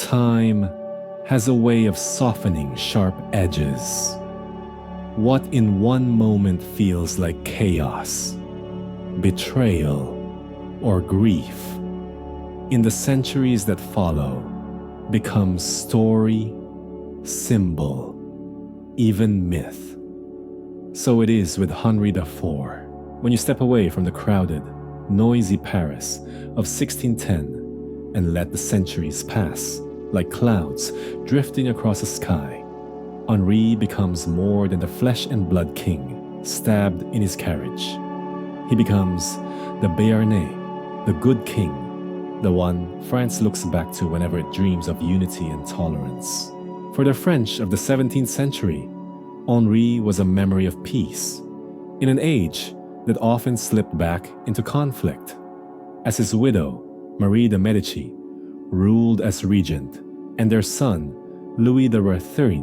Time has a way of softening sharp edges. What in one moment feels like chaos, betrayal, or grief, in the centuries that follow, becomes story, symbol, even myth. So it is with Henri IV. When you step away from the crowded, noisy Paris of 1610 and let the centuries pass like clouds drifting across the sky, Henri becomes more than the flesh and blood king stabbed in his carriage. He becomes the Béarnais, the good king, the one France looks back to whenever it dreams of unity and tolerance. For the French of the 17th century, Henri was a memory of peace, in an age that often slipped back into conflict, as his widow, Marie de Medici, ruled as regent, and their son, Louis XIII,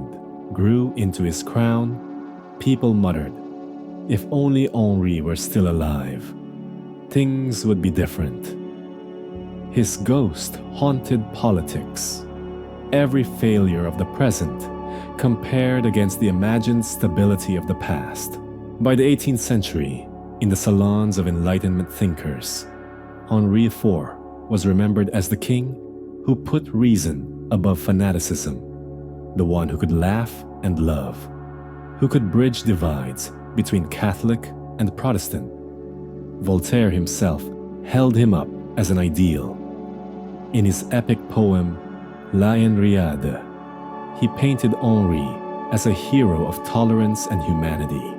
grew into his crown. People muttered, if only Henri were still alive, things would be different. His ghost haunted politics, every failure of the present compared against the imagined stability of the past. By the 18th century, in the salons of Enlightenment thinkers, Henri IV was remembered as the king who put reason above fanaticism, the one who could laugh and love, who could bridge divides between Catholic and Protestant. Voltaire himself held him up as an ideal. In his epic poem, La Henriade, he painted Henri as a hero of tolerance and humanity,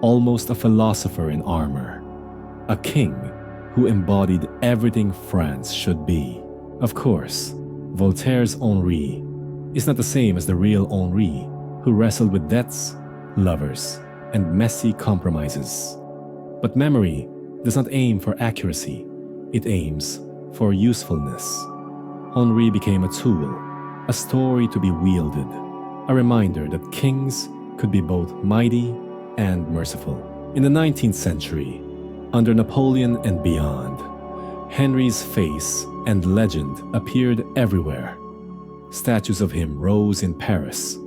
almost a philosopher in armor, a king who embodied everything France should be. Of course, Voltaire's Henri is not the same as the real Henri, who wrestled with debts, lovers, and messy compromises. But memory does not aim for accuracy, it aims for usefulness. Henri became a tool, a story to be wielded, a reminder that kings could be both mighty and merciful. In the 19th century, under Napoleon and beyond, Henry's face and legend appeared everywhere. Statues of him rose in Paris,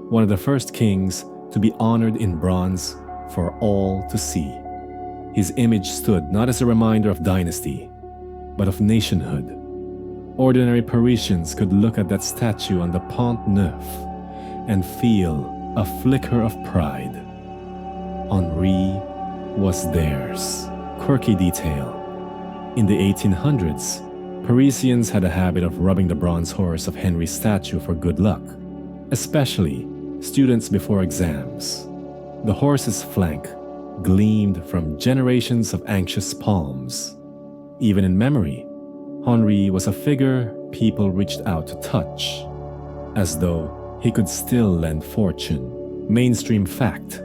one of the first kings to be honored in bronze for all to see. His image stood not as a reminder of dynasty, but of nationhood. Ordinary Parisians could look at that statue on the Pont Neuf and feel a flicker of pride. Henri was theirs. Quirky detail. In the 1800s, Parisians had a habit of rubbing the bronze horse of Henry's statue for good luck, especially students before exams. The horse's flank gleamed from generations of anxious palms. Even in memory, Henri was a figure people reached out to touch, as though he could still lend fortune. Mainstream fact: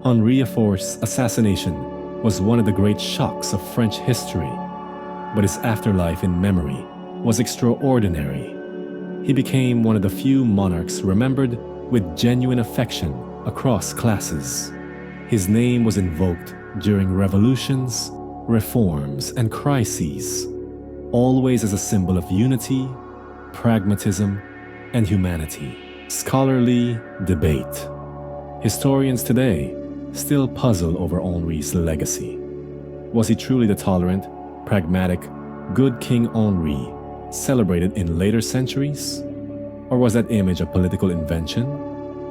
Henri IV's assassination was one of the great shocks of French history, but his afterlife in memory was extraordinary. He became one of the few monarchs remembered with genuine affection across classes. His name was invoked during revolutions, reforms, and crises, always as a symbol of unity, pragmatism, and humanity. Scholarly debate. Historians today still puzzle over Henri's legacy. Was he truly the tolerant, pragmatic, good King Henri celebrated in later centuries? Or was that image a political invention,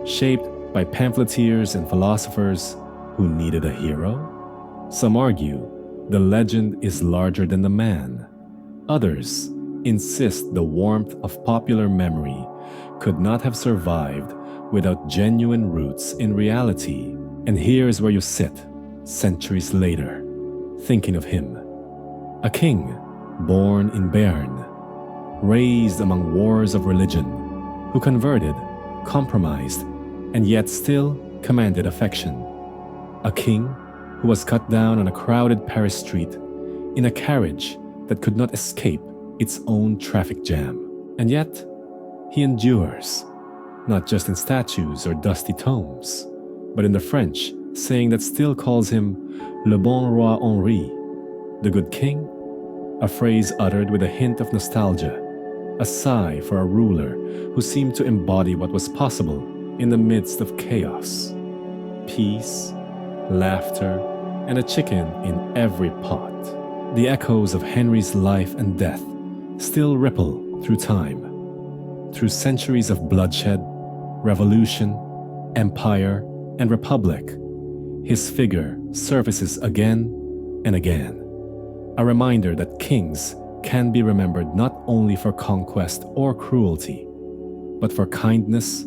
shaped by pamphleteers and philosophers who needed a hero? Some argue the legend is larger than the man. Others insist the warmth of popular memory could not have survived without genuine roots in reality. And here's where you sit, centuries later, thinking of him. A king born in Béarn, raised among wars of religion, who converted, compromised, and yet still commanded affection. A king who was cut down on a crowded Paris street in a carriage that could not escape its own traffic jam. And yet, he endures, not just in statues or dusty tomes, but in the French saying that still calls him Le Bon Roi Henri, the good king, a phrase uttered with a hint of nostalgia, a sigh for a ruler who seemed to embody what was possible in the midst of chaos. Peace, laughter, and a chicken in every pot. The echoes of Henry's life and death still ripple through time, through centuries of bloodshed, revolution, empire, and republic. His figure surfaces again and again, a reminder that kings can be remembered not only for conquest or cruelty, but for kindness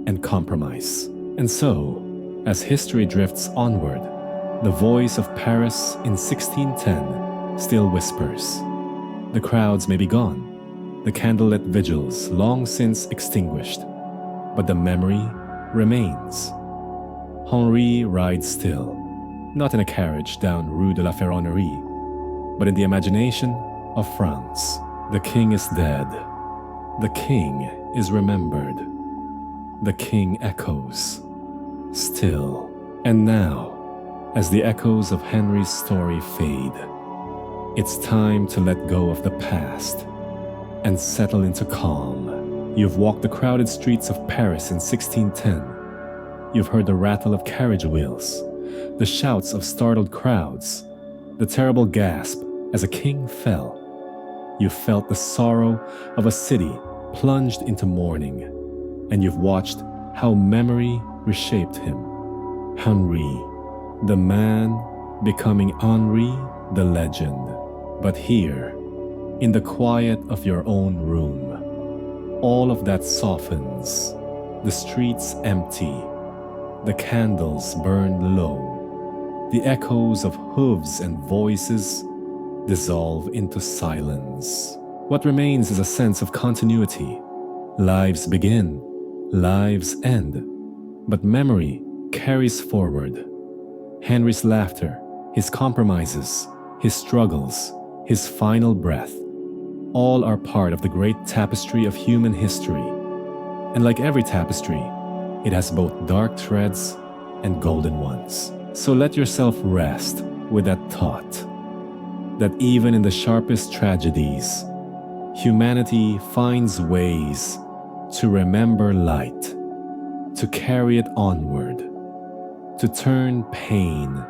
and compromise. And so, as history drifts onward, the voice of Paris in 1610 still whispers. The crowds may be gone, the candlelit vigils long since extinguished, but the memory remains. Henri rides still, not in a carriage down Rue de la Ferronnerie, but in the imagination of France. The king is dead. The king is remembered. The king echoes, still. And now, as the echoes of Henry's story fade, it's time to let go of the past and settle into calm. You've walked the crowded streets of Paris in 1610. You've heard the rattle of carriage wheels, the shouts of startled crowds, the terrible gasp as a king fell. You felt the sorrow of a city plunged into mourning, and you've watched how memory reshaped him. Henri, the man becoming Henri, the legend. But here, in the quiet of your own room, all of that softens. The streets empty, the candles burn low, the echoes of hooves and voices dissolve into silence. What remains is a sense of continuity. Lives begin, lives end, but memory carries forward. Henry's laughter, his compromises, his struggles, his final breath, all are part of the great tapestry of human history. And like every tapestry, it has both dark threads and golden ones. So let yourself rest with that thought, that even in the sharpest tragedies, humanity finds ways to remember light, to carry it onward, to turn pain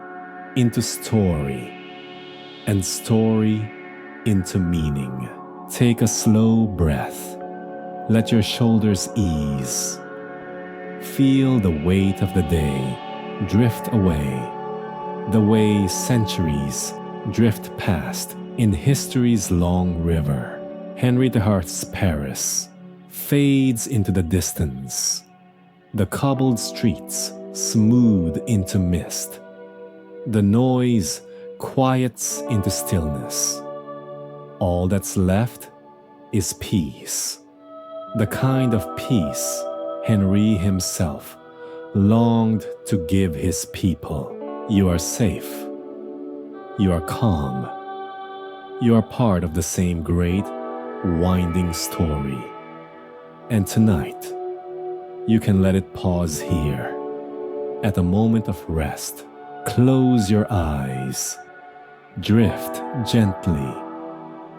into story, and story into meaning. Take a slow breath. Let your shoulders ease. Feel the weight of the day drift away, the way centuries drift past in history's long river. Henry IV's Paris fades into the distance. The cobbled streets smooth into mist. The noise quiets into stillness. All that's left is peace. The kind of peace Henri himself longed to give his people. You are safe. You are calm. You are part of the same great, winding story. And tonight, you can let it pause here, at a moment of rest. Close your eyes. Drift gently.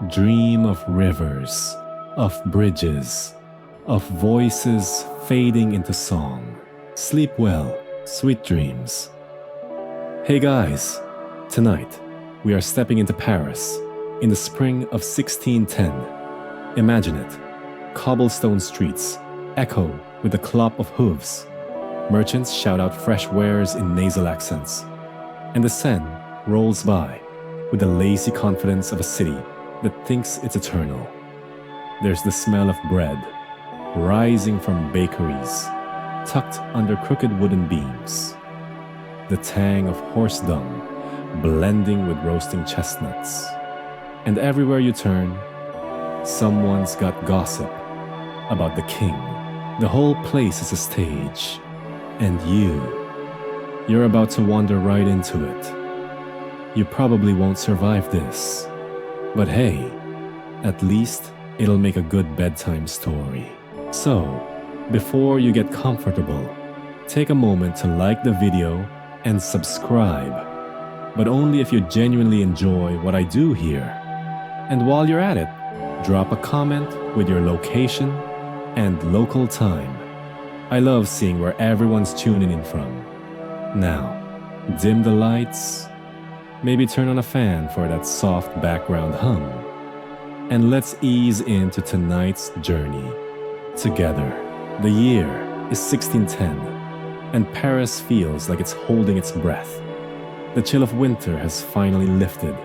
Dream of rivers, of bridges, of voices fading into song. Sleep well, sweet dreams. Hey guys, tonight we are stepping into Paris in the spring of 1610. Imagine it. Cobblestone streets echo with the clop of hooves. Merchants shout out fresh wares in nasal accents. And the Seine rolls by with the lazy confidence of a city that thinks it's eternal. There's the smell of bread rising from bakeries tucked under crooked wooden beams. The tang of horse dung blending with roasting chestnuts. And everywhere you turn, someone's got gossip about the king. The whole place is a stage, and you're about to wander right into it. You probably won't survive this, but hey, at least it'll make a good bedtime story. So, before you get comfortable, take a moment to like the video and subscribe, but only if you genuinely enjoy what I do here. And while you're at it, drop a comment with your location and local time. I love seeing where everyone's tuning in from. Now, dim the lights, maybe turn on a fan for that soft background hum, and let's ease into tonight's journey together. The year is 1610, and Paris feels like it's holding its breath. The chill of winter has finally lifted,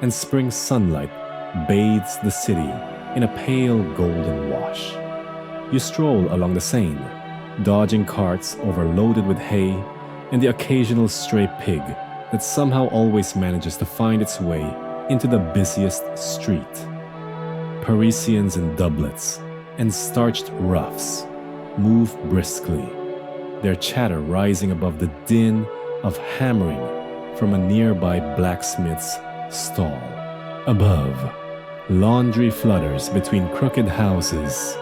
and spring sunlight bathes the city in a pale golden wash. You stroll along the Seine, dodging carts overloaded with hay and the occasional stray pig that somehow always manages to find its way into the busiest street. Parisians in doublets and starched ruffs move briskly, their chatter rising above the din of hammering from a nearby blacksmith's stall. Above, laundry flutters between crooked houses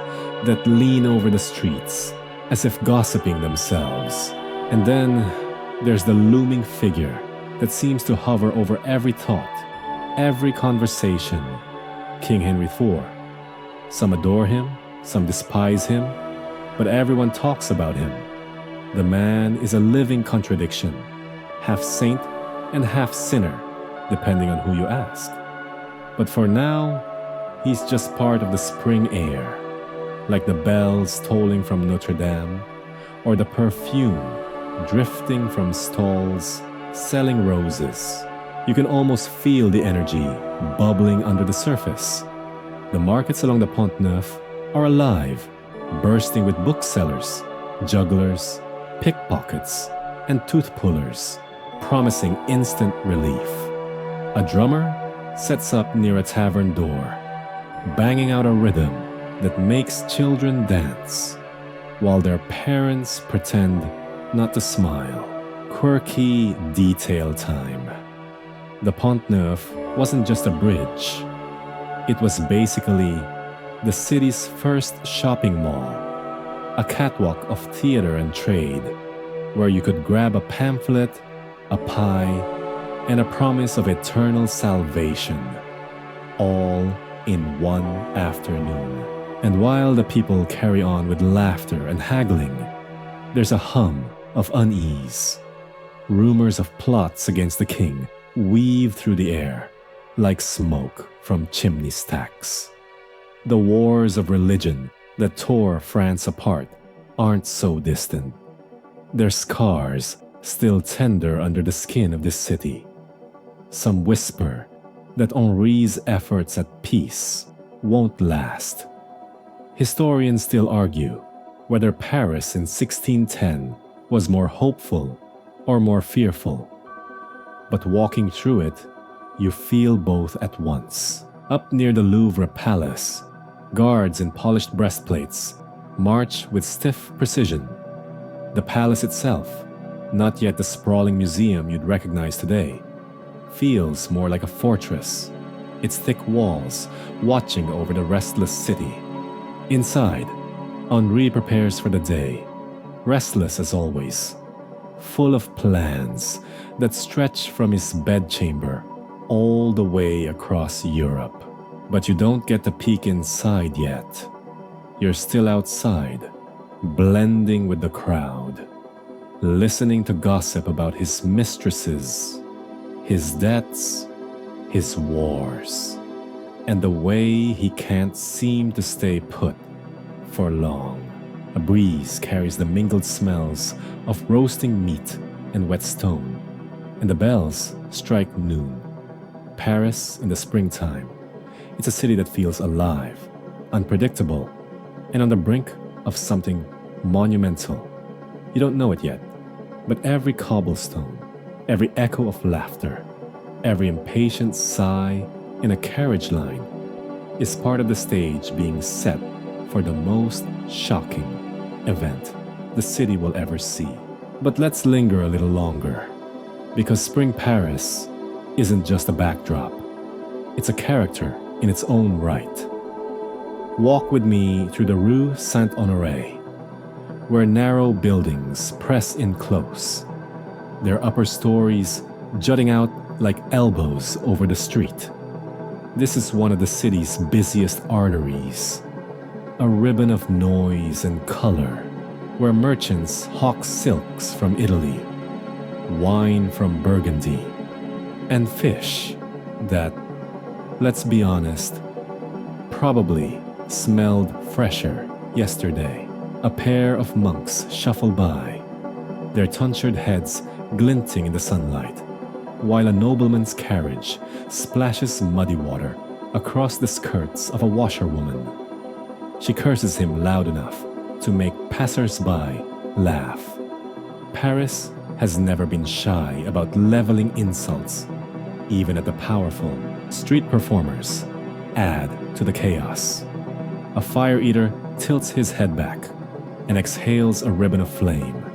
that lean over the streets as if gossiping themselves. And then there's the looming figure that seems to hover over every thought, every conversation. King Henri IV. Some adore him, some despise him, but everyone talks about him. The man is a living contradiction, half saint and half sinner, depending on who you ask. But for now, he's just part of the spring air, like the bells tolling from Notre-Dame, or the perfume drifting from stalls selling roses. You can almost feel the energy bubbling under the surface. The markets along the Pont Neuf are alive, bursting with booksellers, jugglers, pickpockets, and tooth pullers, promising instant relief. A drummer sets up near a tavern door, banging out a rhythm that makes children dance, while their parents pretend not to smile. Quirky detail time. The Pont Neuf wasn't just a bridge. It was basically the city's first shopping mall, a catwalk of theater and trade, where you could grab a pamphlet, a pie, and a promise of eternal salvation, all in one afternoon. And while the people carry on with laughter and haggling, there's a hum of unease. Rumors of plots against the king weave through the air like smoke from chimney stacks. The wars of religion that tore France apart aren't so distant. Their scars still tender under the skin of this city. Some whisper that Henri's efforts at peace won't last. Historians still argue whether Paris in 1610 was more hopeful or more fearful. But walking through it, you feel both at once. Up near the Louvre Palace, guards in polished breastplates march with stiff precision. The palace itself, not yet the sprawling museum you'd recognize today, feels more like a fortress, its thick walls watching over the restless city. Inside, Henri prepares for the day, restless as always, full of plans that stretch from his bedchamber all the way across Europe. But you don't get to peek inside yet. You're still outside, blending with the crowd, listening to gossip about his mistresses, his debts, his wars, and the way he can't seem to stay put for long. A breeze carries the mingled smells of roasting meat and wet stone, and the bells strike noon. Paris in the springtime. It's a city that feels alive, unpredictable, and on the brink of something monumental. You don't know it yet, but every cobblestone, every echo of laughter, every impatient sigh in a carriage line is part of the stage being set for the most shocking event the city will ever see. But let's linger a little longer, because Spring Paris isn't just a backdrop. It's a character in its own right. Walk with me through the Rue Saint-Honoré, where narrow buildings press in close, their upper stories jutting out like elbows over the street. This is one of the city's busiest arteries, a ribbon of noise and color, where merchants hawk silks from Italy, wine from Burgundy, and fish that, let's be honest, probably smelled fresher yesterday. A pair of monks shuffle by, their tonsured heads glinting in the sunlight, while a nobleman's carriage splashes muddy water across the skirts of a washerwoman. She curses him loud enough to make passers-by laugh. Paris has never been shy about leveling insults, even at the powerful. Street performers add to the chaos. A fire eater tilts his head back and exhales a ribbon of flame,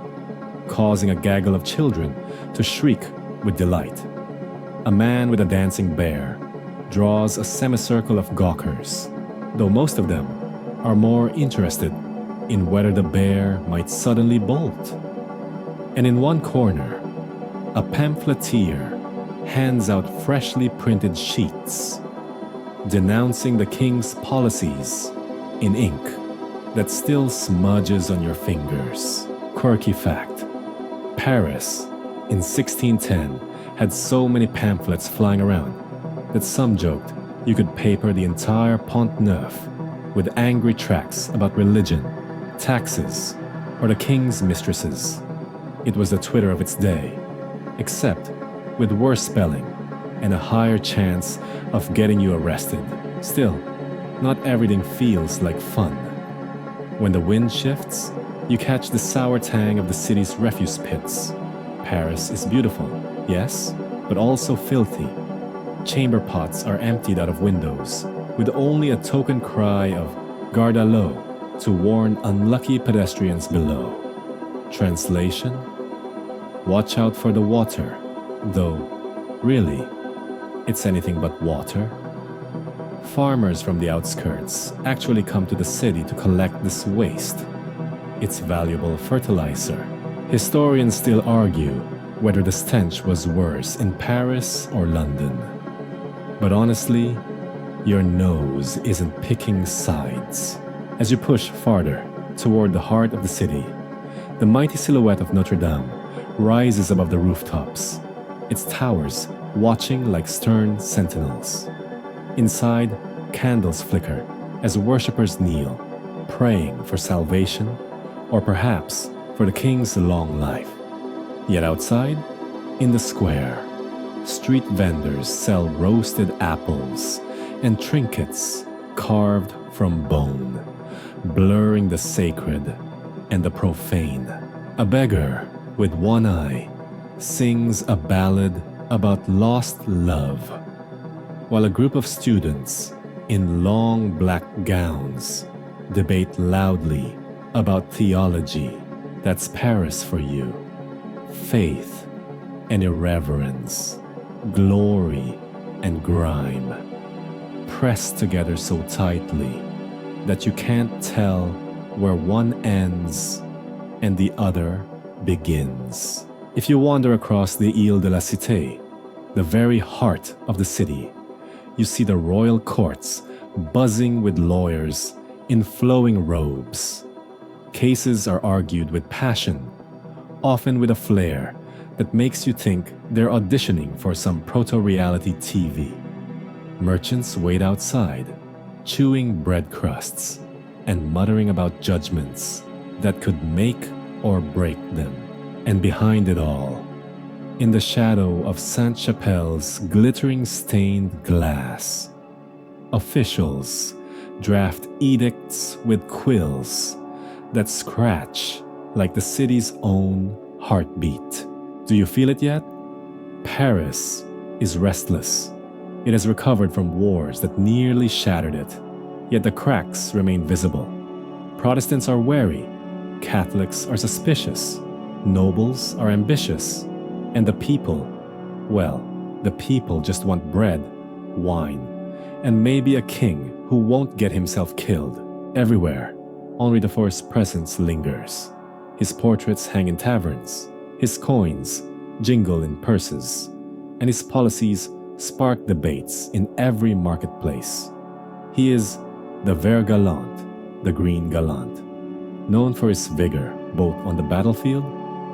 causing a gaggle of children to shriek with delight. A man with a dancing bear draws a semicircle of gawkers, though most of them are more interested in whether the bear might suddenly bolt. And in one corner, a pamphleteer hands out freshly printed sheets denouncing the king's policies in ink that still smudges on your fingers. Quirky fact: Paris in 1610 had so many pamphlets flying around that some joked you could paper the entire Pont Neuf with angry tracts about religion, taxes, or the king's mistresses. It was the Twitter of its day, except with worse spelling and a higher chance of getting you arrested. Still, not everything feels like fun. When the wind shifts, you catch the sour tang of the city's refuse pits. Paris is beautiful, yes, but also filthy. Chamber pots are emptied out of windows, with only a token cry of "Garde à l'eau" to warn unlucky pedestrians below. Translation: watch out for the water, though, really, it's anything but water. Farmers from the outskirts actually come to the city to collect this waste. It's valuable fertilizer. Historians still argue whether the stench was worse in Paris or London. But honestly, your nose isn't picking sides. As you push farther toward the heart of the city, the mighty silhouette of Notre-Dame rises above the rooftops, its towers watching like stern sentinels. Inside, candles flicker as worshippers kneel, praying for salvation or perhaps for the king's long life. Yet outside, in the square, street vendors sell roasted apples and trinkets carved from bone, blurring the sacred and the profane. A beggar with one eye sings a ballad about lost love, while a group of students in long black gowns debate loudly about theology. That's Paris for you. Faith and irreverence, glory and grime, pressed together so tightly that you can't tell where one ends and the other begins. If you wander across the Ile de la Cité, the very heart of the city, you see the royal courts buzzing with lawyers in flowing robes. Cases are argued with passion, often with a flair that makes you think they're auditioning for some proto-reality TV. Merchants wait outside, chewing bread crusts and muttering about judgments that could make or break them. And behind it all, in the shadow of Sainte-Chapelle's glittering stained glass, officials draft edicts with quills that scratch like the city's own heartbeat. Do you feel it yet? Paris is restless. It has recovered from wars that nearly shattered it, yet the cracks remain visible. Protestants are wary, Catholics are suspicious, nobles are ambitious, and the people, well, the people just want bread, wine, and maybe a king who won't get himself killed. Everywhere, Henri IV's presence lingers. His portraits hang in taverns, his coins jingle in purses, and his policies spark debates in every marketplace. He is the Gallant, the Green Gallant, known for his vigor both on the battlefield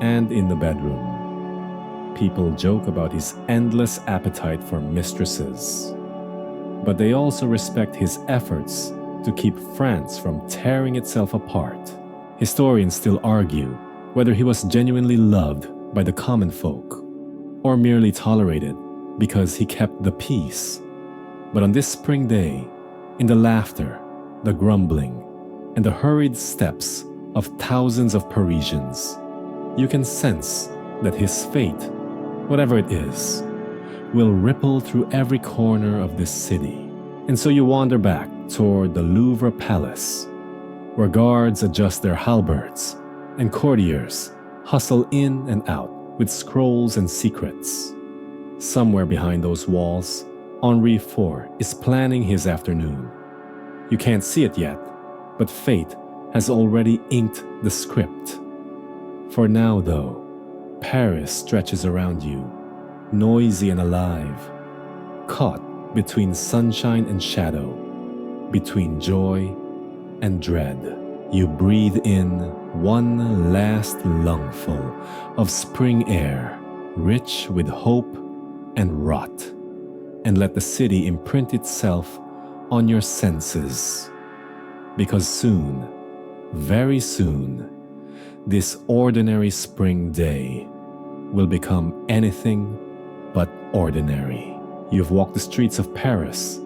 and in the bedroom. People joke about his endless appetite for mistresses, but they also respect his efforts to keep France from tearing itself apart. Historians still argue whether he was genuinely loved by the common folk or merely tolerated because he kept the peace. But on this spring day, in the laughter, the grumbling, and the hurried steps of thousands of Parisians, you can sense that his fate, whatever it is, will ripple through every corner of this city. And so you wander back toward the Louvre Palace, where guards adjust their halberds and courtiers hustle in and out with scrolls and secrets. Somewhere behind those walls, Henri IV is planning his afternoon. You can't see it yet, but fate has already inked the script. For now, though, Paris stretches around you, noisy and alive, caught between sunshine and shadow, between joy and dread. You breathe in one last lungful of spring air, rich with hope and rot, and let the city imprint itself on your senses. Because soon, very soon, this ordinary spring day will become anything but ordinary. You've walked the streets of Paris,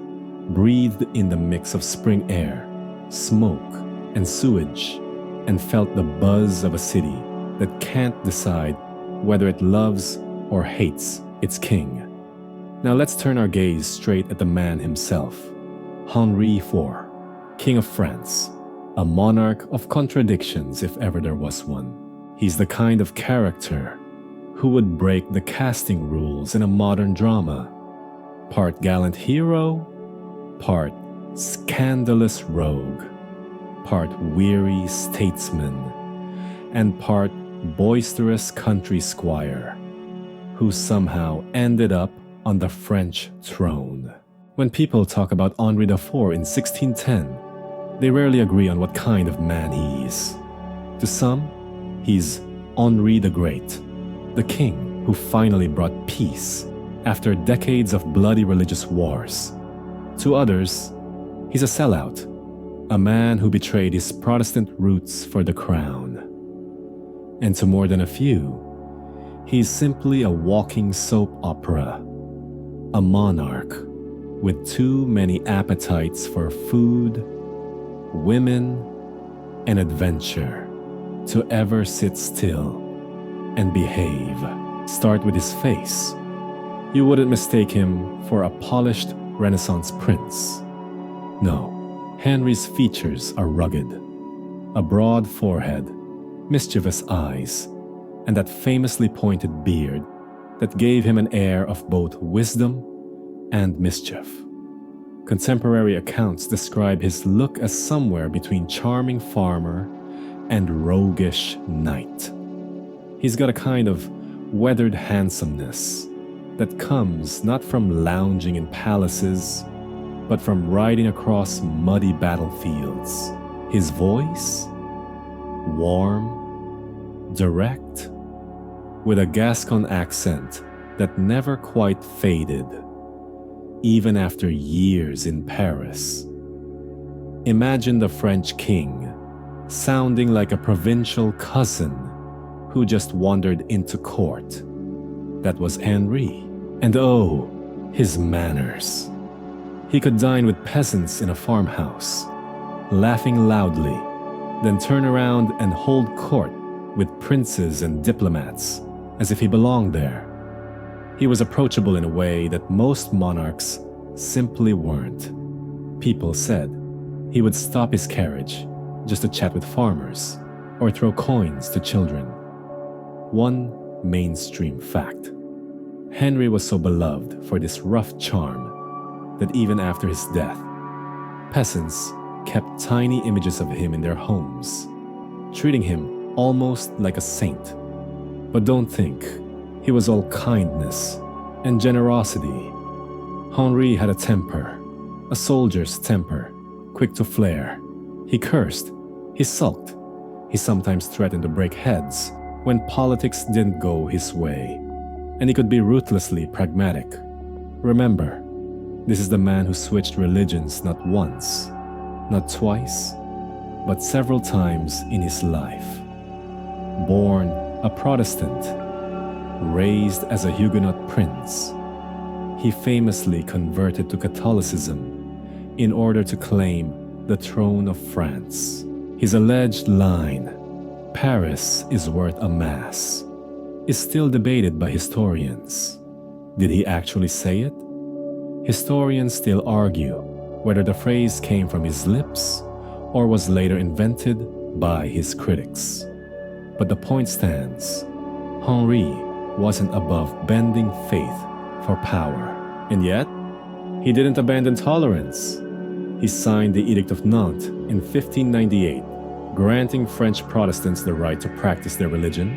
breathed in the mix of spring air, smoke, and sewage, and felt the buzz of a city that can't decide whether it loves or hates its king. Now let's turn our gaze straight at the man himself, Henri IV, King of France, a monarch of contradictions if ever there was one. He's the kind of character who would break the casting rules in a modern drama. Part gallant hero, part scandalous rogue, part weary statesman, and part boisterous country squire, who somehow ended up on the French throne. When people talk about Henri IV in 1610, they rarely agree on what kind of man he is. To some, he's Henri the Great, the king who finally brought peace after decades of bloody religious wars. To others, he's a sellout, a man who betrayed his Protestant roots for the crown. And to more than a few, he's simply a walking soap opera, a monarch with too many appetites for food, women, and adventure to ever sit still and behave. Start with his face. You wouldn't mistake him for a polished Renaissance prince. No, Henry's features are rugged. A broad forehead, mischievous eyes, and that famously pointed beard that gave him an air of both wisdom and mischief. Contemporary accounts describe his look as somewhere between charming farmer and roguish knight. He's got a kind of weathered handsomeness that comes not from lounging in palaces, but from riding across muddy battlefields. His voice, warm, direct, with a Gascon accent that never quite faded, even after years in Paris. Imagine the French king sounding like a provincial cousin who just wandered into court. That was Henri. And oh, his manners. He could dine with peasants in a farmhouse, laughing loudly, then turn around and hold court with princes and diplomats as if he belonged there. He was approachable in a way that most monarchs simply weren't. People said he would stop his carriage just to chat with farmers or throw coins to children. One mainstream fact: Henry was so beloved for this rough charm that even after his death, peasants kept tiny images of him in their homes, treating him almost like a saint. But don't think he was all kindness and generosity. Henri had a temper, a soldier's temper, quick to flare, He cursed, he sulked, he sometimes threatened to break heads when politics didn't go his way, and he could be ruthlessly pragmatic. Remember, this is the man who switched religions not once, not twice, but several times in his life. Born a Protestant, raised as a Huguenot prince, he famously converted to Catholicism in order to claim the throne of France. His alleged line, "Paris is worth a mass," is still debated by historians. Did he actually say it? Historians still argue whether the phrase came from his lips or was later invented by his critics. But the point stands. Henri wasn't above bending faith for power. And yet, he didn't abandon tolerance. He signed the Edict of Nantes in 1598, granting French Protestants the right to practice their religion.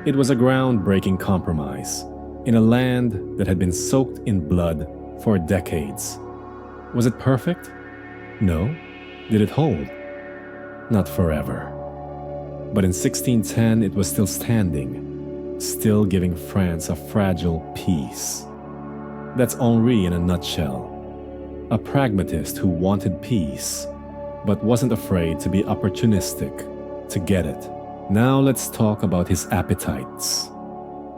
It was a groundbreaking compromise in a land that had been soaked in blood for decades. Was it perfect? No. Did it hold? Not forever. But in 1610 it was still standing, still giving France a fragile peace. That's Henri in a nutshell. A pragmatist who wanted peace, but wasn't afraid to be opportunistic to get it. Now let's talk about his appetites.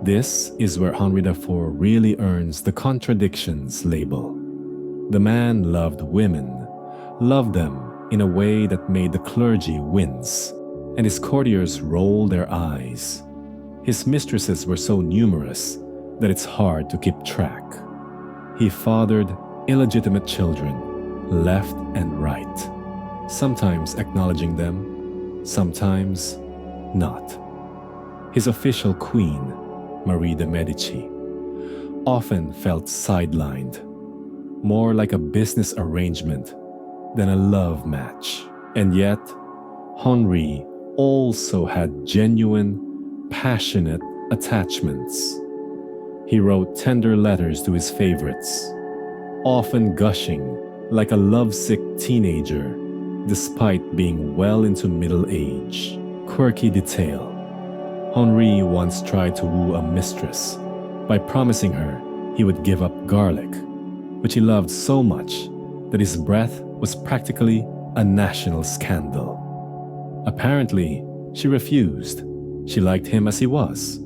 This is where Henri IV really earns the contradictions label. The man loved women, loved them in a way that made the clergy wince, and his courtiers roll their eyes. His mistresses were so numerous that it's hard to keep track. He fathered illegitimate children, left and right, sometimes acknowledging them, sometimes not. His official queen, Marie de Medici, often felt sidelined, more like a business arrangement than a love match. And yet, Henri also had genuine, passionate attachments. He wrote tender letters to his favorites, often gushing like a lovesick teenager despite being well into middle age. Quirky detail. Henri once tried to woo a mistress by promising her he would give up garlic, which he loved so much that his breath was practically a national scandal. Apparently, she refused. She liked him as he was.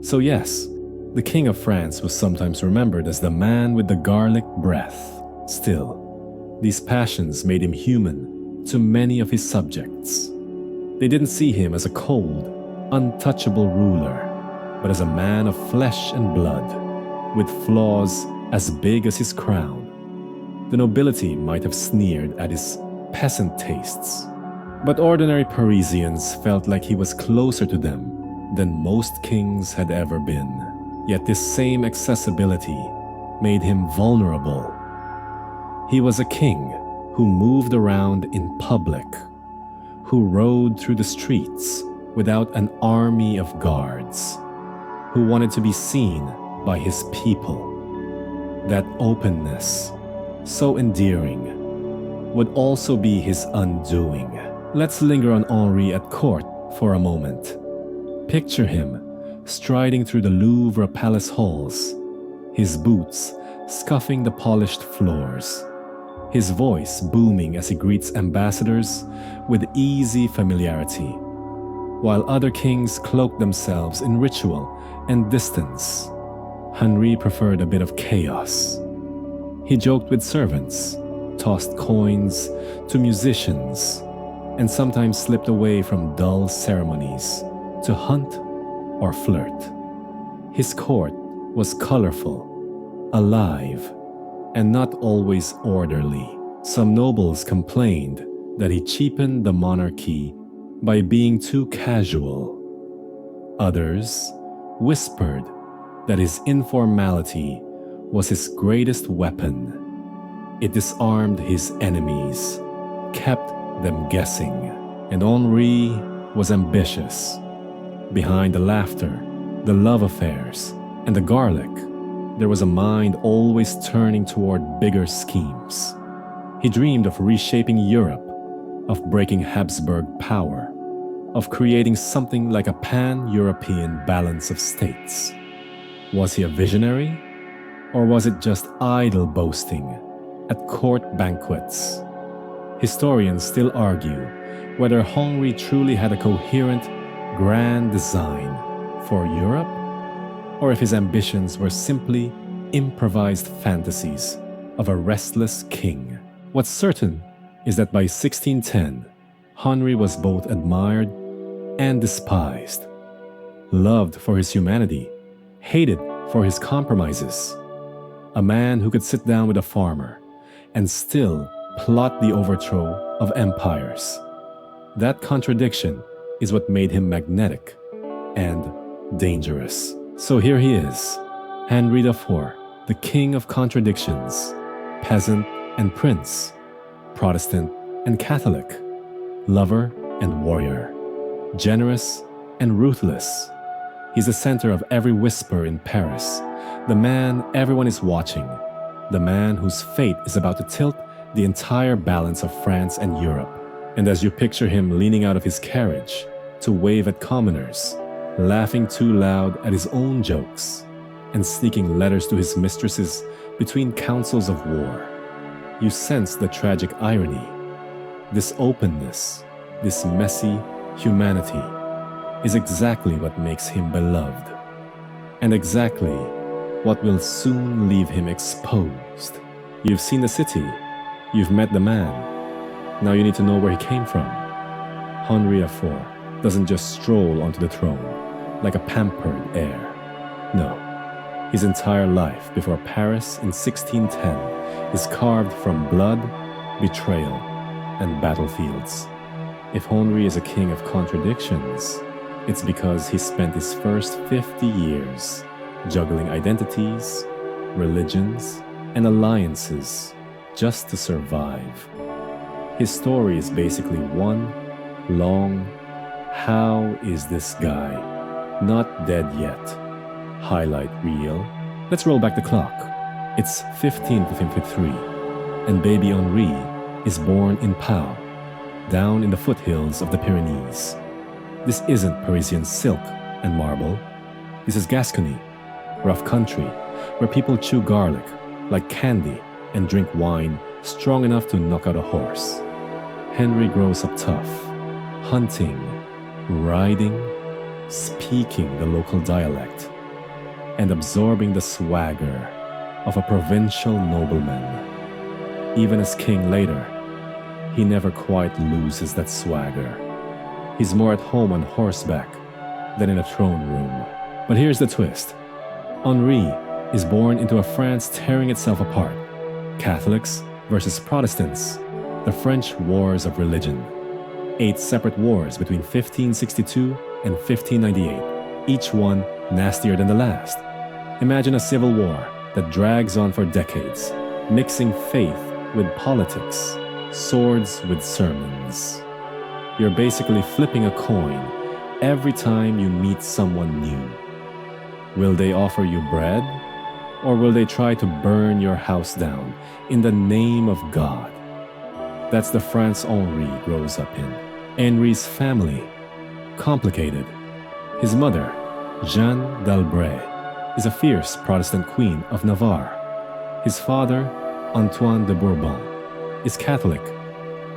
So yes, the King of France was sometimes remembered as the man with the garlic breath. Still, these passions made him human to many of his subjects. They didn't see him as a cold, untouchable ruler, but as a man of flesh and blood, with flaws as big as his crown. The nobility might have sneered at his peasant tastes, but ordinary Parisians felt like he was closer to them than most kings had ever been. Yet this same accessibility made him vulnerable. He was a king who moved around in public, who rode through the streets without an army of guards, who wanted to be seen by his people. That openness, so endearing, would also be his undoing. Let's linger on Henri at court for a moment. Picture him striding through the Louvre palace halls, his boots scuffing the polished floors, his voice booming as he greets ambassadors with easy familiarity, while other kings cloak themselves in ritual and distance. Henri preferred a bit of chaos. He joked with servants, tossed coins to musicians, and sometimes slipped away from dull ceremonies to hunt or flirt. His court was colorful, alive, and not always orderly. Some nobles complained that he cheapened the monarchy by being too casual. Others whispered that his informality was his greatest weapon. It disarmed his enemies, kept them guessing. And Henri was ambitious. Behind the laughter, the love affairs, and the garlic, there was a mind always turning toward bigger schemes. He dreamed of reshaping Europe, of breaking Habsburg power, of creating something like a pan-European balance of states. Was he a visionary? Or was it just idle boasting at court banquets? Historians still argue whether Henri truly had a coherent, grand design for Europe, or if his ambitions were simply improvised fantasies of a restless king. What's certain is that by 1610, Henri was both admired and despised, loved for his humanity, hated for his compromises. A man who could sit down with a farmer and still plot the overthrow of empires. That contradiction is what made him magnetic and dangerous. So here he is, Henri IV, the king of contradictions, peasant and prince, Protestant and Catholic, lover and warrior, generous and ruthless. He's the center of every whisper in Paris, the man everyone is watching, the man whose fate is about to tilt the entire balance of France and Europe. And as you picture him leaning out of his carriage to wave at commoners, laughing too loud at his own jokes, and sneaking letters to his mistresses between councils of war, you sense the tragic irony. This openness, this messy humanity, is exactly what makes him beloved, and exactly what will soon leave him exposed. You've seen the city, you've met the man, now you need to know where he came from. Henri IV doesn't just stroll onto the throne like a pampered heir. No, his entire life before Paris in 1610 is carved from blood, betrayal, and battlefields. If Henri is a king of contradictions, it's because he spent his first 50 years juggling identities, religions, and alliances just to survive. His story is basically one long, how is this guy not dead yet? Highlight reel. Let's roll back the clock. It's 1553, and baby Henri is born in Pau, down in the foothills of the Pyrenees. This isn't Parisian silk and marble. This is Gascony, rough country, where people chew garlic like candy and drink wine strong enough to knock out a horse. Henri grows up tough, hunting, riding, speaking the local dialect, and absorbing the swagger of a provincial nobleman. Even as king later, he never quite loses that swagger. He's more at home on horseback than in a throne room. But here's the twist. Henri is born into a France tearing itself apart. Catholics versus Protestants, the French wars of religion. 8 separate wars between 1562 and 1598, each one nastier than the last. Imagine a civil war that drags on for decades, mixing faith with politics, swords with sermons. You're basically flipping a coin every time you meet someone new. Will they offer you bread, or will they try to burn your house down in the name of God? That's the France Henri grows up in. Henri's family, complicated. His mother, Jeanne d'Albret, is a fierce Protestant queen of Navarre. His father, Antoine de Bourbon, is Catholic,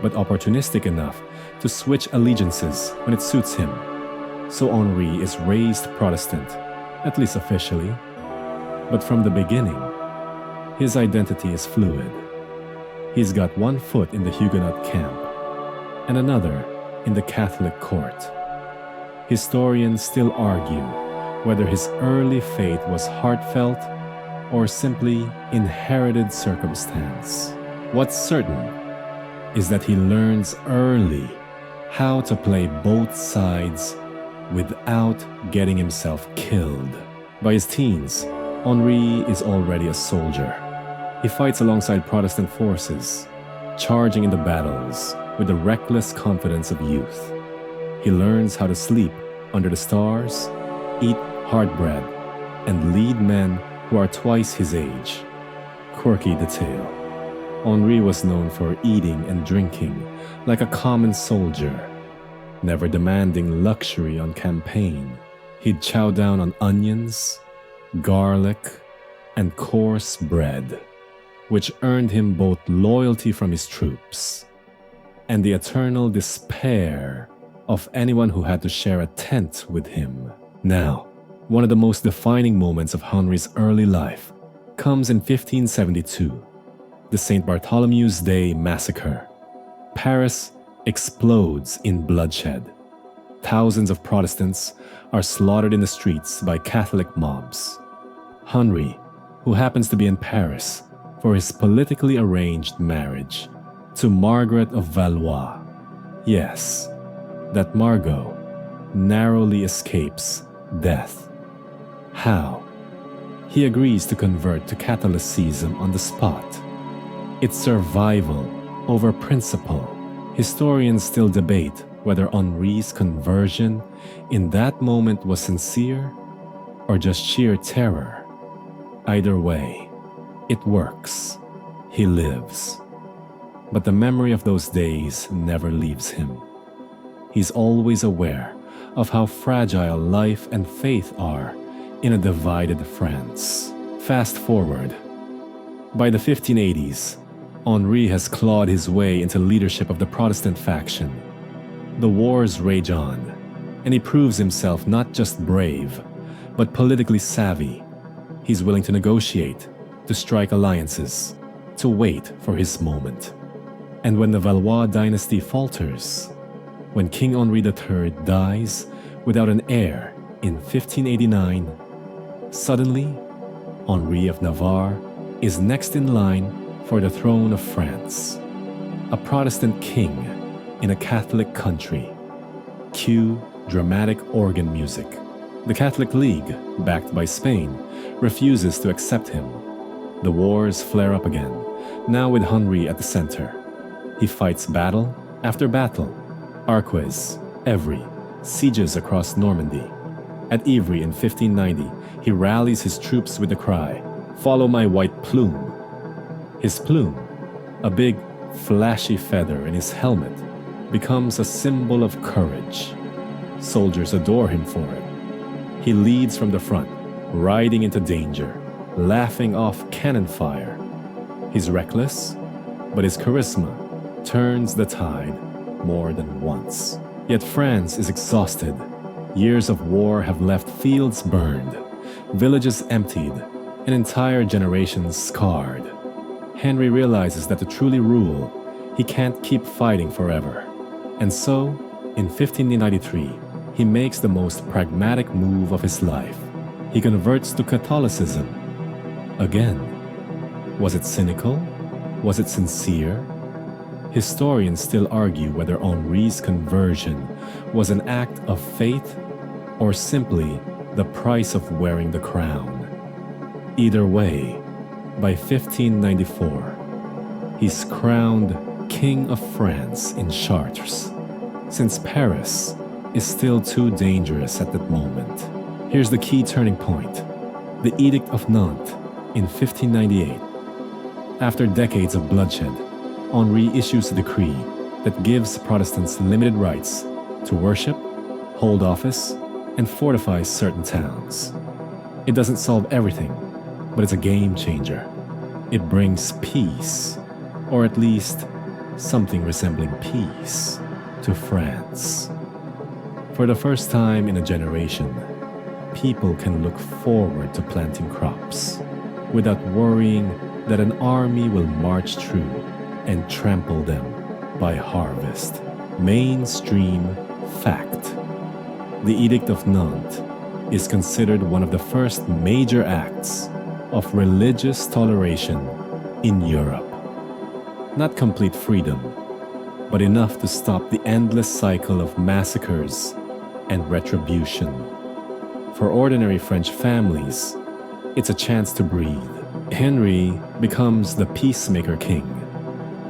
but opportunistic enough to switch allegiances when it suits him. So Henri is raised Protestant, at least officially. But from the beginning, his identity is fluid. He's got one foot in the Huguenot camp and another in the Catholic court. Historians still argue whether his early faith was heartfelt or simply inherited circumstance. What's certain is that he learns early how to play both sides without getting himself killed. By his teens, Henri is already a soldier. He fights alongside Protestant forces, charging into battles with the reckless confidence of youth. He learns how to sleep under the stars, eat hard bread, and lead men who are twice his age. Quirky detail. Henri was known for eating and drinking like a common soldier, never demanding luxury on campaign. He'd chow down on onions, garlic, and coarse bread, which earned him both loyalty from his troops and the eternal despair of anyone who had to share a tent with him. Now, one of the most defining moments of Henri's early life comes in 1572, the St. Bartholomew's Day massacre. Paris explodes in bloodshed. Thousands of Protestants are slaughtered in the streets by Catholic mobs. Henri, who happens to be in Paris for his politically arranged marriage to Margaret of Valois, yes, that Margot, narrowly escapes death. How? He agrees to convert to Catholicism on the spot. It's survival over principle. Historians still debate whether Henri's conversion in that moment was sincere or just sheer terror. Either way, it works. He lives. But the memory of those days never leaves him. He's always aware of how fragile life and faith are in a divided France. Fast forward. By the 1580s, Henri has clawed his way into leadership of the Protestant faction. The wars rage on, and he proves himself not just brave, but politically savvy. He's willing to negotiate, to strike alliances, to wait for his moment. And when the Valois dynasty falters, when King Henri III dies without an heir in 1589, suddenly, Henri of Navarre is next in line for the throne of France. A Protestant king in a Catholic country. Cue dramatic organ music. The Catholic League, backed by Spain, refuses to accept him. The wars flare up again, now with Henri at the center. He fights battle after battle. Arques, Évry, sieges across Normandy. At Ivry in 1590, he rallies his troops with the cry, "Follow my white plume." His plume, a big, flashy feather in his helmet, becomes a symbol of courage. Soldiers adore him for it. He leads from the front, riding into danger, laughing off cannon fire. He's reckless, but his charisma turns the tide more than once. Yet France is exhausted. Years of war have left fields burned, villages emptied, and entire generations scarred. Henri realizes that to truly rule, he can't keep fighting forever. And so, in 1593, he makes the most pragmatic move of his life. He converts to Catholicism. Again. Was it cynical? Was it sincere? Historians still argue whether Henri's conversion was an act of faith or simply the price of wearing the crown. Either way, by 1594, he's crowned King of France in Chartres, since Paris is still too dangerous at that moment. Here's the key turning point: the Edict of Nantes in 1598. After decades of bloodshed, Henri issues a decree that gives Protestants limited rights to worship, hold office, and fortify certain towns. It doesn't solve everything, but it's a game changer. It brings peace, or at least something resembling peace, to France. For the first time in a generation, people can look forward to planting crops without worrying that an army will march through and trample them by harvest. Mainstream fact. The Edict of Nantes is considered one of the first major acts of religious toleration in Europe. Not complete freedom, but enough to stop the endless cycle of massacres and retribution. For ordinary French families, it's a chance to breathe. Henri becomes the peacemaker king,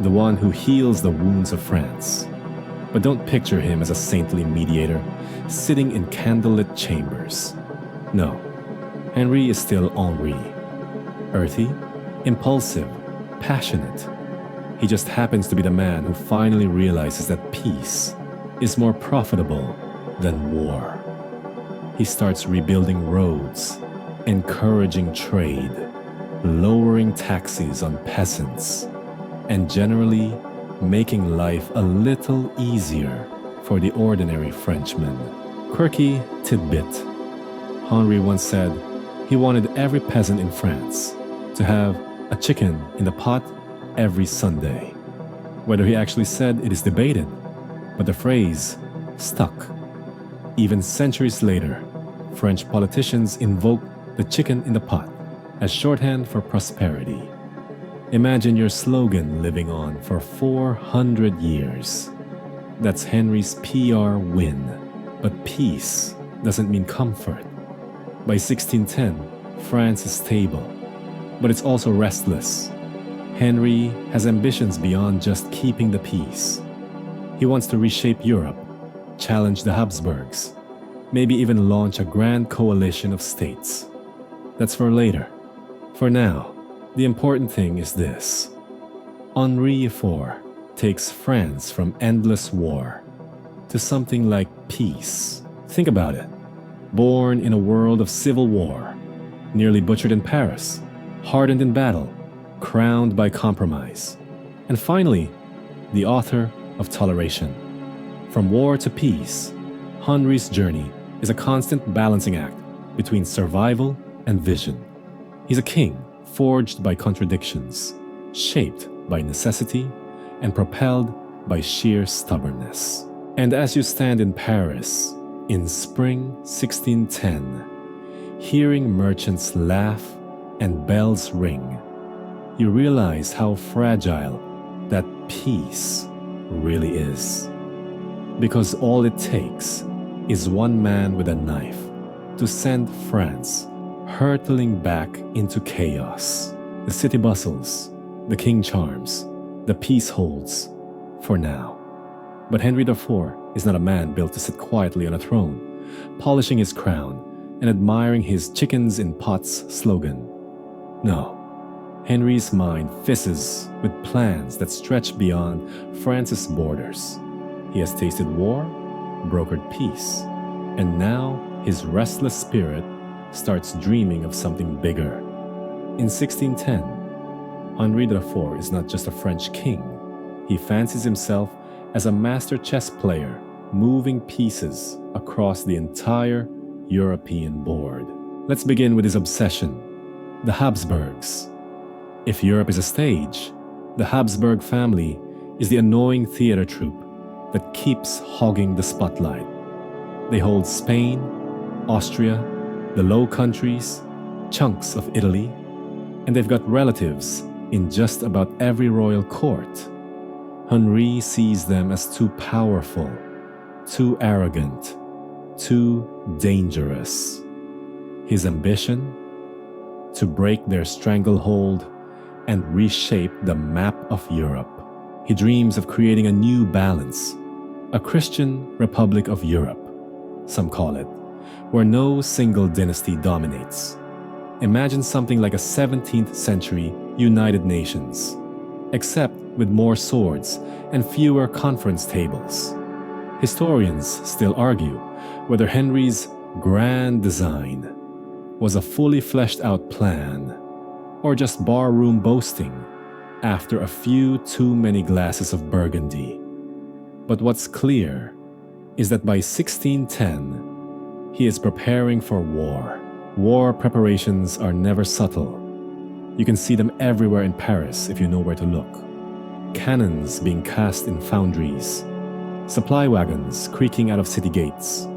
the one who heals the wounds of France. But don't picture him as a saintly mediator sitting in candlelit chambers. No, Henri is still Henri. Earthy, impulsive, passionate, He just happens to be the man who finally realizes that peace is more profitable than war. He starts rebuilding roads, encouraging trade, lowering taxes on peasants, and generally making life a little easier for the ordinary Frenchman. Quirky tidbit. Henri once said he wanted every peasant in France to have a chicken in the pot every Sunday. Whether he actually said it is debated, but the phrase stuck. Even centuries later, French politicians invoke the chicken in the pot as shorthand for prosperity. Imagine your slogan living on for 400 years. That's Henry's PR win. But peace doesn't mean comfort. By 1610, France is stable, but it's also restless. Henry has ambitions beyond just keeping the peace. He wants to reshape Europe, challenge the Habsburgs, maybe even launch a grand coalition of states. That's for later. For now, the important thing is this. Henri IV takes France from endless war to something like peace. Think about it. Born in a world of civil war, nearly butchered in Paris, hardened in battle, crowned by compromise, and finally, the author of Toleration. From war to peace, Henri's journey is a constant balancing act between survival and vision. He's a king forged by contradictions, shaped by necessity, and propelled by sheer stubbornness. And as you stand in Paris in spring 1610, hearing merchants laugh and bells ring, you realize how fragile that peace really is. Because all it takes is one man with a knife to send France hurtling back into chaos. The city bustles, the king charms, the peace holds, for now. But Henri IV is not a man built to sit quietly on a throne, polishing his crown and admiring his chickens in pots slogan. No, Henry's mind fizzes with plans that stretch beyond France's borders. He has tasted war, brokered peace, and now his restless spirit starts dreaming of something bigger. In 1610, Henri IV is not just a French king. He fancies himself as a master chess player, moving pieces across the entire European board. Let's begin with his obsession, the Habsburgs. If Europe is a stage, the Habsburg family is the annoying theater troupe that keeps hogging the spotlight. They hold Spain, Austria, the Low Countries, chunks of Italy, and they've got relatives in just about every royal court. Henri sees them as too powerful, too arrogant, too dangerous. His ambition? To break their stranglehold and reshape the map of Europe. He dreams of creating a new balance, a Christian Republic of Europe, some call it, where no single dynasty dominates. Imagine something like a 17th century United Nations, except with more swords and fewer conference tables. Historians still argue whether Henry's grand design was a fully fleshed out plan or just barroom boasting after a few too many glasses of Burgundy. But what's clear is that by 1610, he is preparing for war. War preparations are never subtle. You can see them everywhere in Paris if you know where to look. Cannons being cast in foundries, supply wagons creaking out of city gates,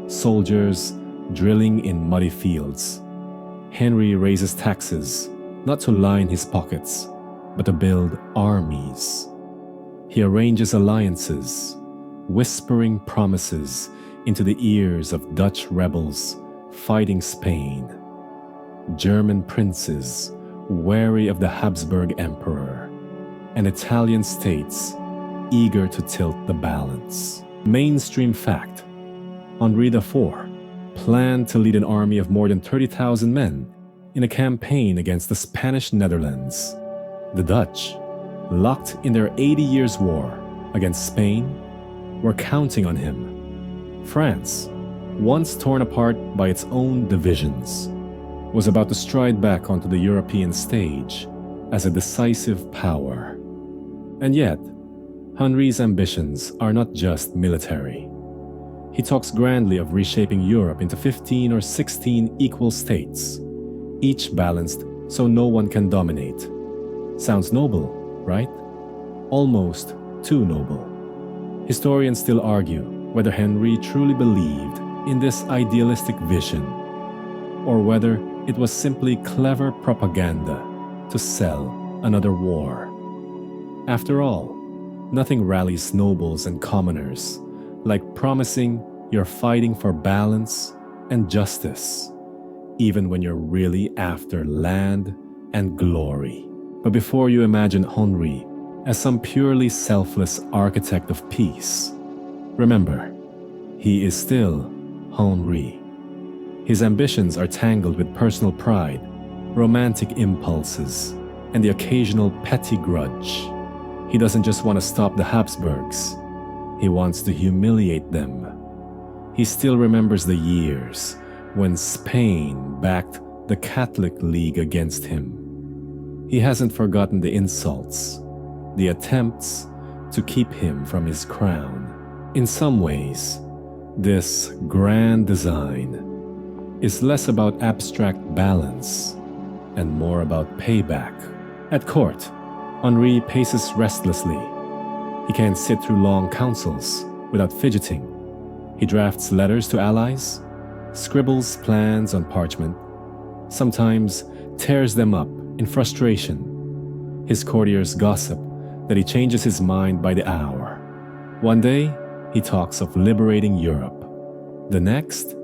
soldiers drilling in muddy fields. Henry raises taxes, not to line his pockets, but to build armies. He arranges alliances, whispering promises into the ears of Dutch rebels fighting Spain, German princes wary of the Habsburg emperor, and Italian states eager to tilt the balance. Mainstream fact: Henri IV planned to lead an army of more than 30,000 men in a campaign against the Spanish Netherlands. The Dutch, locked in their 80 Years' War against Spain, were counting on him. France, once torn apart by its own divisions, was about to stride back onto the European stage as a decisive power. And yet, Henri's ambitions are not just military. He talks grandly of reshaping Europe into 15 or 16 equal states, each balanced so no one can dominate. Sounds noble, right? Almost too noble. Historians still argue whether Henri truly believed in this idealistic vision, or whether it was simply clever propaganda to sell another war. After all, nothing rallies nobles and commoners like promising you're fighting for balance and justice, even when you're really after land and glory. But before you imagine Henri as some purely selfless architect of peace, remember, he is still Henri. His ambitions are tangled with personal pride, romantic impulses, and the occasional petty grudge. He doesn't just want to stop the Habsburgs, he wants to humiliate them. He still remembers the years when Spain backed the Catholic League against him. He hasn't forgotten the insults, the attempts to keep him from his crown. In some ways, this grand design is less about abstract balance and more about payback. At court, Henri paces restlessly. He can't sit through long councils without fidgeting. He drafts letters to allies, scribbles plans on parchment, sometimes tears them up in frustration. His courtiers gossip that he changes his mind by the hour. One day, he talks of liberating Europe. The next,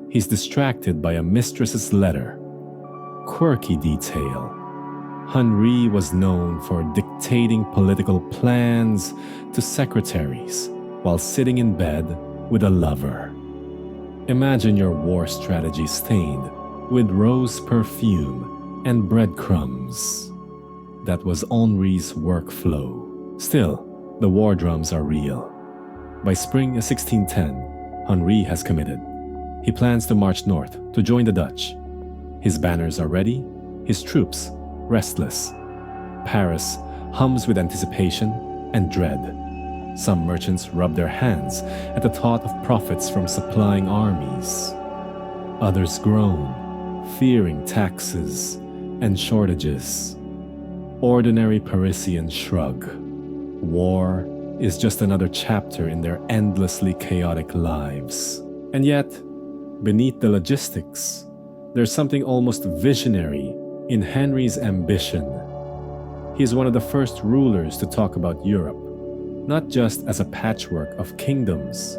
he's distracted by a mistress's letter. Quirky detail. Henri was known for dictating political plans to secretaries while sitting in bed with a lover. Imagine your war strategy stained with rose perfume and breadcrumbs. That was Henri's workflow. Still, the war drums are real. By spring of 1610, Henri has committed. He plans to march north to join the Dutch. His banners are ready, his troops restless. Paris hums with anticipation and dread. Some merchants rub their hands at the thought of profits from supplying armies. Others groan, fearing taxes and shortages. Ordinary Parisians shrug. War is just another chapter in their endlessly chaotic lives. And yet, beneath the logistics, there's something almost visionary in Henri's ambition. He is one of the first rulers to talk about Europe, not just as a patchwork of kingdoms,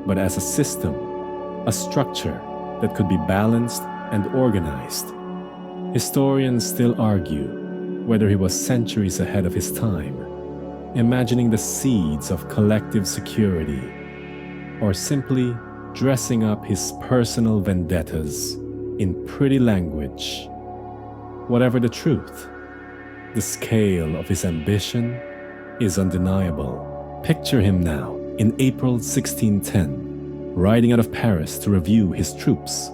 but as a system, a structure that could be balanced and organized. Historians still argue whether he was centuries ahead of his time, imagining the seeds of collective security, or simply dressing up his personal vendettas in pretty language. Whatever the truth, the scale of his ambition is undeniable. Picture him now in April 1610, riding out of Paris to review his troops.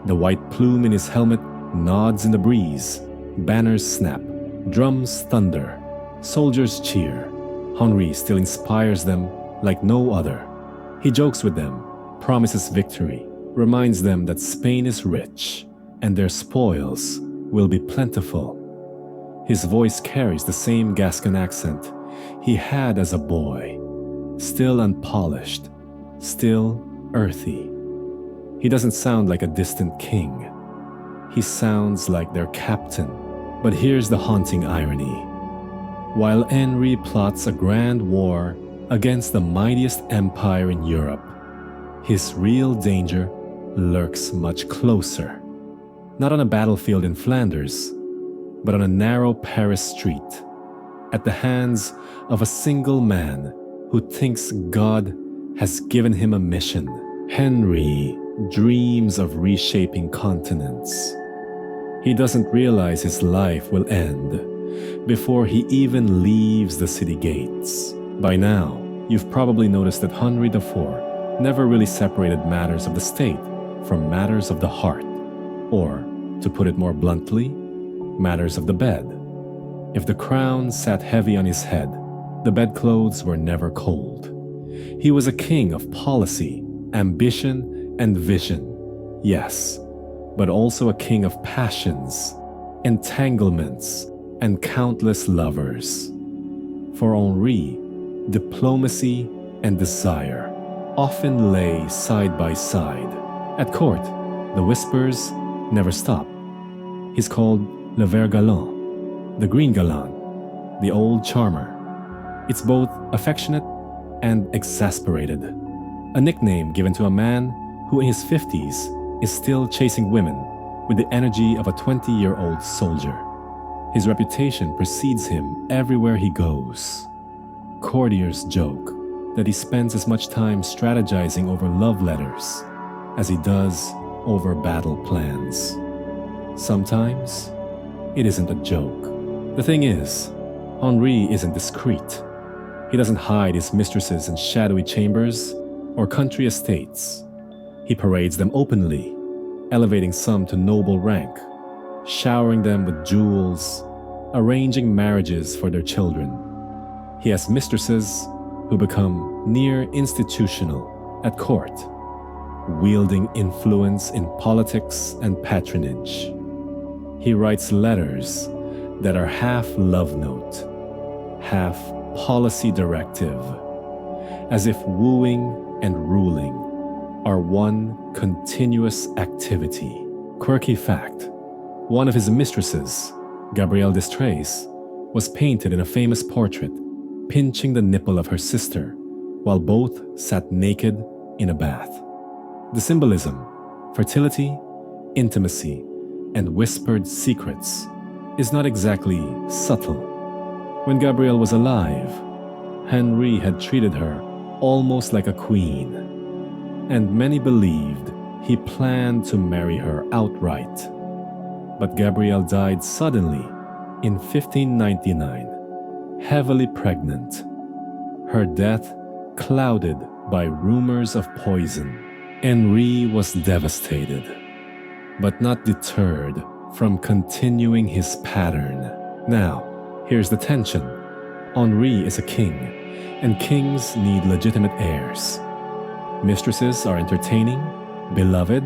The white plume in his helmet nods in the breeze, banners snap, drums thunder, soldiers cheer. Henri still inspires them like no other. He jokes with them, promises victory, reminds them that Spain is rich and their spoils will be plentiful. His voice carries the same Gascon accent he had as a boy, still unpolished, still earthy. He doesn't sound like a distant king. He sounds like their captain. But here's the haunting irony. While Henri plots a grand war against the mightiest empire in Europe, his real danger lurks much closer. Not on a battlefield in Flanders, but on a narrow Paris street, at the hands of a single man who thinks God has given him a mission. Henri dreams of reshaping continents. He doesn't realize his life will end before he even leaves the city gates. By now, you've probably noticed that Henri IV never really separated matters of the state from matters of the heart, or, to put it more bluntly, matters of the bed. If the crown sat heavy on his head, the bedclothes were never cold. He was a king of policy, ambition, and vision, yes, but also a king of passions, entanglements, and countless lovers. For Henri, diplomacy and desire often lay side by side. At court, the whispers never stop. He's called le vert galant, the green gallant, the old charmer. It's both affectionate and exasperated, a nickname given to a man who in his 50s is still chasing women with the energy of a 20-year-old soldier. His reputation precedes him everywhere he goes. Courtiers joke that he spends as much time strategizing over love letters as he does over battle plans. Sometimes, it isn't a joke. The thing is, Henri isn't discreet. He doesn't hide his mistresses in shadowy chambers or country estates. He parades them openly, elevating some to noble rank, showering them with jewels, arranging marriages for their children. He has mistresses who become near institutional at court, wielding influence in politics and patronage. He writes letters that are half love note, half policy directive, as if wooing and ruling are one continuous activity. Quirky fact: one of his mistresses, Gabrielle d'Estrées, was painted in a famous portrait pinching the nipple of her sister while both sat naked in a bath. The symbolism, fertility, intimacy, and whispered secrets is not exactly subtle. When Gabrielle was alive, Henri had treated her almost like a queen, and many believed he planned to marry her outright. But Gabrielle died suddenly in 1599, heavily pregnant, her death clouded by rumors of poison. Henri was devastated, but not deterred from continuing his pattern. Now, here's the tension. Henri is a king, and kings need legitimate heirs. Mistresses are entertaining, beloved,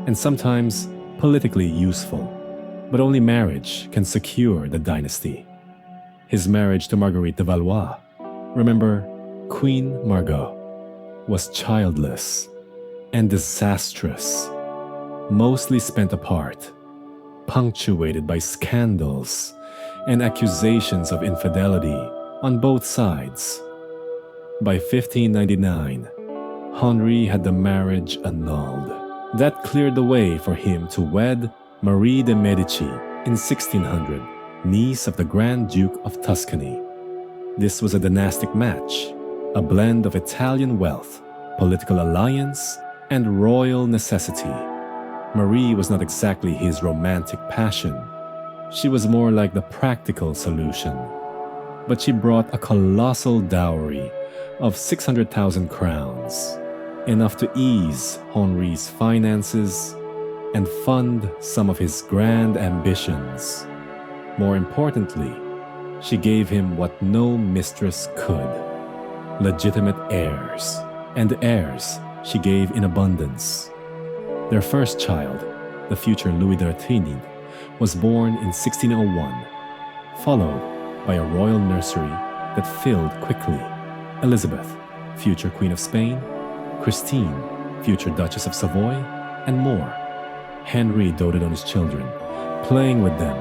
and sometimes politically useful, but only marriage can secure the dynasty. His marriage to Marguerite de Valois, remember, Queen Margot, was childless and disastrous, mostly spent apart, punctuated by scandals and accusations of infidelity on both sides. By 1599, Henri had the marriage annulled. That cleared the way for him to wed Marie de Medici in 1600, niece of the Grand Duke of Tuscany. This was a dynastic match, a blend of Italian wealth, political alliance, and royal necessity. Marie was not exactly his romantic passion. She was more like the practical solution. But she brought a colossal dowry of 600,000 crowns, enough to ease Henri's finances and fund some of his grand ambitions. More importantly, she gave him what no mistress could: legitimate heirs. And the heirs she gave in abundance. Their first child, the future Louis XIII, was born in 1601, followed by a royal nursery that filled quickly: Elizabeth, future Queen of Spain; Christine, future Duchess of Savoy, and more. Henri doted on his children, playing with them,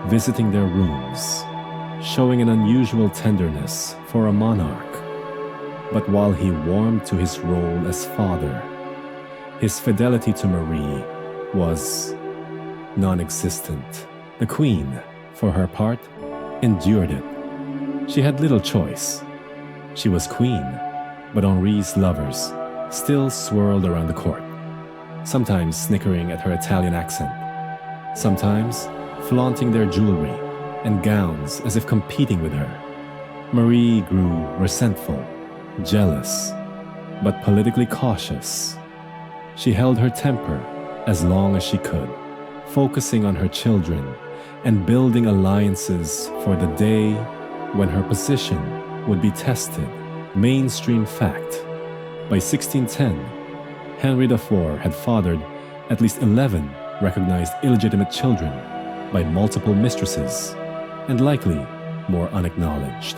visiting their rooms, showing an unusual tenderness for a monarch. But while he warmed to his role as father, his fidelity to Marie was non-existent. The queen, for her part, endured it. She had little choice. She was queen, but Henri's lovers still swirled around the court, sometimes snickering at her Italian accent, sometimes flaunting their jewelry, and gowns as if competing with her. Marie grew resentful, jealous, but politically cautious. She held her temper as long as she could, focusing on her children and building alliances for the day when her position would be tested. Mainstream fact: by 1610, Henri IV had fathered at least 11 recognized illegitimate children by multiple mistresses, and likely more unacknowledged.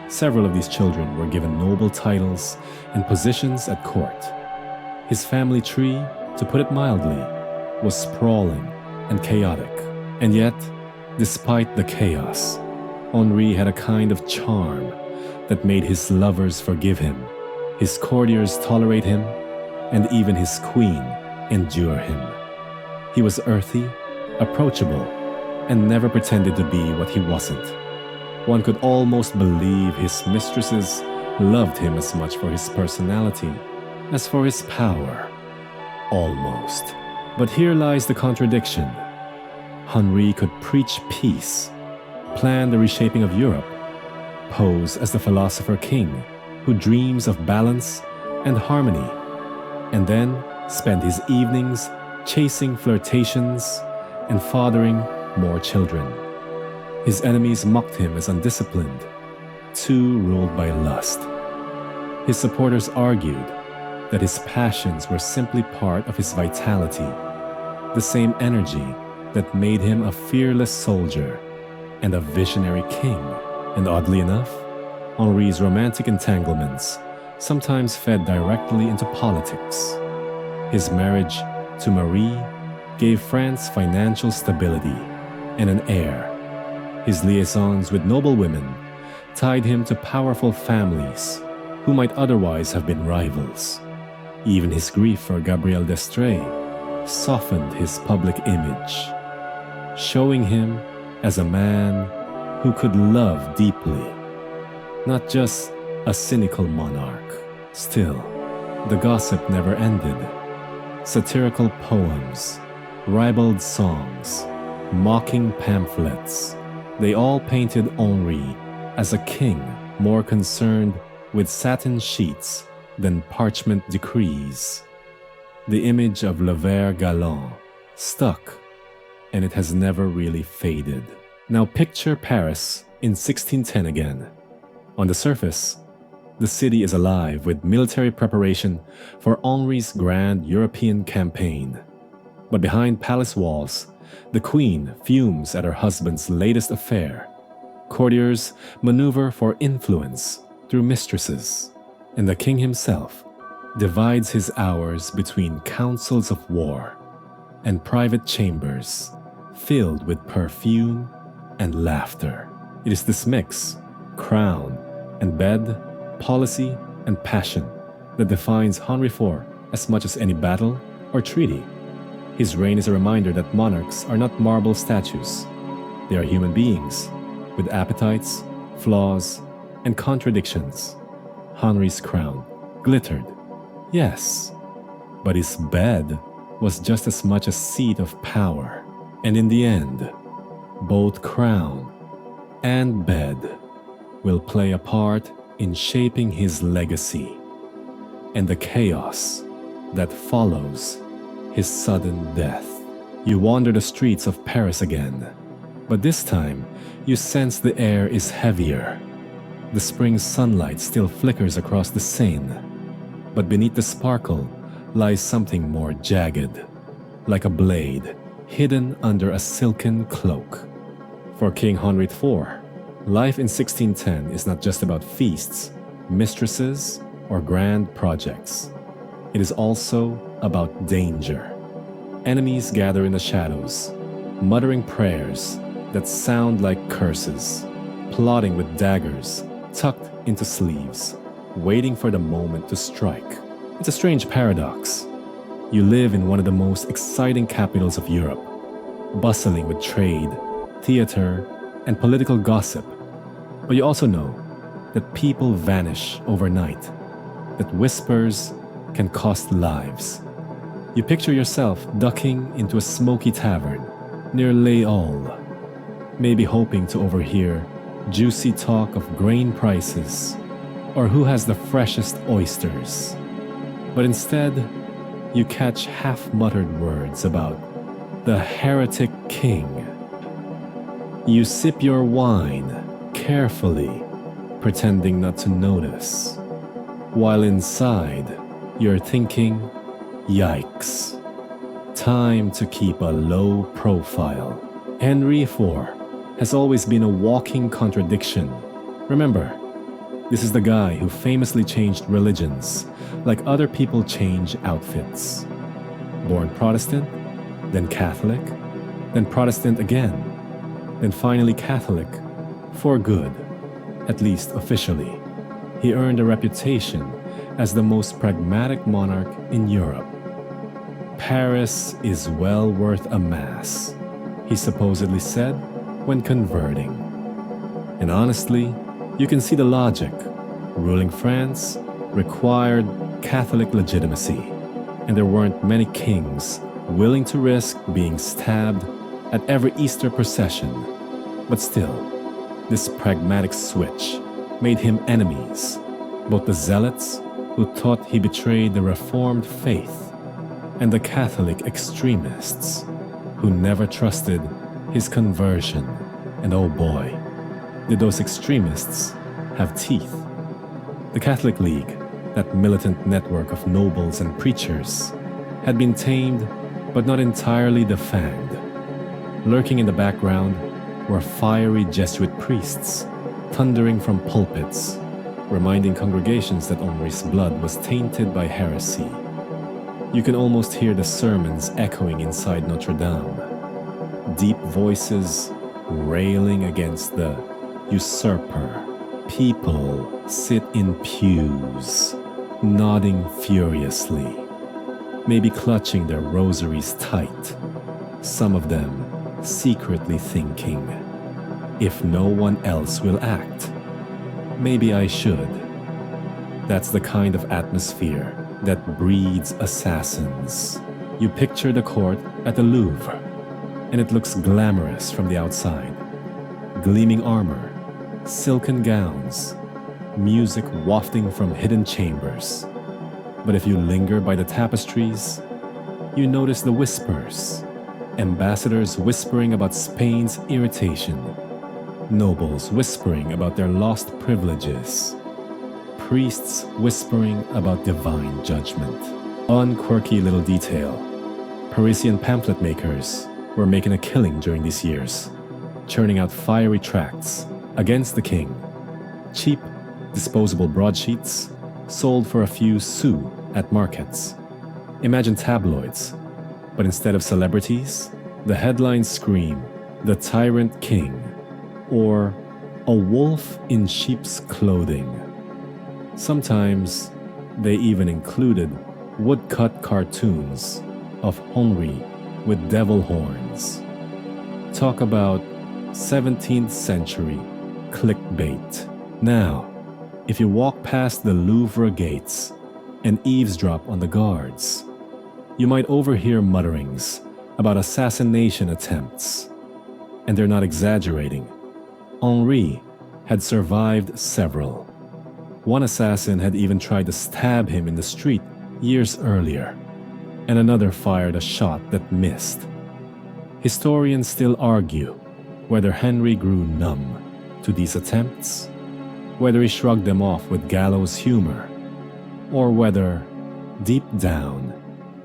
Several of these children were given noble titles and positions at court. His family tree, to put it mildly, was sprawling and chaotic. And yet, despite the chaos, Henri had a kind of charm that made his lovers forgive him, his courtiers tolerate him, and even his queen endure him. He was earthy, approachable, and never pretended to be what he wasn't. One could almost believe his mistresses loved him as much for his personality as for his power. Almost. But here lies the contradiction. Henri could preach peace, plan the reshaping of Europe, pose as the philosopher king who dreams of balance and harmony, and then spend his evenings chasing flirtations and fathering more children. His enemies mocked him as undisciplined, too ruled by lust. His supporters argued that his passions were simply part of his vitality, the same energy that made him a fearless soldier and a visionary king. And oddly enough, Henri's romantic entanglements sometimes fed directly into politics. His marriage to Marie gave France financial stability and an heir. His liaisons with noble women tied him to powerful families who might otherwise have been rivals. Even his grief for Gabrielle d'Estrées softened his public image, showing him as a man who could love deeply, not just a cynical monarch. Still, the gossip never ended. Satirical poems, ribald songs, mocking pamphlets, they all painted Henri as a king more concerned with satin sheets than parchment decrees. The image of le ver Gallant stuck, and it has never really faded. Now picture Paris in 1610 again. On the surface, the city is alive with military preparation for Henri's grand European campaign. But behind palace walls, the queen fumes at her husband's latest affair. Courtiers maneuver for influence through mistresses, and the king himself divides his hours between councils of war and private chambers filled with perfume and laughter. It is this mix, crown and bed, policy and passion, that defines Henri IV as much as any battle or treaty. His reign is a reminder that monarchs are not marble statues. They are human beings with appetites, flaws, and contradictions. Henri's crown glittered, yes, but his bed was just as much a seat of power. And in the end, both crown and bed will play a part in shaping his legacy and the chaos that follows his sudden death. You wander the streets of Paris again, but this time you sense the air is heavier. The spring sunlight still flickers across the Seine, but beneath the sparkle lies something more jagged, like a blade hidden under a silken cloak. For King Henri IV, life in 1610 is not just about feasts, mistresses, or grand projects. It is also about danger. Enemies gather in the shadows, muttering prayers that sound like curses, plotting with daggers tucked into sleeves, waiting for the moment to strike. It's a strange paradox. You live in one of the most exciting capitals of Europe, bustling with trade, theater, and political gossip. But you also know that people vanish overnight, that whispers can cost lives. You picture yourself ducking into a smoky tavern near Les Halles, maybe hoping to overhear juicy talk of grain prices or who has the freshest oysters. But instead, you catch half-muttered words about the heretic king. You sip your wine carefully, pretending not to notice, while inside you're thinking, yikes, time to keep a low profile. Henri IV has always been a walking contradiction. Remember, this is the guy who famously changed religions like other people change outfits. Born Protestant, then Catholic, then Protestant again, then finally Catholic, for good, at least officially. He earned a reputation as the most pragmatic monarch in Europe. Paris is well worth a mass, he supposedly said when converting. And honestly, you can see the logic. Ruling France required Catholic legitimacy, and there weren't many kings willing to risk being stabbed at every Easter procession. But still, this pragmatic switch made him enemies, both the zealots who thought he betrayed the Reformed faith and the Catholic extremists who never trusted his conversion. And oh boy, did those extremists have teeth. The Catholic League, that militant network of nobles and preachers, had been tamed but not entirely defanged. Lurking in the background were fiery Jesuit priests, thundering from pulpits, reminding congregations that Henri's blood was tainted by heresy. You can almost hear the sermons echoing inside Notre-Dame, deep voices railing against the usurper. People sit in pews, nodding furiously, maybe clutching their rosaries tight, some of them secretly thinking, if no one else will act, maybe I should. That's the kind of atmosphere that breeds assassins. You picture the court at the Louvre, and it looks glamorous from the outside. Gleaming armor, silken gowns, music wafting from hidden chambers. But if you linger by the tapestries, you notice the whispers. Ambassadors whispering about Spain's irritation. Nobles whispering about their lost privileges. Priests whispering about divine judgment. Unquirky little detail. Parisian pamphlet makers were making a killing during these years, churning out fiery tracts against the king. Cheap, disposable broadsheets sold for a few sous at markets. Imagine tabloids, but instead of celebrities, the headlines scream, "The Tyrant King," or "A Wolf in Sheep's Clothing." Sometimes they even included woodcut cartoons of Henri with devil horns. Talk about 17th century clickbait. Now, if you walk past the Louvre gates and eavesdrop on the guards, you might overhear mutterings about assassination attempts. And they're not exaggerating. Henri had survived several. One assassin had even tried to stab him in the street years earlier, and another fired a shot that missed. Historians still argue whether Henri grew numb to these attempts, whether he shrugged them off with gallows humor, or whether, deep down,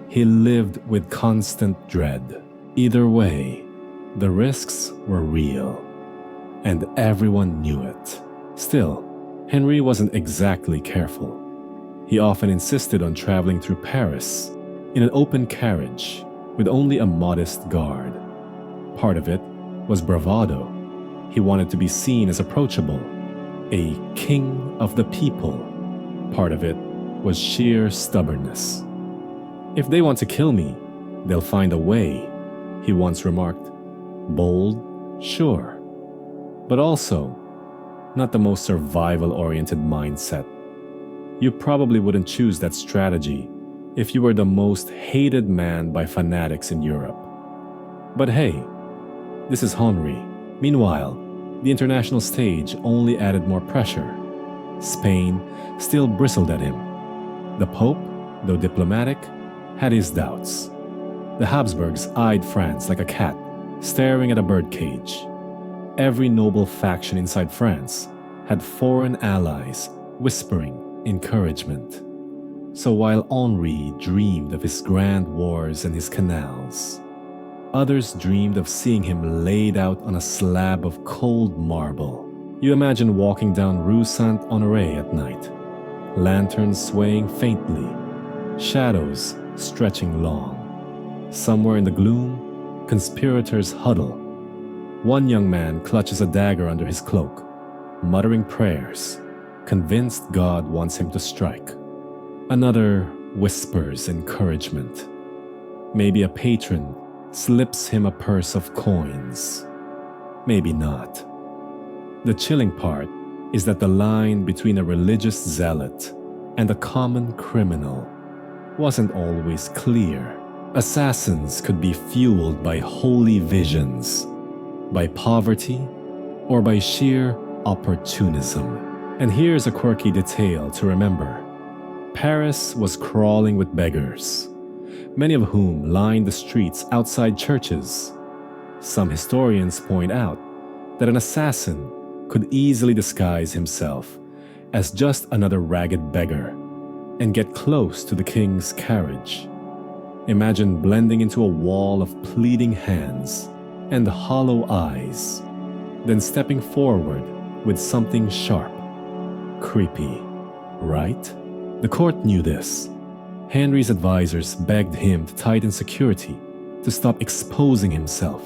he lived with constant dread. Either way, the risks were real, and everyone knew it. Still, Henri wasn't exactly careful. He often insisted on traveling through Paris in an open carriage with only a modest guard. Part of it was bravado. He wanted to be seen as approachable, a king of the people. Part of it was sheer stubbornness. "If they want to kill me, they'll find a way," he once remarked. Bold, sure, but also not the most survival-oriented mindset. You probably wouldn't choose that strategy if you were the most hated man by fanatics in Europe. But hey, this is Henri. Meanwhile, the international stage only added more pressure. Spain still bristled at him. The Pope, though diplomatic, had his doubts. The Habsburgs eyed France like a cat staring at a birdcage. Every noble faction inside France had foreign allies whispering encouragement. So while Henri dreamed of his grand wars and his canals, others dreamed of seeing him laid out on a slab of cold marble. You imagine walking down Rue Saint-Honoré at night, lanterns swaying faintly, shadows stretching long. Somewhere in the gloom, conspirators huddle. One young man clutches a dagger under his cloak, muttering prayers, convinced God wants him to strike. Another whispers encouragement. Maybe a patron slips him a purse of coins. Maybe not. The chilling part is that the line between a religious zealot and a common criminal wasn't always clear. Assassins could be fueled by holy visions, by poverty, or by sheer opportunism. And here's a quirky detail to remember. Paris was crawling with beggars, many of whom lined the streets outside churches. Some historians point out that an assassin could easily disguise himself as just another ragged beggar and get close to the king's carriage. Imagine blending into a wall of pleading hands and hollow eyes, then stepping forward with something sharp. Creepy, right? The court knew this. Henry's advisors begged him to tighten security, to stop exposing himself.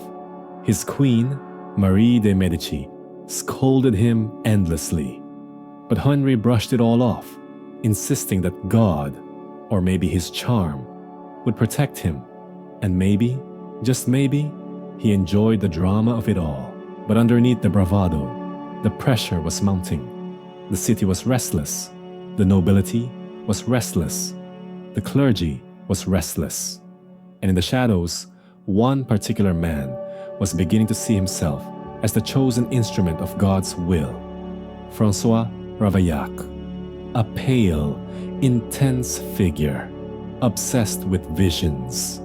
His queen, Marie de Medici, scolded him endlessly. But Henry brushed it all off, insisting that God, or maybe his charm, would protect him. And maybe, just maybe, he enjoyed the drama of it all. But underneath the bravado, the pressure was mounting. The city was restless. The nobility was restless. The clergy was restless. And in the shadows, one particular man was beginning to see himself as the chosen instrument of God's will. François Ravaillac, a pale, intense figure, obsessed with visions,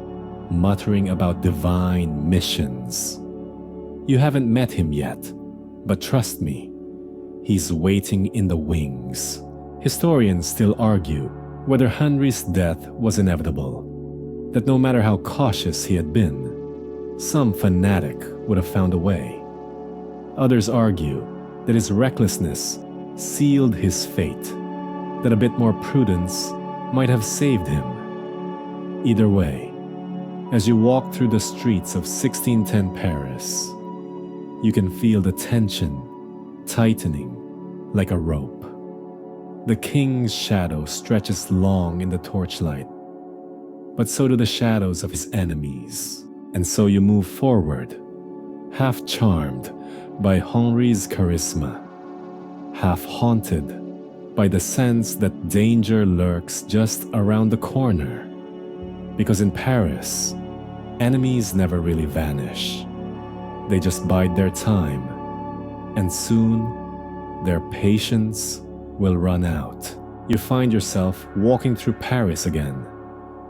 muttering about divine missions. You haven't met him yet, but trust me, he's waiting in the wings. Historians still argue whether Henry's death was inevitable, that no matter how cautious he had been, some fanatic would have found a way. Others argue that his recklessness sealed his fate, that a bit more prudence might have saved him. Either way, as you walk through the streets of 1610 Paris, you can feel the tension tightening like a rope. The king's shadow stretches long in the torchlight, but so do the shadows of his enemies. And so you move forward, half charmed by Henri's charisma, half haunted by the sense that danger lurks just around the corner. Because in Paris, enemies never really vanish. They just bide their time, and soon their patience will run out. You find yourself walking through Paris again,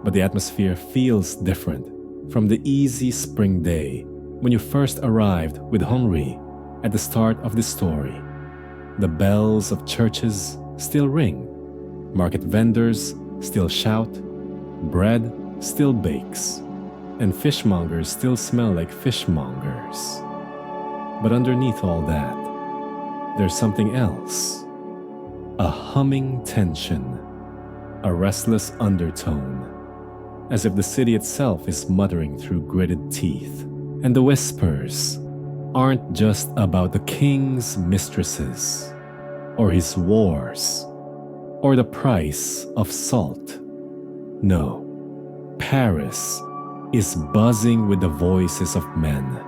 but the atmosphere feels different from the easy spring day when you first arrived with Henri at the start of this story. The bells of churches still ring, market vendors still shout, bread still bakes, and fishmongers still smell like fishmongers. But underneath all that, there's something else. A humming tension, a restless undertone, as if the city itself is muttering through gritted teeth. And the whispers aren't just about the king's mistresses, or his wars, or the price of salt. No, Paris is buzzing with the voices of men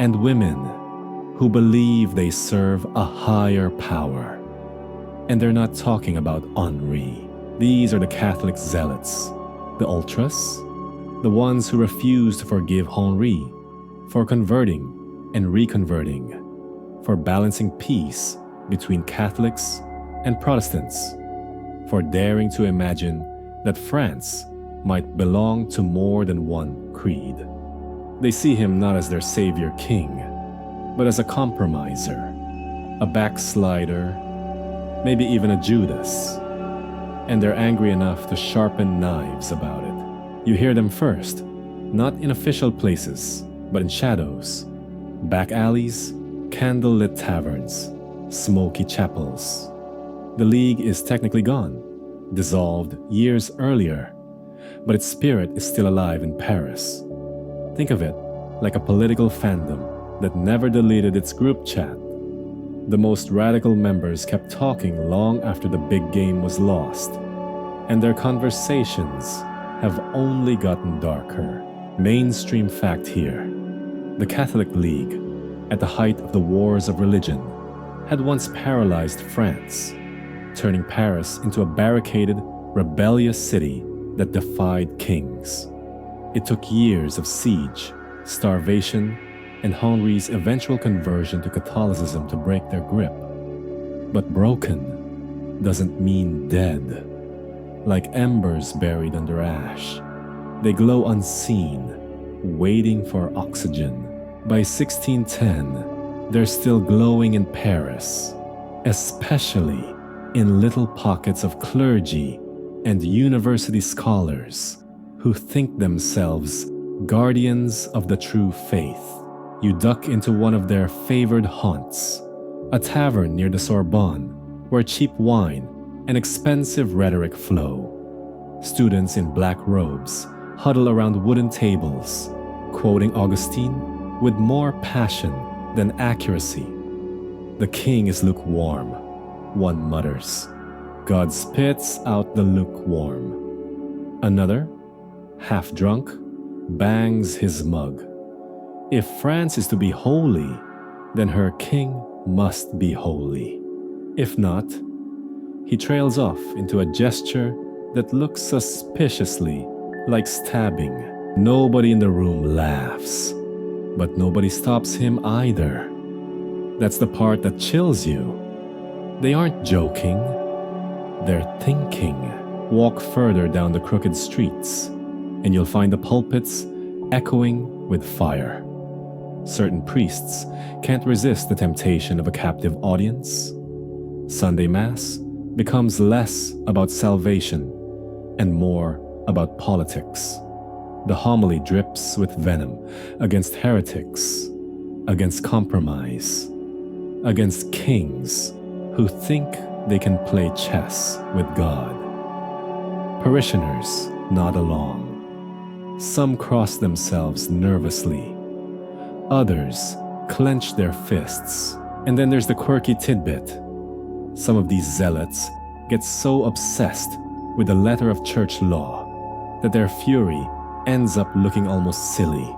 and women who believe they serve a higher power. And they're not talking about Henri. These are the Catholic zealots, the ultras, the ones who refuse to forgive Henri for converting and reconverting, for balancing peace between Catholics and Protestants, for daring to imagine that France might belong to more than one creed. They see him not as their savior king, but as a compromiser, a backslider, maybe even a Judas. And they're angry enough to sharpen knives about it. You hear them first, not in official places, but in shadows, back alleys, candlelit taverns, smoky chapels. The League is technically gone, dissolved years earlier, but its spirit is still alive in Paris. Think of it like a political fandom that never deleted its group chat. The most radical members kept talking long after the big game was lost, and their conversations have only gotten darker. Mainstream fact here: the Catholic League, at the height of the wars of religion, had once paralyzed France, turning Paris into a barricaded, rebellious city that defied kings. It took years of siege, starvation, and Henri's eventual conversion to Catholicism to break their grip. But broken doesn't mean dead. Like embers buried under ash, they glow unseen, waiting for oxygen. By 1610, they're still glowing in Paris, especially in little pockets of clergy and university scholars who think themselves guardians of the true faith. You duck into one of their favored haunts, a tavern near the Sorbonne, where cheap wine and expensive rhetoric flow. Students in black robes huddle around wooden tables, quoting Augustine with more passion than accuracy. The king is lukewarm, one mutters. God spits out the lukewarm. Another, half drunk, bangs his mug. If France is to be holy, then her king must be holy. If not, he trails off into a gesture that looks suspiciously like stabbing. Nobody in the room laughs, but nobody stops him either. That's the part that chills you. They aren't joking, they're thinking. Walk further down the crooked streets, and you'll find the pulpits echoing with fire. Certain priests can't resist the temptation of a captive audience. Sunday Mass becomes less about salvation and more about politics. The homily drips with venom against heretics, against compromise, against kings who think they can play chess with God. Parishioners nod along. Some cross themselves nervously. Others clench their fists. And then there's the quirky tidbit. Some of these zealots get so obsessed with the letter of church law that their fury ends up looking almost silly.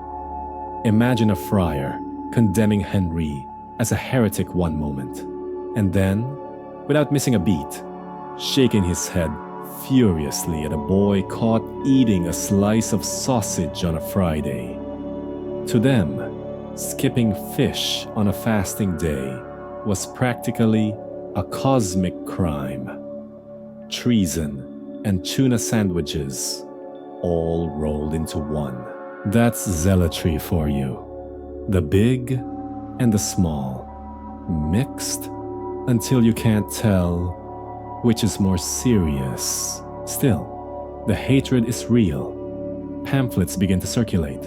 Imagine a friar condemning Henri as a heretic one moment, and then, without missing a beat, shaking his head furiously at a boy caught eating a slice of sausage on a Friday. To them, skipping fish on a fasting day was practically a cosmic crime. Treason and tuna sandwiches all rolled into one. That's zealotry for you. The big and the small, mixed until you can't tell which is more serious. Still, the hatred is real. Pamphlets begin to circulate,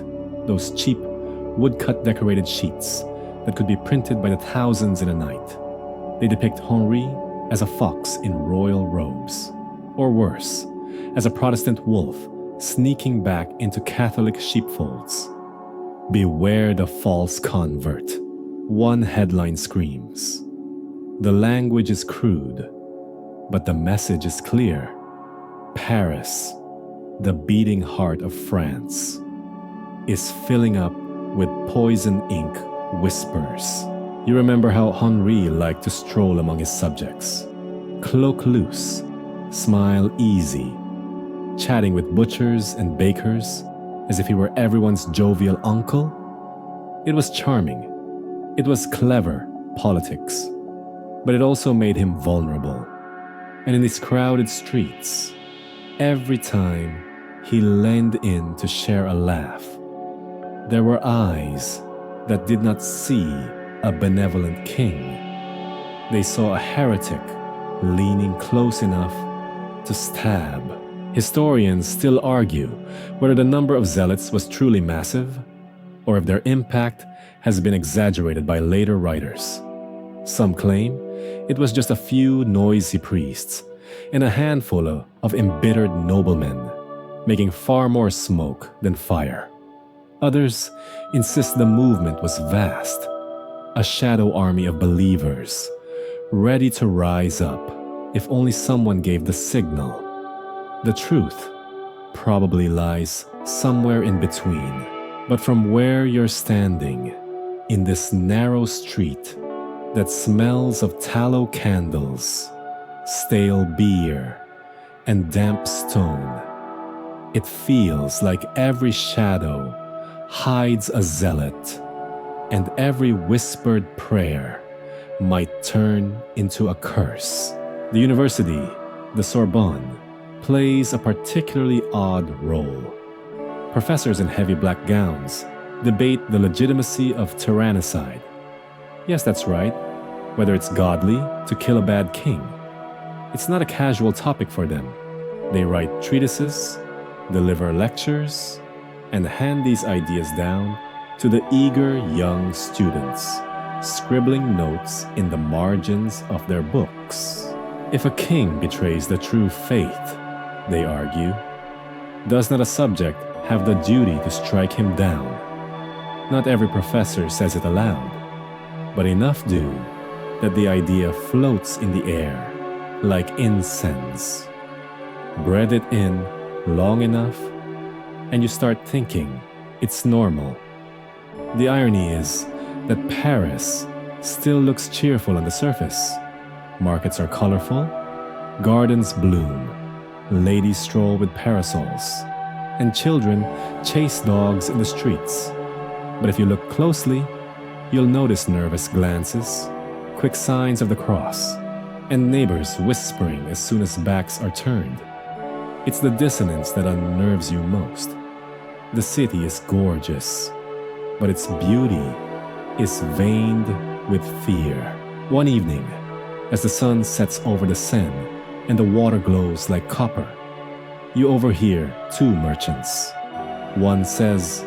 those cheap woodcut decorated sheets that could be printed by the thousands in a night. They depict Henri as a fox in royal robes, or worse, as a Protestant wolf sneaking back into Catholic sheepfolds. Beware the false convert, one headline screams. The language is crude, but the message is clear. Paris, the beating heart of France, is filling up with poison ink whispers. You remember how Henri liked to stroll among his subjects, cloak loose, smile easy, chatting with butchers and bakers as if he were everyone's jovial uncle? It was charming, It was clever politics, but it also made him vulnerable. And in these crowded streets, every time he leaned in to share a laugh, there were eyes that did not see a benevolent king. They saw a heretic leaning close enough to stab. Historians still argue whether the number of zealots was truly massive or if their impact has been exaggerated by later writers. Some claim it was just a few noisy priests and a handful of embittered noblemen, making far more smoke than fire. Others insist the movement was vast, a shadow army of believers, ready to rise up if only someone gave the signal. The truth probably lies somewhere in between. But from where you're standing, in this narrow street that smells of tallow candles, stale beer, and damp stone, it feels like every shadow hides a zealot, and every whispered prayer might turn into a curse. The university, the Sorbonne, plays a particularly odd role. Professors in heavy black gowns debate the legitimacy of tyrannicide. Yes, that's right, whether it's godly to kill a bad king. It's not a casual topic for them. They write treatises, deliver lectures, and hand these ideas down to the eager young students, scribbling notes in the margins of their books. If a king betrays the true faith, they argue, does not a subject have the duty to strike him down? Not every professor says it aloud, but enough do that the idea floats in the air like incense. Breathe it in long enough, and you start thinking it's normal. The irony is that Paris still looks cheerful on the surface. Markets are colorful, gardens bloom, ladies stroll with parasols, and children chase dogs in the streets. But if you look closely, you'll notice nervous glances, quick signs of the cross, and neighbors whispering as soon as backs are turned. It's the dissonance that unnerves you most. The city is gorgeous, but its beauty is veined with fear. One evening, as the sun sets over the Seine and the water glows like copper, you overhear two merchants. One says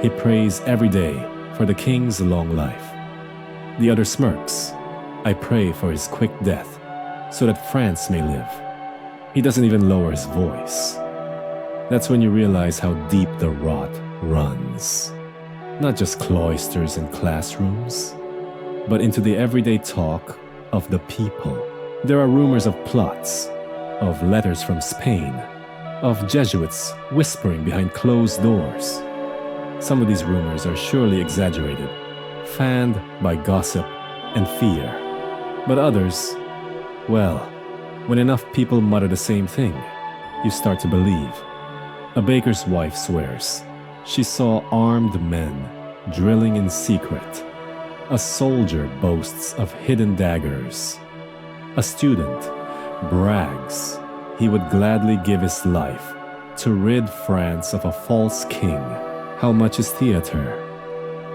he prays every day for the king's long life. The other smirks, I pray for his quick death so that France may live. He doesn't even lower his voice. That's when you realize how deep the rot runs. Not just cloisters and classrooms, but into the everyday talk of the people. There are rumors of plots, of letters from Spain, of Jesuits whispering behind closed doors. Some of these rumors are surely exaggerated, fanned by gossip and fear. But others, well, when enough people mutter the same thing, you start to believe. A baker's wife swears she saw armed men drilling in secret. A soldier boasts of hidden daggers. A student brags he would gladly give his life to rid France of a false king. How much is theater?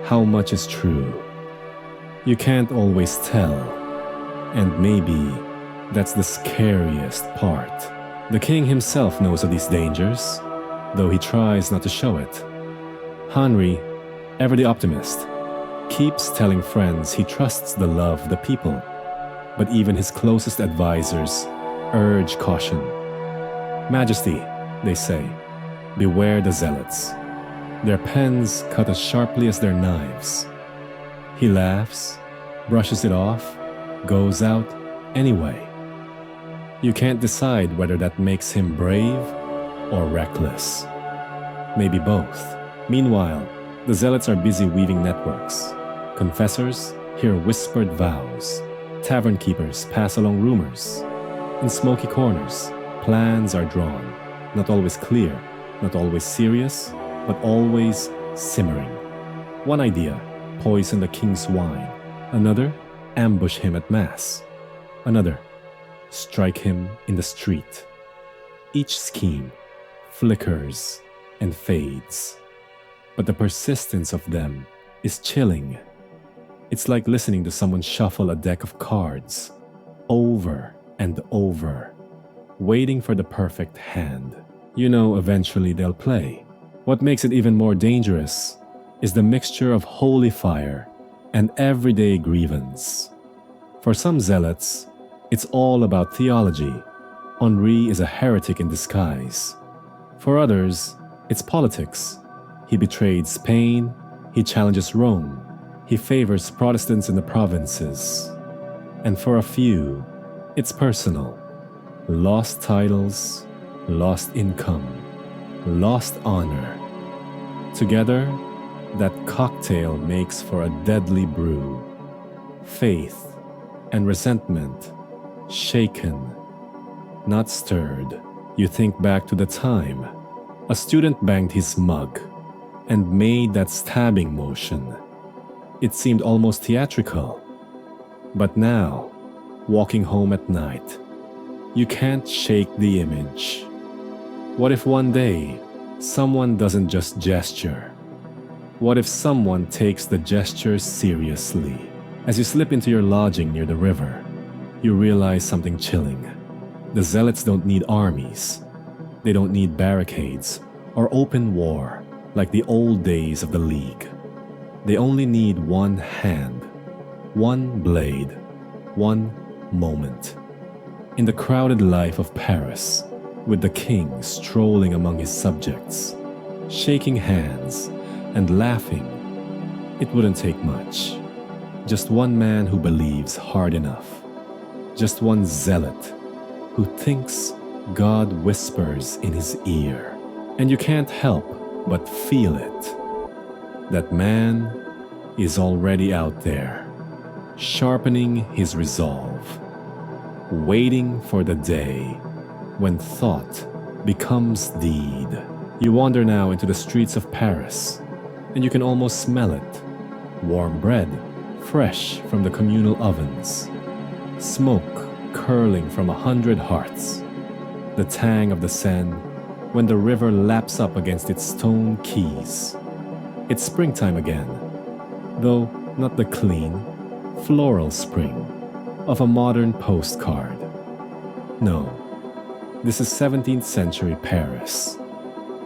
How much is true? You can't always tell, and maybe that's the scariest part. The king himself knows of these dangers, though he tries not to show it. Henri, ever the optimist, keeps telling friends he trusts the love of the people, but even his closest advisors urge caution. Majesty, they say, beware the zealots. Their pens cut as sharply as their knives. He laughs, brushes it off, goes out anyway. You can't decide whether that makes him brave or reckless. Maybe both. Meanwhile, the zealots are busy weaving networks. Confessors hear whispered vows. Tavern keepers pass along rumors. In smoky corners, plans are drawn. Not always clear, not always serious, but always simmering. One idea, poison the king's wine. Another, ambush him at mass. Another, strike him in the street. Each scheme flickers and fades, but the persistence of them is chilling. It's like listening to someone shuffle a deck of cards over and over, waiting for the perfect hand. You know eventually they'll play. What makes it even more dangerous is the mixture of holy fire and everyday grievance. For some zealots, it's all about theology. Henri is a heretic in disguise. For others, it's politics. He betrayed Spain, he challenges Rome, he favors Protestants in the provinces. And for a few, it's personal. Lost titles, lost income, lost honor. Together, that cocktail makes for a deadly brew. Faith and resentment, shaken, not stirred. You think back to the time a student banged his mug and made that stabbing motion. It seemed almost theatrical. But now, walking home at night, you can't shake the image. What if one day, someone doesn't just gesture? What if someone takes the gesture seriously? As you slip into your lodging near the river, you realize something chilling. The zealots don't need armies. They don't need barricades or open war like the old days of the League. They only need one hand, one blade, one moment. In the crowded life of Paris, with the king strolling among his subjects, shaking hands and laughing, it wouldn't take much. Just one man who believes hard enough. Just one zealot who thinks God whispers in his ear. And you can't help but feel it. That man is already out there, sharpening his resolve, waiting for the day when thought becomes deed. You wander now into the streets of Paris, and you can almost smell it. Warm bread, fresh from the communal ovens. Smoke curling from 100 hearths. The tang of the Seine when the river laps up against its stone quays. It's springtime again, though not the clean, floral spring of a modern postcard. No, this is 17th century Paris,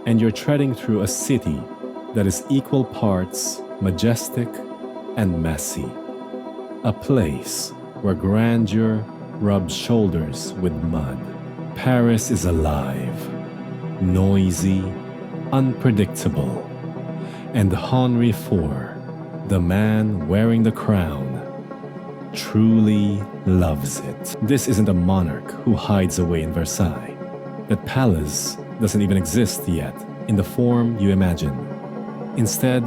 and you're treading through a city that is equal parts majestic and messy. A place where grandeur rubs shoulders with mud. Paris is alive, noisy, unpredictable, and Henri IV, the man wearing the crown, truly loves it. This isn't a monarch who hides away in Versailles. That palace doesn't even exist yet in the form you imagine. Instead,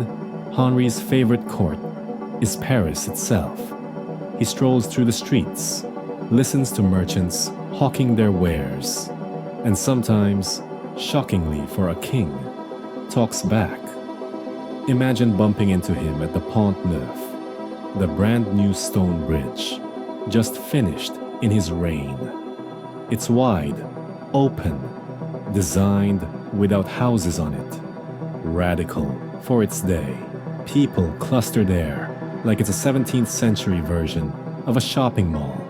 Henri's favorite court is Paris itself. He strolls through the streets, listens to merchants hawking their wares, and sometimes, shockingly for a king, talks back. Imagine bumping into him at the Pont Neuf, the brand new stone bridge, just finished in his reign. It's wide, open, designed without houses on it, radical for its day. People cluster there like it's a 17th century version of a shopping mall,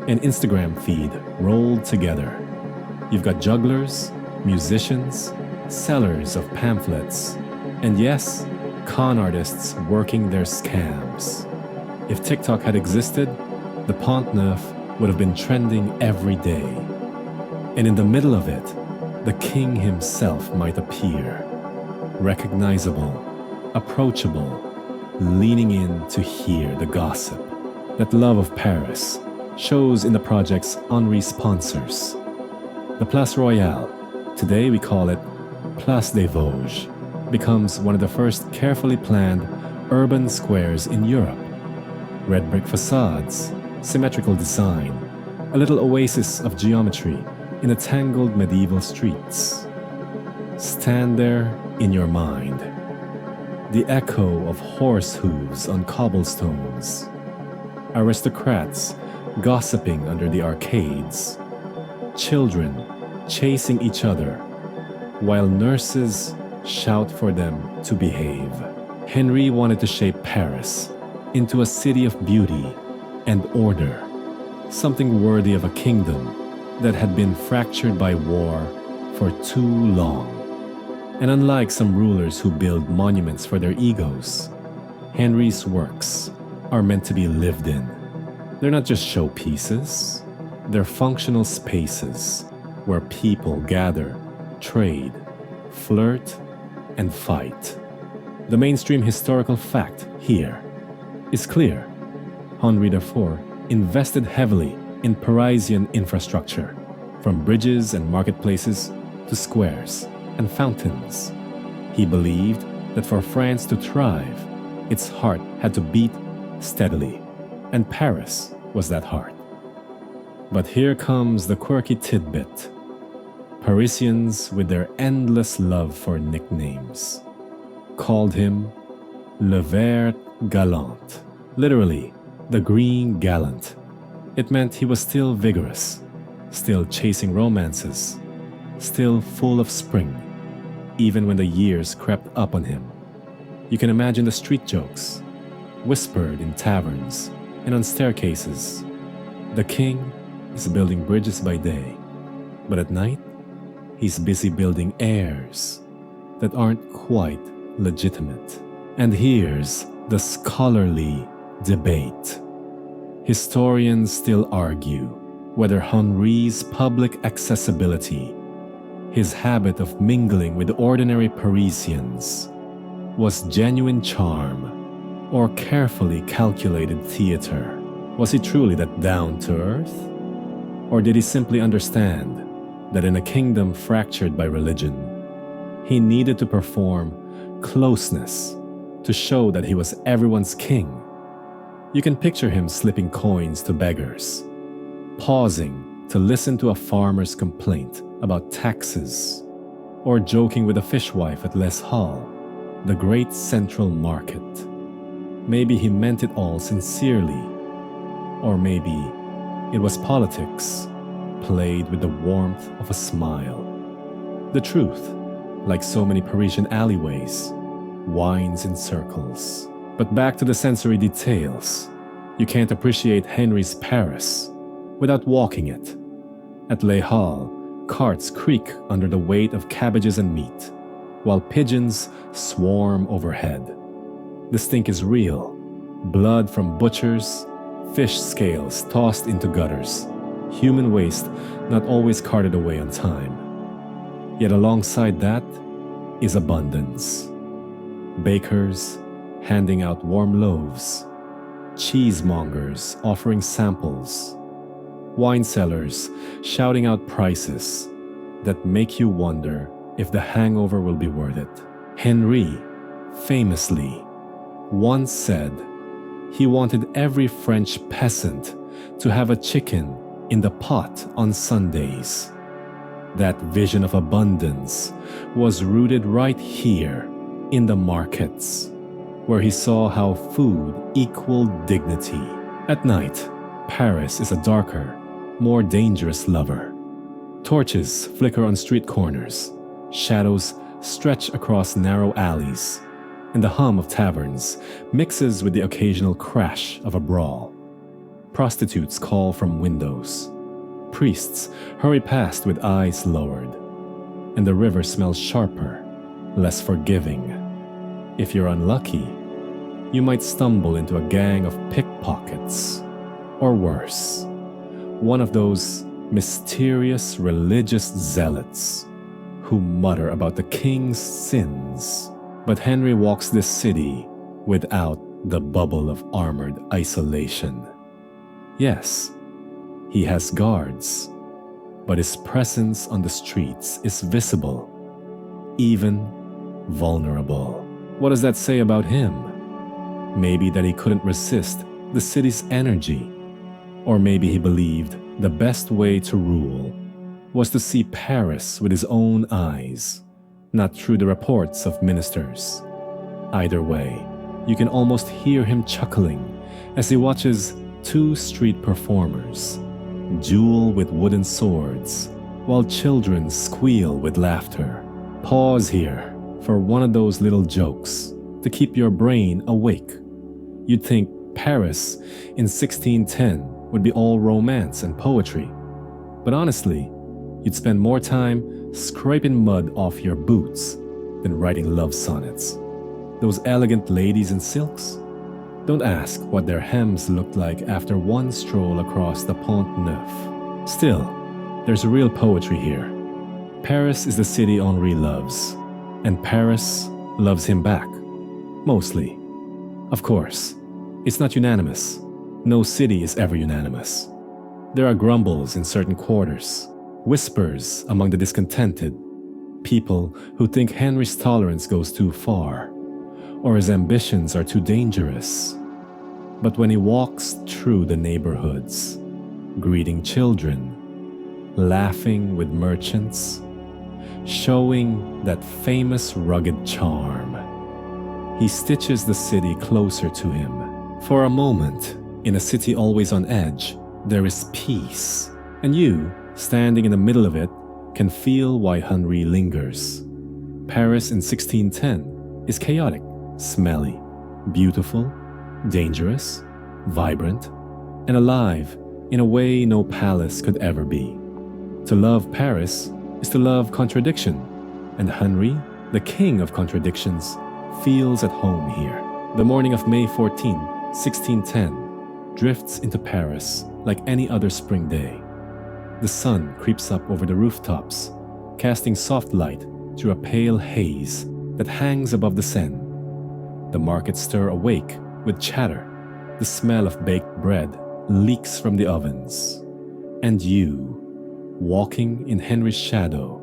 an Instagram feed rolled together. You've got jugglers, musicians, sellers of pamphlets, and yes, con artists working their scams. If TikTok had existed, the Pont Neuf would have been trending every day. And in the middle of it, the king himself might appear, recognizable, approachable, leaning in to hear the gossip. That love of Paris shows in the project's Henri sponsors. The Place Royale, today we call it Place des Vosges, becomes one of the first carefully planned urban squares in Europe. Red brick facades, symmetrical design, a little oasis of geometry in the tangled medieval streets. Stand there in your mind. The echo of horse hooves on cobblestones. aristocrats gossiping under the arcades, children chasing each other, while nurses shout for them to behave. Henri wanted to shape Paris into a city of beauty and order, something worthy of a kingdom that had been fractured by war for too long. And unlike some rulers who build monuments for their egos, Henri's works are meant to be lived in. They're not just showpieces, they're functional spaces where people gather, trade, flirt, and fight. The mainstream historical fact here is clear. Henri IV invested heavily in Parisian infrastructure, from bridges and marketplaces to squares and fountains. He believed that for France to thrive, its heart had to beat steadily, and Paris was that heart. But here comes the quirky tidbit. Parisians, with their endless love for nicknames, called him Le Vert Gallant, literally, the Green Gallant. It meant he was still vigorous, still chasing romances, still full of spring, even when the years crept up on him. You can imagine the street jokes, whispered in taverns and on staircases. The king is building bridges by day, but at night, he's busy building heirs that aren't quite legitimate. And here's the scholarly debate. Historians still argue whether Henri's public accessibility, his habit of mingling with ordinary Parisians, was genuine charm or carefully calculated theater. Was he truly that down to earth? Or did he simply understand that in a kingdom fractured by religion, he needed to perform closeness to show that he was everyone's king? You can picture him slipping coins to beggars, pausing to listen to a farmer's complaint about taxes, or joking with a fishwife at Les Halles, the great central market. Maybe he meant it all sincerely, or maybe it was politics played with the warmth of a smile. The truth, like so many Parisian alleyways, winds in circles. But back to the sensory details. You can't appreciate Henri's Paris without walking it. At Les Halles, carts creak under the weight of cabbages and meat, while pigeons swarm overhead. The stink is real. Blood from butchers, fish scales tossed into gutters, human waste not always carted away on time. Yet alongside that is abundance. Bakers handing out warm loaves, cheesemongers offering samples, wine sellers shouting out prices that make you wonder if the hangover will be worth it. Henri famously once said he wanted every French peasant to have a chicken in the pot on Sundays. That vision of abundance was rooted right here in the markets, where he saw how food equaled dignity. At night, Paris is a darker, more dangerous lover. Torches flicker on street corners, shadows stretch across narrow alleys, and the hum of taverns mixes with the occasional crash of a brawl. Prostitutes call from windows. Priests hurry past with eyes lowered, and the river smells sharper, less forgiving. If you're unlucky, you might stumble into a gang of pickpockets, or worse, one of those mysterious religious zealots who mutter about the king's sins. But Henri walks this city without the bubble of armored isolation. Yes, he has guards, but his presence on the streets is visible, even vulnerable. What does that say about him? Maybe that he couldn't resist the city's energy, or maybe he believed the best way to rule was to see Paris with his own eyes, not through the reports of ministers. Either way, you can almost hear him chuckling as he watches Two street performers duel with wooden swords while children squeal with laughter. Pause here for one of those little jokes to keep your brain awake. You'd think Paris in 1610 would be all romance and poetry, but honestly, you'd spend more time scraping mud off your boots than writing love sonnets. Those elegant ladies in silks? Don't ask what their hems looked like after one stroll across the Pont Neuf. Still, there's real poetry here. Paris is the city Henri loves, and Paris loves him back. Mostly. Of course, it's not unanimous. No city is ever unanimous. There are grumbles in certain quarters, whispers among the discontented, people who think Henry's tolerance goes too far, or his ambitions are too dangerous. But when he walks through the neighborhoods, greeting children, laughing with merchants, showing that famous rugged charm, he stitches the city closer to him. For a moment, in a city always on edge, there is peace, and you, standing in the middle of it, can feel why Henri lingers. Paris in 1610 is chaotic, smelly, beautiful, dangerous, vibrant, and alive in a way no palace could ever be. To love Paris is to love contradiction, and Henri, the king of contradictions, feels at home here. The morning of May 14, 1610, drifts into Paris like any other spring day. The sun creeps up over the rooftops, casting soft light through a pale haze that hangs above the Seine. The markets stir awake with chatter. The smell of baked bread leaks from the ovens. And you, walking in Henry's shadow,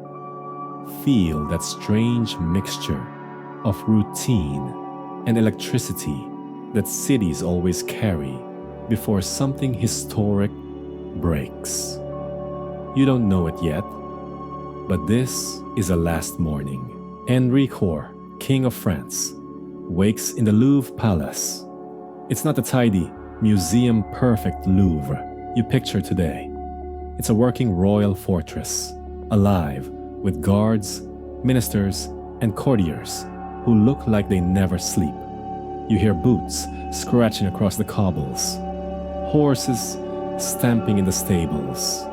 feel that strange mixture of routine and electricity that cities always carry before something historic breaks. You don't know it yet, but this is a last morning. Henri IV, King of France, wakes in the Louvre Palace. It's not the tidy, museum-perfect Louvre you picture today. It's a working royal fortress, alive with guards, ministers, and courtiers who look like they never sleep. You hear boots scratching across the cobbles, horses stamping in the stables,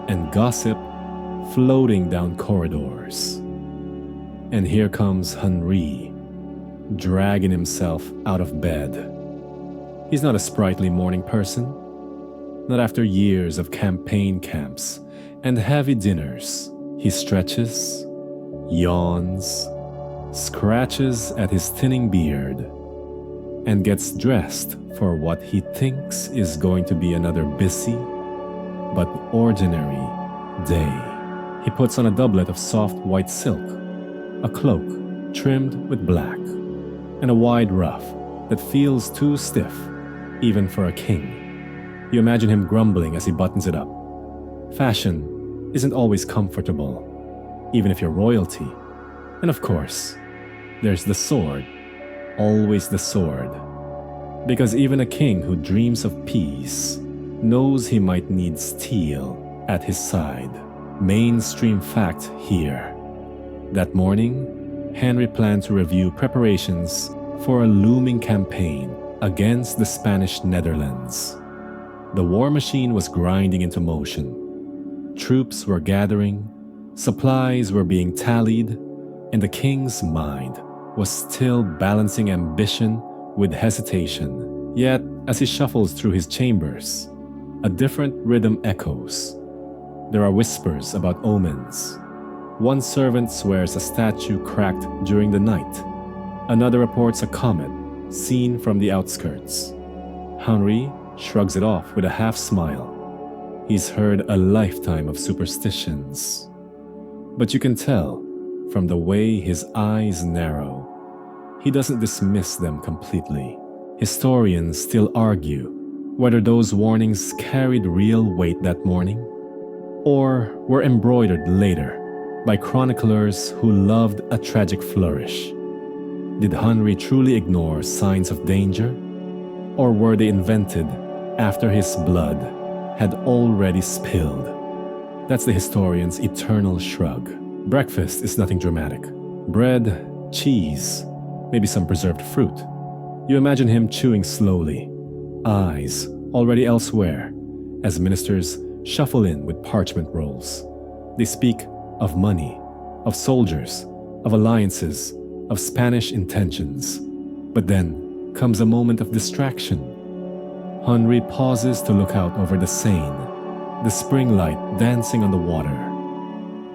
and gossip floating down corridors. And here comes Henri, dragging himself out of bed. He's not a sprightly morning person, not after years of campaign camps and heavy dinners. He stretches, yawns, scratches at his thinning beard, and gets dressed for what he thinks is going to be another busy but ordinary day. He puts on a doublet of soft white silk, a cloak trimmed with black, and a wide ruff that feels too stiff even for a king. You imagine him grumbling as he buttons it up. Fashion isn't always comfortable, even if you're royalty. And of course, there's the sword, always the sword. Because even a king who dreams of peace knows he might need steel at his side. Mainstream fact here. That morning, Henry planned to review preparations for a looming campaign against the Spanish Netherlands. The war machine was grinding into motion. Troops were gathering, supplies were being tallied, and the king's mind was still balancing ambition with hesitation. Yet, as he shuffles through his chambers, a different rhythm echoes. There are whispers about omens. One servant swears a statue cracked during the night. Another reports a comet seen from the outskirts. Henri shrugs it off with a half-smile. He's heard a lifetime of superstitions. But you can tell, from the way his eyes narrow, he doesn't dismiss them completely. Historians still argue whether those warnings carried real weight that morning, or were embroidered later by chroniclers who loved a tragic flourish. Did Henri truly ignore signs of danger, or were they invented after his blood had already spilled. That's the historian's eternal shrug. Breakfast is nothing dramatic. Bread, cheese, maybe some preserved fruit. You imagine him chewing slowly, eyes already elsewhere, as ministers shuffle in with parchment rolls. They speak of money, of soldiers, of alliances, of Spanish intentions. But then comes a moment of distraction. Henri pauses to look out over the Seine, the spring light dancing on the water,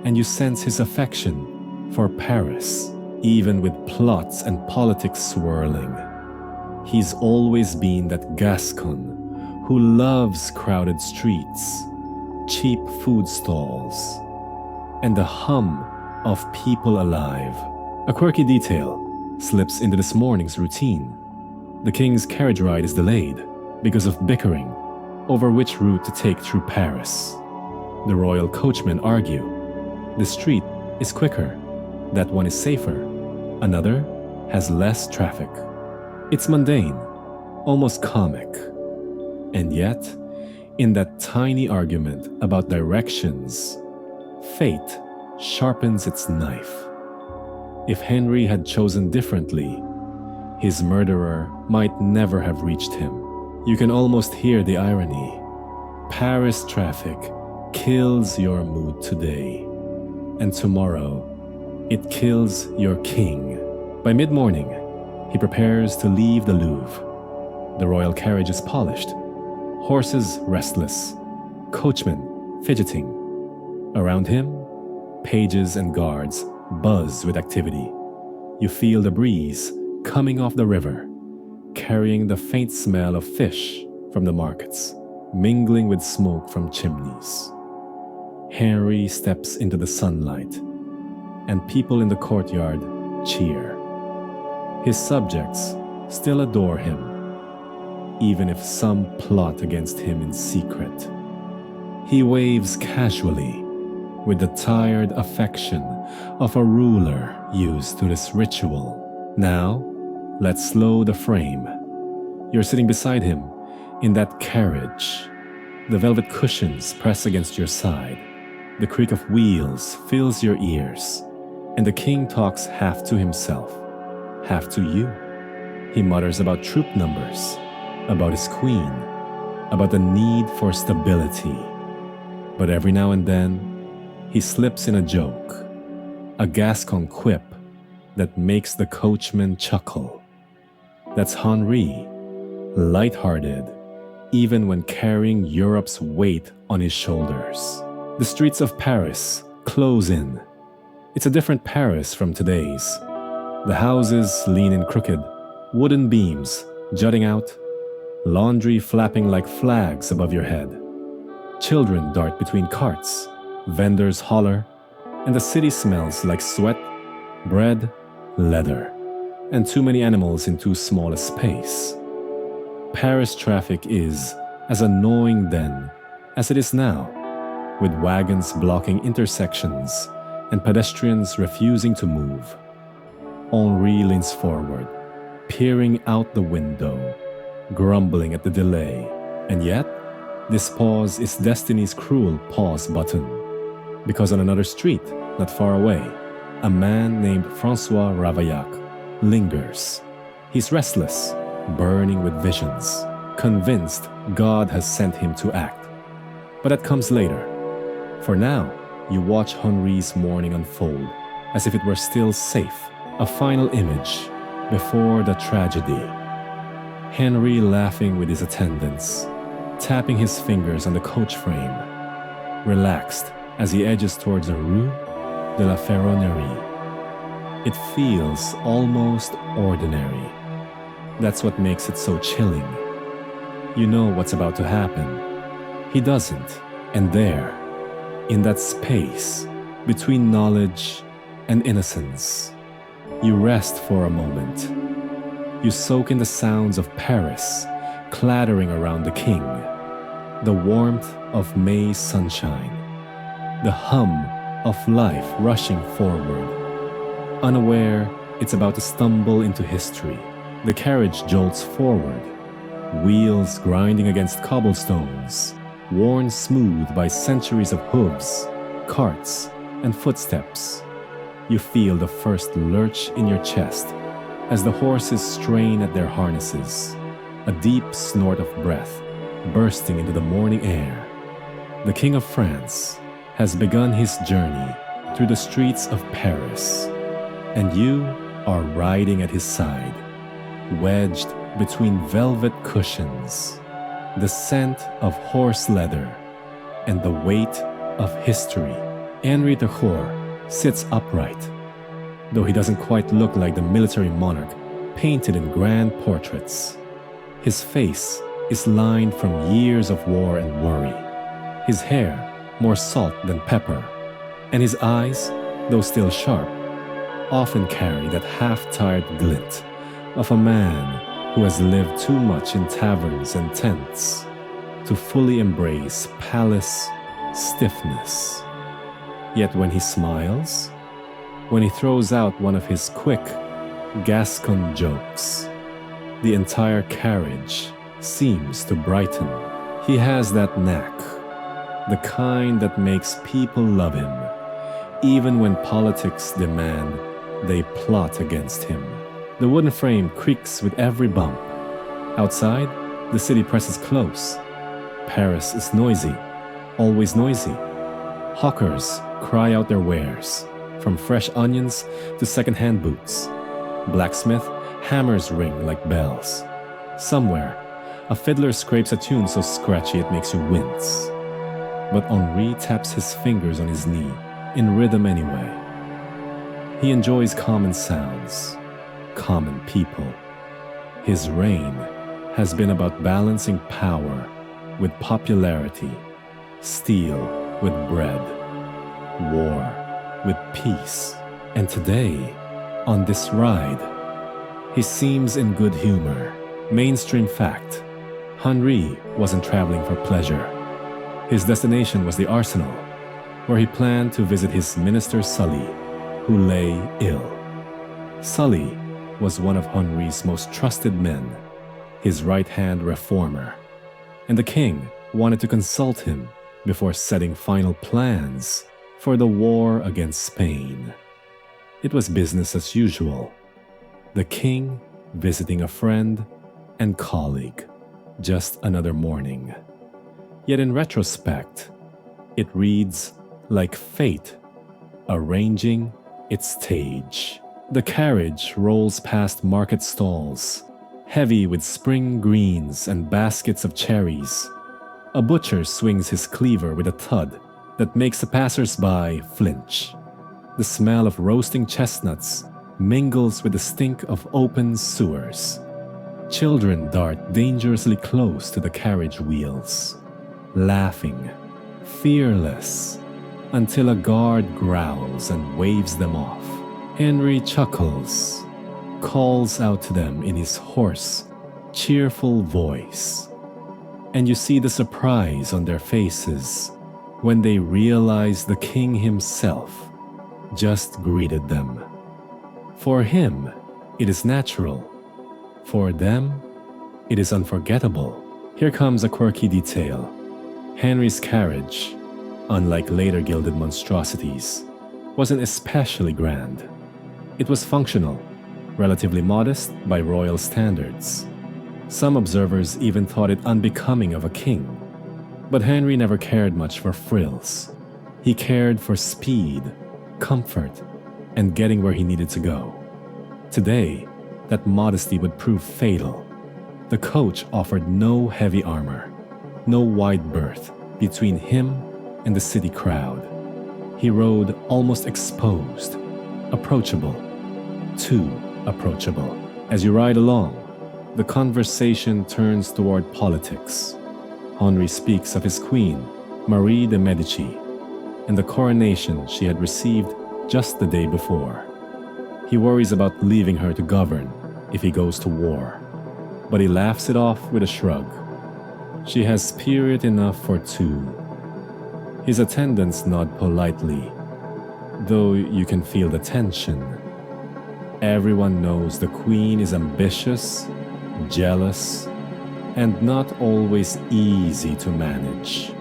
and you sense his affection for Paris, even with plots and politics swirling. He's always been that Gascon who loves crowded streets, cheap food stalls, and the hum of people alive. A quirky detail slips into this morning's routine. The king's carriage ride is delayed because of bickering over which route to take through Paris. The royal coachmen argue. The street is quicker, that one is safer, another has less traffic. It's mundane, almost comic. And yet, in that tiny argument about directions, fate sharpens its knife. If Henry had chosen differently, his murderer might never have reached him. You can almost hear the irony. Paris traffic kills your mood today, and tomorrow it kills your king. By mid-morning, he prepares to leave the Louvre. The royal carriage is polished, horses restless, coachmen fidgeting. Around him, pages and guards buzz with activity. You feel the breeze coming off the river, carrying the faint smell of fish from the markets, mingling with smoke from chimneys. Henry steps into the sunlight, and people in the courtyard cheer. His subjects still adore him, even if some plot against him in secret. He waves casually, with the tired affection of a ruler used to this ritual. Now, let's slow the frame. You're sitting beside him in that carriage. The velvet cushions press against your side. The creak of wheels fills your ears, and the king talks half to himself, half to you. He mutters about troop numbers, about his queen, about the need for stability. But every now and then, he slips in a joke, a Gascon quip that makes the coachman chuckle. That's Henri, light-hearted, even when carrying Europe's weight on his shoulders. The streets of Paris close in. It's a different Paris from today's. The houses lean in crooked, wooden beams jutting out, laundry flapping like flags above your head. Children dart between carts, vendors holler, and the city smells like sweat, bread, leather, and too many animals in too small a space. Paris traffic is as annoying then as it is now, with wagons blocking intersections and pedestrians refusing to move. Henri leans forward, peering out the window, grumbling at the delay, and yet, this pause is destiny's cruel pause button. Because on another street, not far away, a man named François Ravaillac lingers. He's restless, burning with visions, convinced God has sent him to act. But that comes later. For now, you watch Henri's morning unfold as if it were still safe, a final image before the tragedy. Henri laughing with his attendants, tapping his fingers on the coach frame, relaxed as he edges towards the Rue de la Ferronnerie. It feels almost ordinary. That's what makes it so chilling. You know what's about to happen. He doesn't. And there, in that space between knowledge and innocence, you rest for a moment. You soak in the sounds of Paris clattering around the king, the warmth of May sunshine, the hum of life rushing forward. Unaware it's about to stumble into history, the carriage jolts forward, wheels grinding against cobblestones, worn smooth by centuries of hooves, carts, and footsteps. You feel the first lurch in your chest as the horses strain at their harnesses, a deep snort of breath bursting into the morning air. The King of France has begun his journey through the streets of Paris, and you are riding at his side, wedged between velvet cushions, the scent of horse leather, and the weight of history. Henri IV sits upright, though he doesn't quite look like the military monarch painted in grand portraits. His face is lined from years of war and worry, his hair more salt than pepper, and his eyes, though still sharp, often carry that half-tired glint of a man who has lived too much in taverns and tents to fully embrace palace stiffness. Yet when he smiles, when he throws out one of his quick Gascon jokes, the entire carriage seems to brighten. He has that knack, the kind that makes people love him, even when politics demand they plot against him. The wooden frame creaks with every bump. Outside, the city presses close. Paris is noisy, always noisy. Hawkers cry out their wares, from fresh onions to second-hand boots. Blacksmith hammers ring like bells. Somewhere, a fiddler scrapes a tune so scratchy it makes you wince. But Henri taps his fingers on his knee, in rhythm anyway. He enjoys common sounds, common people. His reign has been about balancing power with popularity, steel with bread, war with peace. And today, on this ride, he seems in good humor. Mainstream fact: Henri wasn't traveling for pleasure. His destination was the arsenal, where he planned to visit his minister Sully, who lay ill. Sully was one of Henri's most trusted men, his right-hand reformer, and the king wanted to consult him before setting final plans for the war against Spain. It was business as usual, the king visiting a friend and colleague, just another morning. Yet in retrospect, it reads like fate arranging its stage. The carriage rolls past market stalls, heavy with spring greens and baskets of cherries. A butcher swings his cleaver with a thud that makes the passers-by flinch. The smell of roasting chestnuts mingles with the stink of open sewers. Children dart dangerously close to the carriage wheels, laughing, fearless, until a guard growls and waves them off. Henri chuckles, calls out to them in his hoarse, cheerful voice, and you see the surprise on their faces when they realize the king himself just greeted them. For him, it is natural. For them, it is unforgettable. Here comes a quirky detail. Henri's carriage, unlike later gilded monstrosities, wasn't especially grand. It was functional, relatively modest by royal standards. Some observers even thought it unbecoming of a king. But Henri never cared much for frills. He cared for speed, comfort, and getting where he needed to go. Today, that modesty would prove fatal. The coach offered no heavy armor, no wide berth between him and the city crowd. He rode almost exposed, approachable, too approachable. As you ride along, the conversation turns toward politics. Henri speaks of his queen, Marie de Medici, and the coronation she had received just the day before. He worries about leaving her to govern if he goes to war, but he laughs it off with a shrug. She has spirit enough for two. His attendants nod politely, though you can feel the tension. Everyone knows the queen is ambitious, jealous, and not always easy to manage.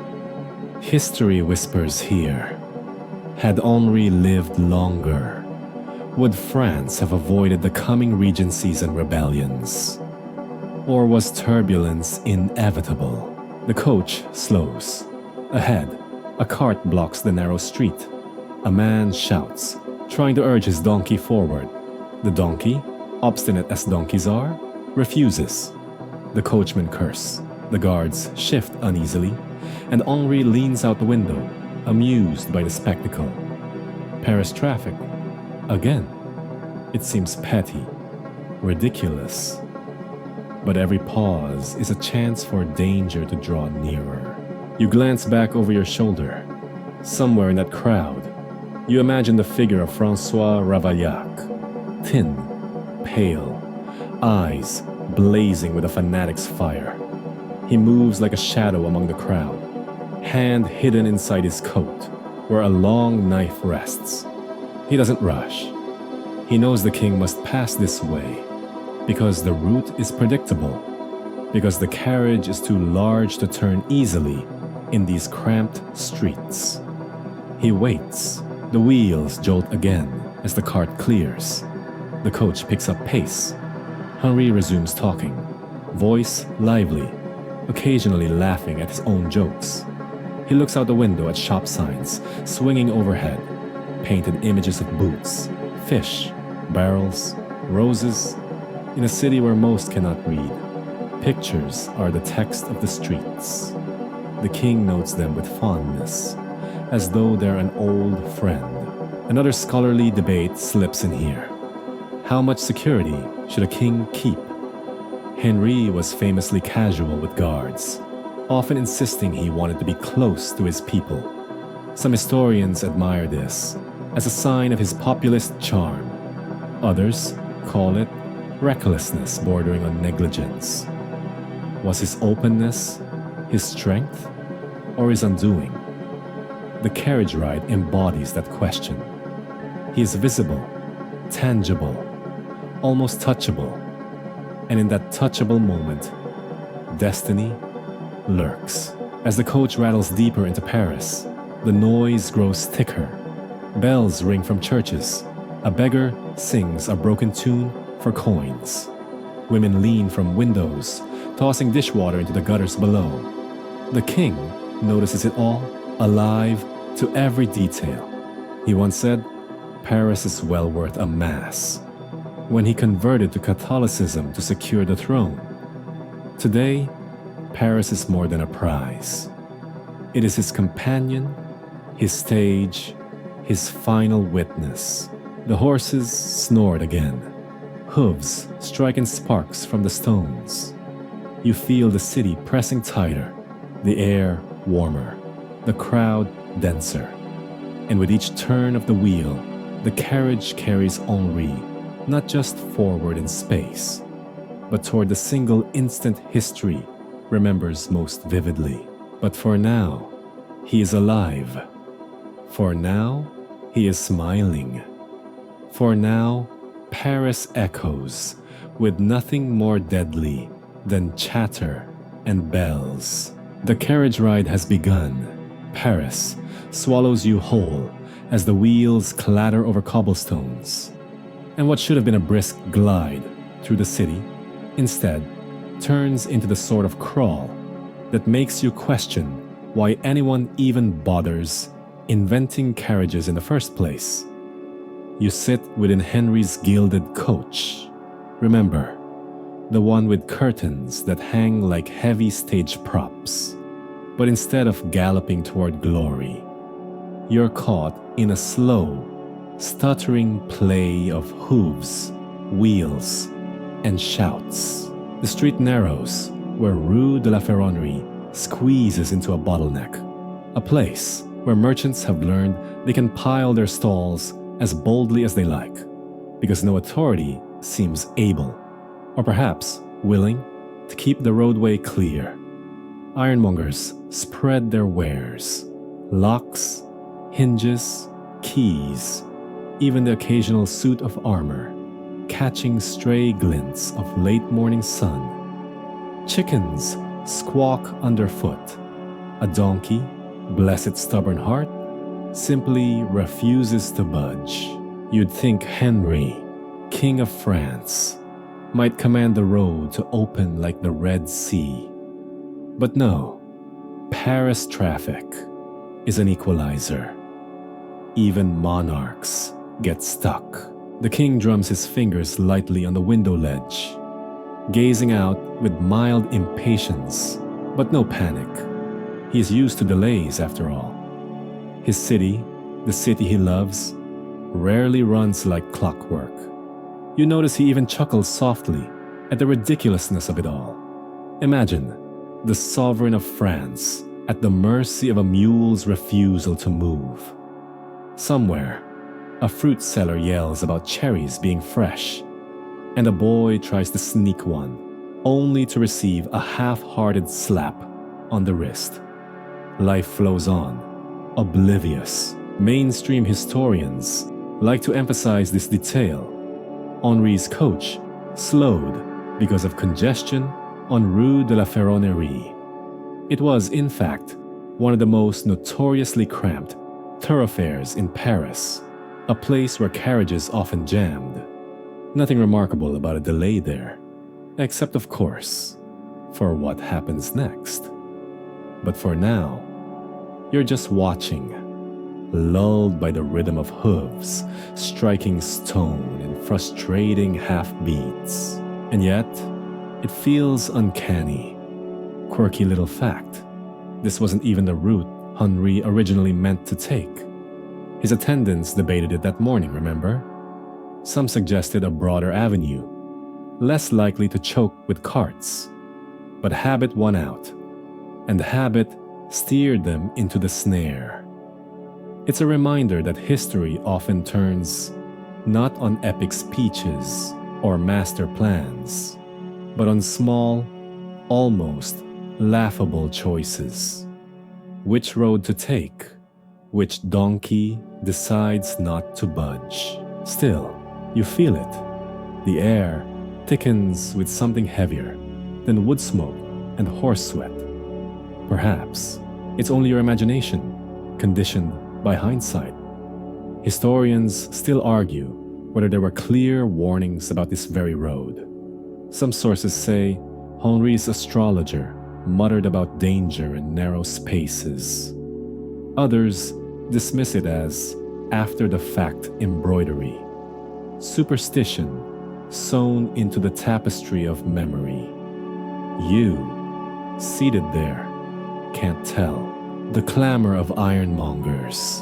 History whispers here. Had Henri lived longer, would France have avoided the coming regencies and rebellions? Or was turbulence inevitable? The coach slows. Ahead, a cart blocks the narrow street. A man shouts, trying to urge his donkey forward. The donkey, obstinate as donkeys are, refuses. The coachman curses. The guards shift uneasily, and Henri leans out the window, amused by the spectacle. Paris traffic. Again. It seems petty, ridiculous. But every pause is a chance for danger to draw nearer. You glance back over your shoulder. Somewhere in that crowd, you imagine the figure of François Ravaillac. Thin, pale, eyes blazing with a fanatic's fire. He moves like a shadow among the crowd, hand hidden inside his coat, where a long knife rests. He doesn't rush. He knows the king must pass this way, because the route is predictable, because the carriage is too large to turn easily in these cramped streets. He waits. The wheels jolt again as the cart clears. The coach picks up pace. Henri resumes talking, voice lively, occasionally laughing at his own jokes. He looks out the window at shop signs swinging overhead, painted images of boots, fish, barrels, roses. In a city where most cannot read, pictures are the text of the streets. The king notes them with fondness, as though they're an old friend. Another scholarly debate slips in here. How much security should a king keep? Henri was famously casual with guards, often insisting he wanted to be close to his people. Some historians admire this as a sign of his populist charm. Others call it recklessness bordering on negligence. Was his openness his strength or his undoing? The carriage ride embodies that question. He is visible, tangible, almost touchable, and in that touchable moment, destiny lurks. As the coach rattles deeper into Paris, the noise grows thicker. Bells ring from churches. A beggar sings a broken tune for coins. Women lean from windows, tossing dishwater into the gutters below. The king notices it all, alive to every detail. He once said, "Paris is well worth a mass," when he converted to Catholicism to secure the throne. Today, Paris is more than a prize. It is his companion, his stage, his final witness. The horses snored again, hooves striking sparks from the stones. You feel the city pressing tighter, the air warmer, the crowd denser. And with each turn of the wheel, the carriage carries Henri not just forward in space, but toward the single instant history remembers most vividly. But for now, he is alive. For now, he is smiling. For now, Paris echoes with nothing more deadly than chatter and bells. The carriage ride has begun. Paris swallows you whole as the wheels clatter over cobblestones. And what should have been a brisk glide through the city, instead, turns into the sort of crawl that makes you question why anyone even bothers inventing carriages in the first place. You sit within Henri's gilded coach. Remember, the one with curtains that hang like heavy stage props. But instead of galloping toward glory, you're caught in a slow, stuttering play of hooves, wheels, and shouts. The street narrows where Rue de la Ferronnerie squeezes into a bottleneck, a place where merchants have learned they can pile their stalls as boldly as they like, because no authority seems able, or perhaps willing, to keep the roadway clear. Ironmongers spread their wares, locks, hinges, keys, even the occasional suit of armor, catching stray glints of late morning sun. Chickens squawk underfoot. A donkey, bless its stubborn heart, simply refuses to budge. You'd think Henry, King of France, might command the road to open like the Red Sea. But no, Paris traffic is an equalizer. Even monarchs get stuck. The king drums his fingers lightly on the window ledge, gazing out with mild impatience, but no panic. He is used to delays after all. His city, the city he loves, rarely runs like clockwork. You notice he even chuckles softly at the ridiculousness of it all. Imagine the sovereign of France at the mercy of a mule's refusal to move. Somewhere, a fruit seller yells about cherries being fresh, and a boy tries to sneak one, only to receive a half-hearted slap on the wrist. Life flows on, oblivious. Mainstream historians like to emphasize this detail. Henri's coach slowed because of congestion on Rue de la Ferronnerie. It was, in fact, one of the most notoriously cramped thoroughfares in Paris, a place where carriages often jammed. Nothing remarkable about a delay there, except of course, for what happens next. But for now, you're just watching, lulled by the rhythm of hooves striking stone in frustrating half-beats. And yet, it feels uncanny. Quirky little fact, this wasn't even the route Henri originally meant to take. His attendants debated it that morning, remember? Some suggested a broader avenue, less likely to choke with carts. But habit won out, and habit steered them into the snare. It's a reminder that history often turns not on epic speeches or master plans, but on small, almost laughable choices. Which road to take? Which donkey decides not to budge? Still, you feel it. The air thickens with something heavier than wood smoke and horse sweat. Perhaps it's only your imagination, conditioned by hindsight. Historians still argue whether there were clear warnings about this very road. Some sources say Henri's astrologer muttered about danger in narrow spaces. Others dismiss it as after-the-fact embroidery, superstition sewn into the tapestry of memory. You, seated there, can't tell. The clamor of ironmongers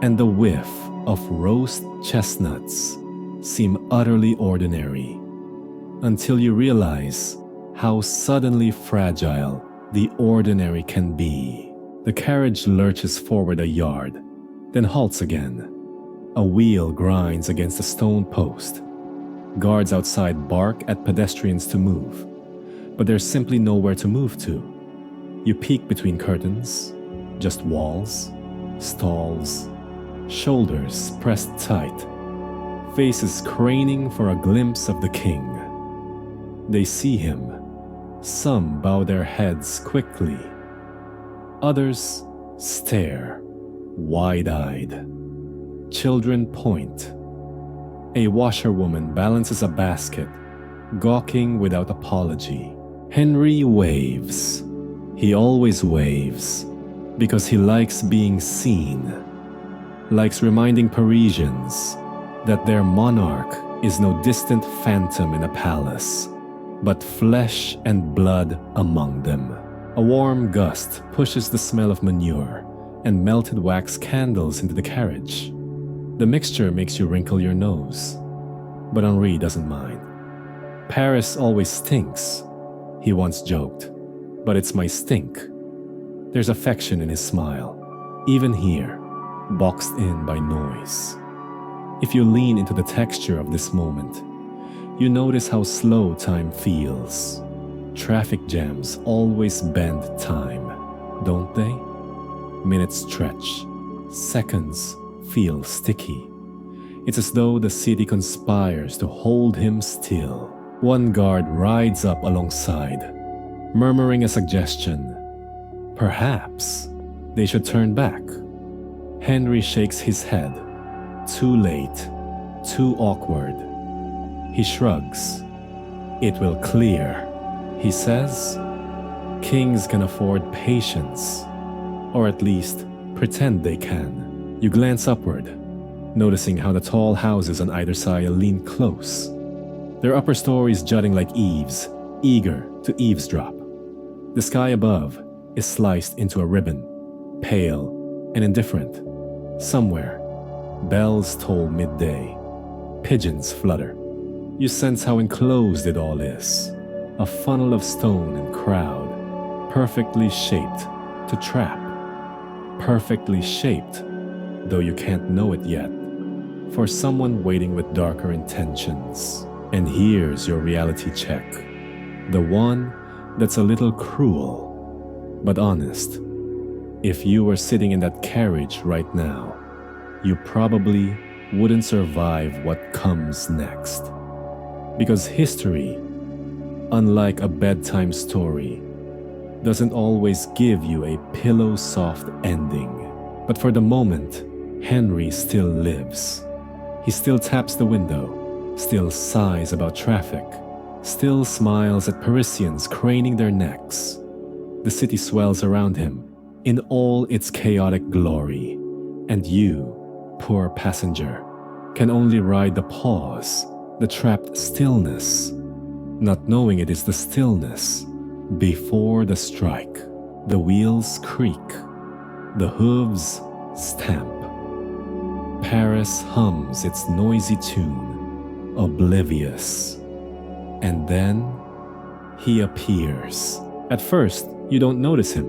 and the whiff of roast chestnuts seem utterly ordinary, until you realize how suddenly fragile the ordinary can be. The carriage lurches forward a yard, then halts again. A wheel grinds against a stone post. Guards outside bark at pedestrians to move, but there's simply nowhere to move to. You peek between curtains, just walls, stalls, shoulders pressed tight, faces craning for a glimpse of the king. They see him. Some bow their heads quickly. Others stare, wide-eyed. Children point. A washerwoman balances a basket, gawking without apology. Henri waves. He always waves, because he likes being seen. Likes reminding Parisians that their monarch is no distant phantom in a palace, but flesh and blood among them. A warm gust pushes the smell of manure and melted wax candles into the carriage. The mixture makes you wrinkle your nose, but Henri doesn't mind. Paris always stinks, he once joked, but it's my stink. There's affection in his smile, even here, boxed in by noise. If you lean into the texture of this moment, you notice how slow time feels. Traffic jams always bend time, don't they? Minutes stretch, seconds feel sticky. It's as though the city conspires to hold him still. One guard rides up alongside, murmuring a suggestion. Perhaps they should turn back. Henry shakes his head. Too late, too awkward. He shrugs. It will clear, he says. Kings can afford patience, or at least pretend they can. You glance upward, noticing how the tall houses on either side lean close, their upper stories jutting like eaves, eager to eavesdrop. The sky above is sliced into a ribbon, pale and indifferent. Somewhere, bells toll midday. Pigeons flutter. You sense how enclosed it all is. A funnel of stone and crowd, perfectly shaped to trap. Perfectly shaped, though you can't know it yet, for someone waiting with darker intentions. And here's your reality check. The one that's a little cruel, but honest. If you were sitting in that carriage right now, you probably wouldn't survive what comes next. Because history, unlike a bedtime story, doesn't always give you a pillow-soft ending. But for the moment, Henry still lives. He still taps the window, still sighs about traffic, still smiles at Parisians craning their necks. The city swells around him in all its chaotic glory, and you, poor passenger, can only ride the pause, the trapped stillness, not knowing it is the stillness before the strike. The wheels creak, the hooves stamp. Paris hums its noisy tune, oblivious. And then he appears. At first, you don't notice him.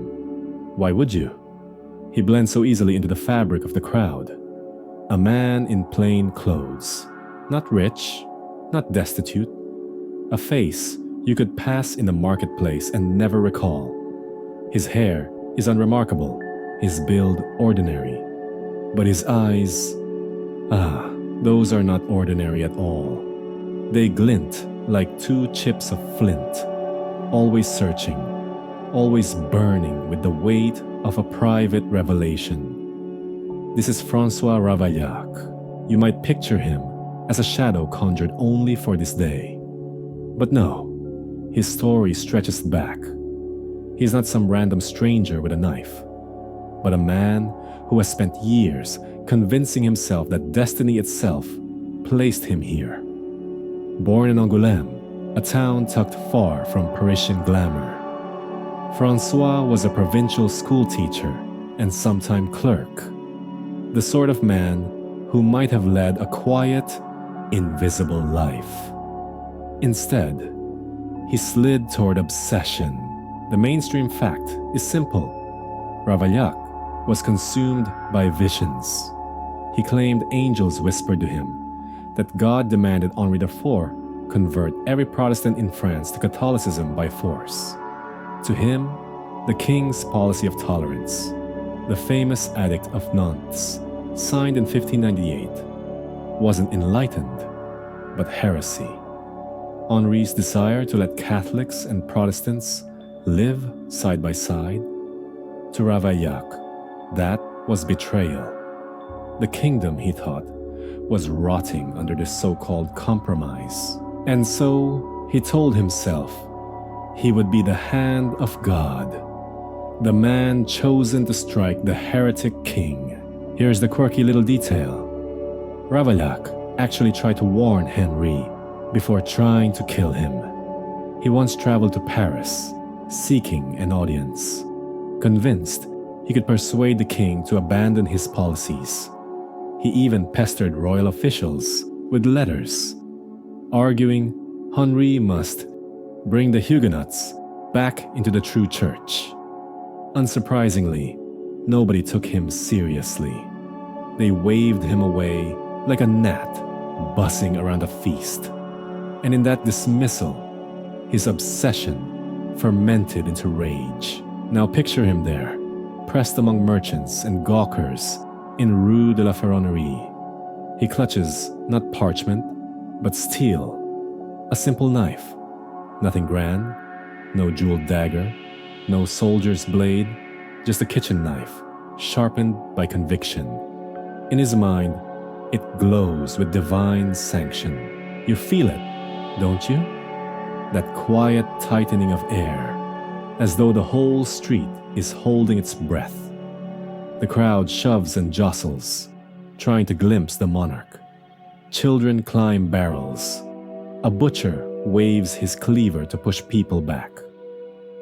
Why would you? He blends so easily into the fabric of the crowd. A man in plain clothes, not rich, not destitute. A face you could pass in the marketplace and never recall. His hair is unremarkable, his build ordinary. But his eyes, those are not ordinary at all. They glint like two chips of flint, always searching, always burning with the weight of a private revelation. This is François Ravaillac. You might picture him as a shadow conjured only for this day. But no, his story stretches back. He's not some random stranger with a knife, but a man who has spent years convincing himself that destiny itself placed him here. Born in Angoulême, a town tucked far from Parisian glamour, François was a provincial schoolteacher and sometime clerk, the sort of man who might have led a quiet, invisible life. Instead, he slid toward obsession. The mainstream fact is simple. Ravaillac was consumed by visions. He claimed angels whispered to him that God demanded Henri IV convert every Protestant in France to Catholicism by force. To him, the king's policy of tolerance, the famous Edict of Nantes, signed in 1598, wasn't enlightened, but heresy. Henri's desire to let Catholics and Protestants live side by side, to Ravaillac, that was betrayal. The kingdom, he thought, was rotting under this so-called compromise. And so he told himself he would be the hand of God, the man chosen to strike the heretic king. Here's the quirky little detail. Ravaillac actually tried to warn Henri before trying to kill him. He once traveled to Paris, seeking an audience, convinced he could persuade the king to abandon his policies. He even pestered royal officials with letters, arguing Henri must bring the Huguenots back into the true church. Unsurprisingly, nobody took him seriously. They waved him away like a gnat buzzing around a feast. And in that dismissal, his obsession fermented into rage. Now picture him there, pressed among merchants and gawkers in Rue de la Ferronnerie. He clutches not parchment, but steel, a simple knife. Nothing grand, No jeweled dagger, no soldier's blade, just a kitchen knife, sharpened by conviction. In his mind, it glows with divine sanction. You feel it, don't you? That quiet tightening of air, as though the whole street is holding its breath. The crowd shoves and jostles, trying to glimpse the monarch. Children climb barrels. A butcher waves his cleaver to push people back.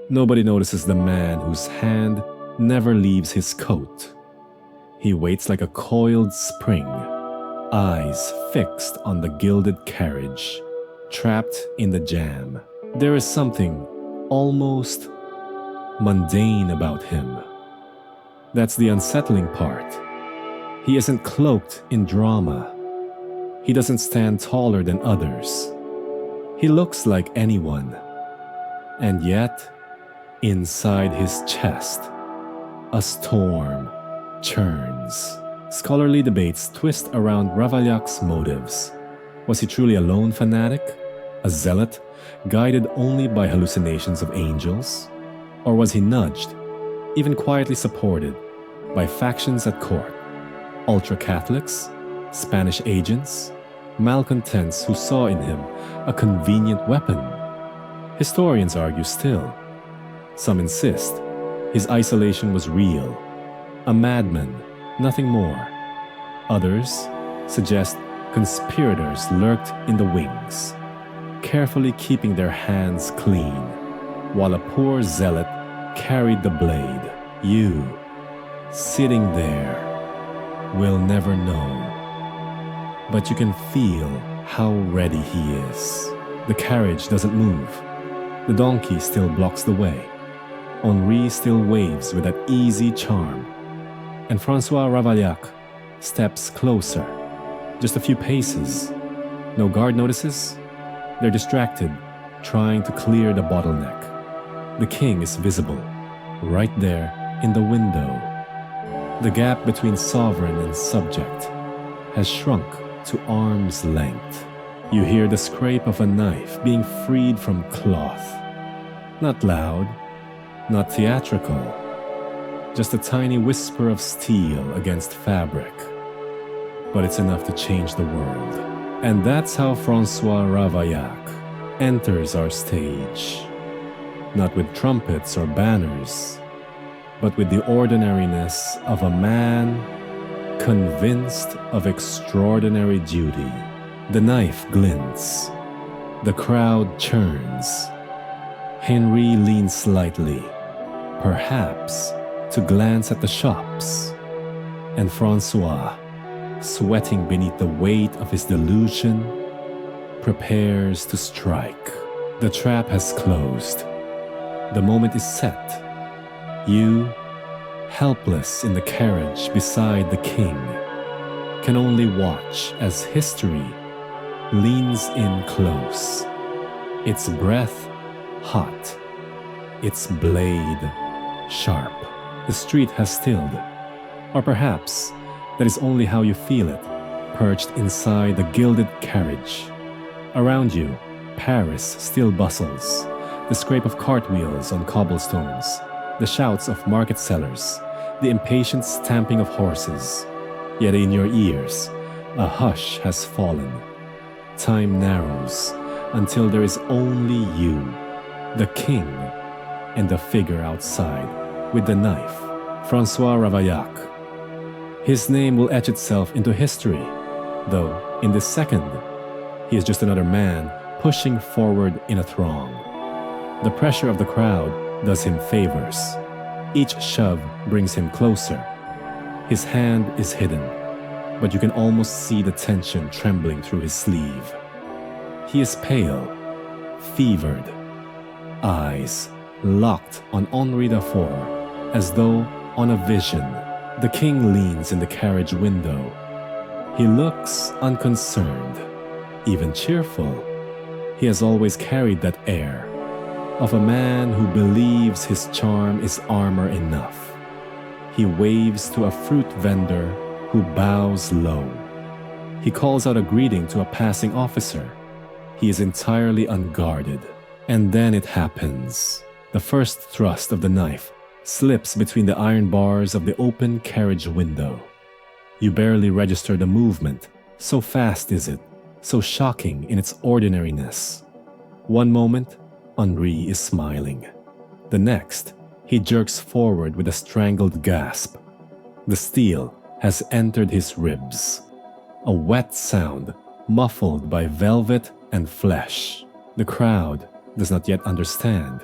Nobody notices the man whose hand never leaves his coat. He waits like a coiled spring, eyes fixed on the gilded carriage, trapped in the jam. There is something almost mundane about him. That's the unsettling part. He isn't cloaked in drama. He doesn't stand taller than others. He looks like anyone. And yet, inside his chest, a storm churns. Scholarly debates twist around Ravaillac motives. Was he truly a lone fanatic? A zealot, guided only by hallucinations of angels? Or was he nudged, even quietly supported, by factions at court? Ultra-Catholics? Spanish agents? Malcontents who saw in him a convenient weapon? Historians argue still. Some insist his isolation was real, a madman, nothing more. Others suggest conspirators lurked in the wings, carefully keeping their hands clean, while a poor zealot carried the blade. You, sitting there, will never know. But you can feel how ready he is. The carriage doesn't move. The donkey still blocks the way. Henri still waves with that easy charm. And François Ravaillac steps closer, just a few paces. No guard notices. They're distracted, trying to clear the bottleneck. The king is visible, right there in the window. The gap between sovereign and subject has shrunk to arm's length. You hear the scrape of a knife being freed from cloth. Not loud, not theatrical, just a tiny whisper of steel against fabric. But it's enough to change the world. And that's how François Ravaillac enters our stage. Not with trumpets or banners, but with the ordinariness of a man convinced of extraordinary duty. The knife glints. The crowd churns. Henri leans slightly, perhaps to glance at the shops. And François, sweating beneath the weight of his delusion, prepares to strike. The trap has closed. The moment is set. You, helpless in the carriage beside the king, can only watch as history leans in close, its breath hot, its blade sharp. The street has stilled, or perhaps that is only how you feel it, perched inside the gilded carriage. Around you, Paris still bustles, the scrape of cartwheels on cobblestones, the shouts of market sellers, the impatient stamping of horses. Yet in your ears, a hush has fallen. Time narrows until there is only you, the king, and the figure outside with the knife, François Ravaillac. His name will etch itself into history, though in this second, he is just another man pushing forward in a throng. The pressure of the crowd does him favors. Each shove brings him closer. His hand is hidden, but you can almost see the tension trembling through his sleeve. He is pale, fevered, eyes locked on Henri IV, as though on a vision. The king leans in the carriage window. He looks unconcerned, even cheerful. He has always carried that air of a man who believes his charm is armor enough. He waves to a fruit vendor who bows low. He calls out a greeting to a passing officer. He is entirely unguarded. And then it happens. The first thrust of the knife slips between the iron bars of the open carriage window. You barely register the movement, so fast is it, so shocking in its ordinariness. One moment, Henri is smiling. The next, he jerks forward with a strangled gasp. The steel has entered his ribs. A wet sound, muffled by velvet and flesh. The crowd does not yet understand.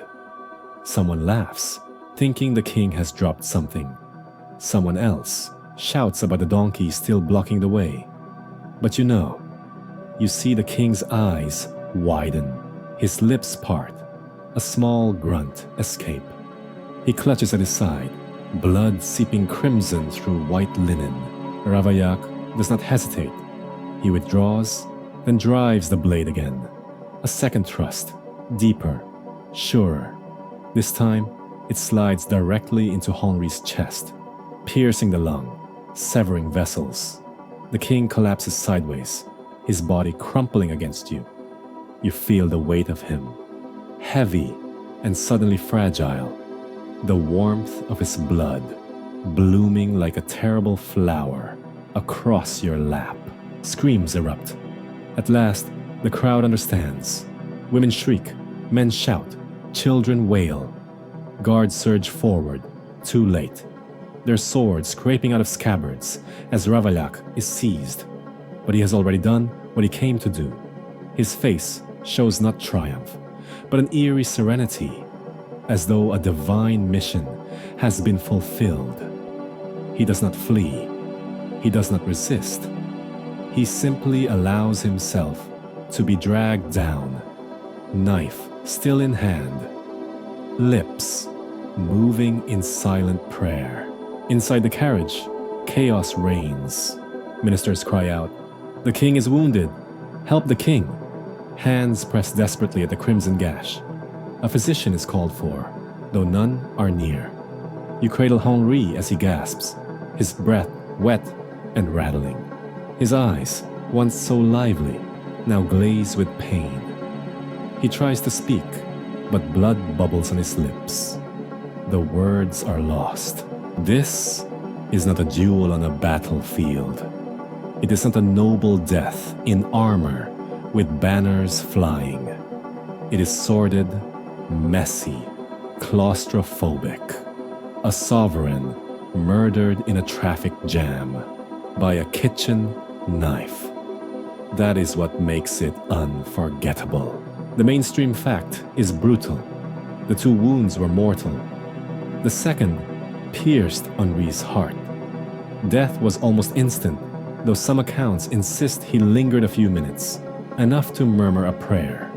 Someone laughs, thinking the king has dropped something. Someone else shouts about the donkey still blocking the way. But you see the king's eyes widen, his lips part, a small grunt escape. He clutches at his side, blood seeping crimson through white linen. Ravaillac does not hesitate. He withdraws, then drives the blade again. A second thrust, deeper, surer. This time, it slides directly into Henri's chest, piercing the lung, severing vessels. The king collapses sideways, his body crumpling against you. You feel the weight of him, heavy and suddenly fragile. The warmth of his blood, blooming like a terrible flower across your lap. Screams erupt. At last, the crowd understands. Women shriek, men shout, children wail. Guards surge forward, too late. Their swords scraping out of scabbards as Ravaillac is seized. But he has already done what he came to do. His face shows not triumph, but an eerie serenity, as though a divine mission has been fulfilled. He does not flee. He does not resist. He simply allows himself to be dragged down, knife still in hand, lips moving in silent prayer. Inside the carriage, chaos reigns. Ministers cry out, "The king is wounded! Help the king!" Hands press desperately at the crimson gash. A physician is called for, though none are near. You cradle Henri as he gasps, his breath wet and rattling. His eyes, once so lively, now glaze with pain. He tries to speak, but blood bubbles on his lips. The words are lost. This is not a duel on a battlefield. It is not a noble death in armor with banners flying. It is sordid, messy, claustrophobic. A sovereign murdered in a traffic jam by a kitchen knife. That is what makes it unforgettable. The mainstream fact is brutal. The two wounds were mortal. The second pierced Henri's heart. Death was almost instant, though some accounts insist he lingered a few minutes, enough to murmur a prayer.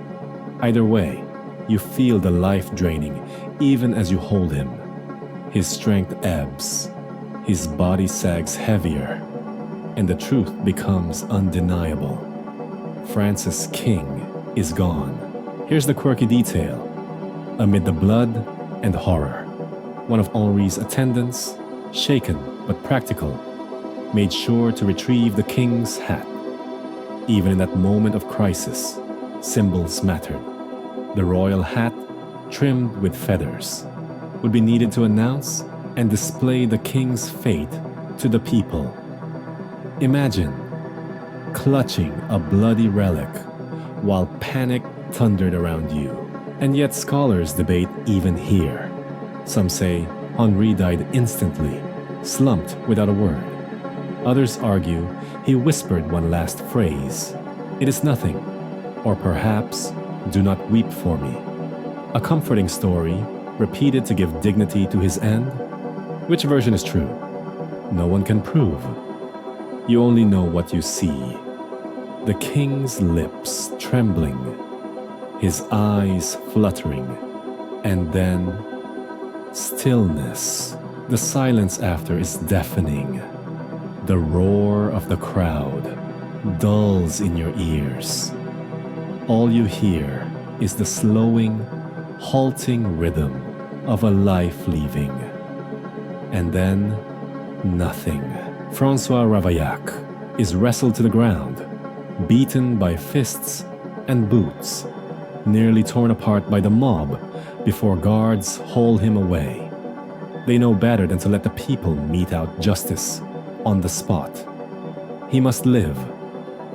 Either way, you feel the life draining even as you hold him. His strength ebbs, his body sags heavier, and the truth becomes undeniable. Francis King is gone. Here's the quirky detail. Amid the blood and horror, one of Henri's attendants, shaken but practical, made sure to retrieve the king's hat. Even in that moment of crisis, symbols mattered. The royal hat, trimmed with feathers, would be needed to announce and display the king's fate to the people. Imagine clutching a bloody relic while panic thundered around you. And yet scholars debate even here. Some say Henri died instantly, slumped without a word. Others argue he whispered one last phrase, "It is nothing," or perhaps, "Do not weep for me." A comforting story repeated to give dignity to his end? Which version is true? No one can prove. You only know what you see. The king's lips trembling, his eyes fluttering, and then stillness. The silence after is deafening. The roar of the crowd dulls in your ears. All you hear is the slowing, halting rhythm of a life leaving. And then, nothing. François Ravaillac is wrestled to the ground, beaten by fists and boots. nearly torn apart by the mob before guards haul him away. They know better than to let the people mete out justice on the spot. He must live,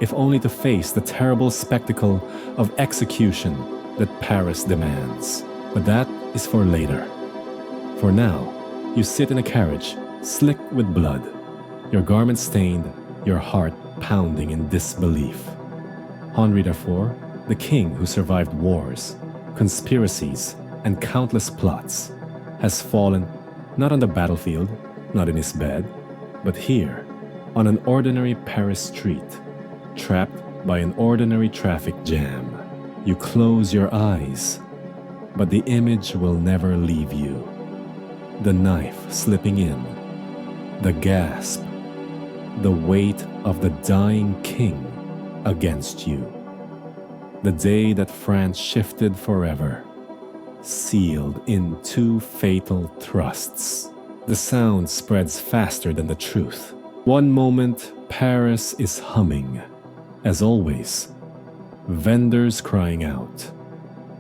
if only to face the terrible spectacle of execution that Paris demands. But that is for later. For now, you sit in a carriage, slick with blood, your garments stained, your heart pounding in disbelief. Henri IV, the king who survived wars, conspiracies, and countless plots, has fallen not on the battlefield, not in his bed, but here, on an ordinary Paris street, trapped by an ordinary traffic jam. You close your eyes, but the image will never leave you. The knife slipping in, the gasp, the weight of the dying king against you. The day that France shifted forever, sealed in 2 fatal thrusts. The sound spreads faster than the truth. One moment, Paris is humming. As always, vendors crying out,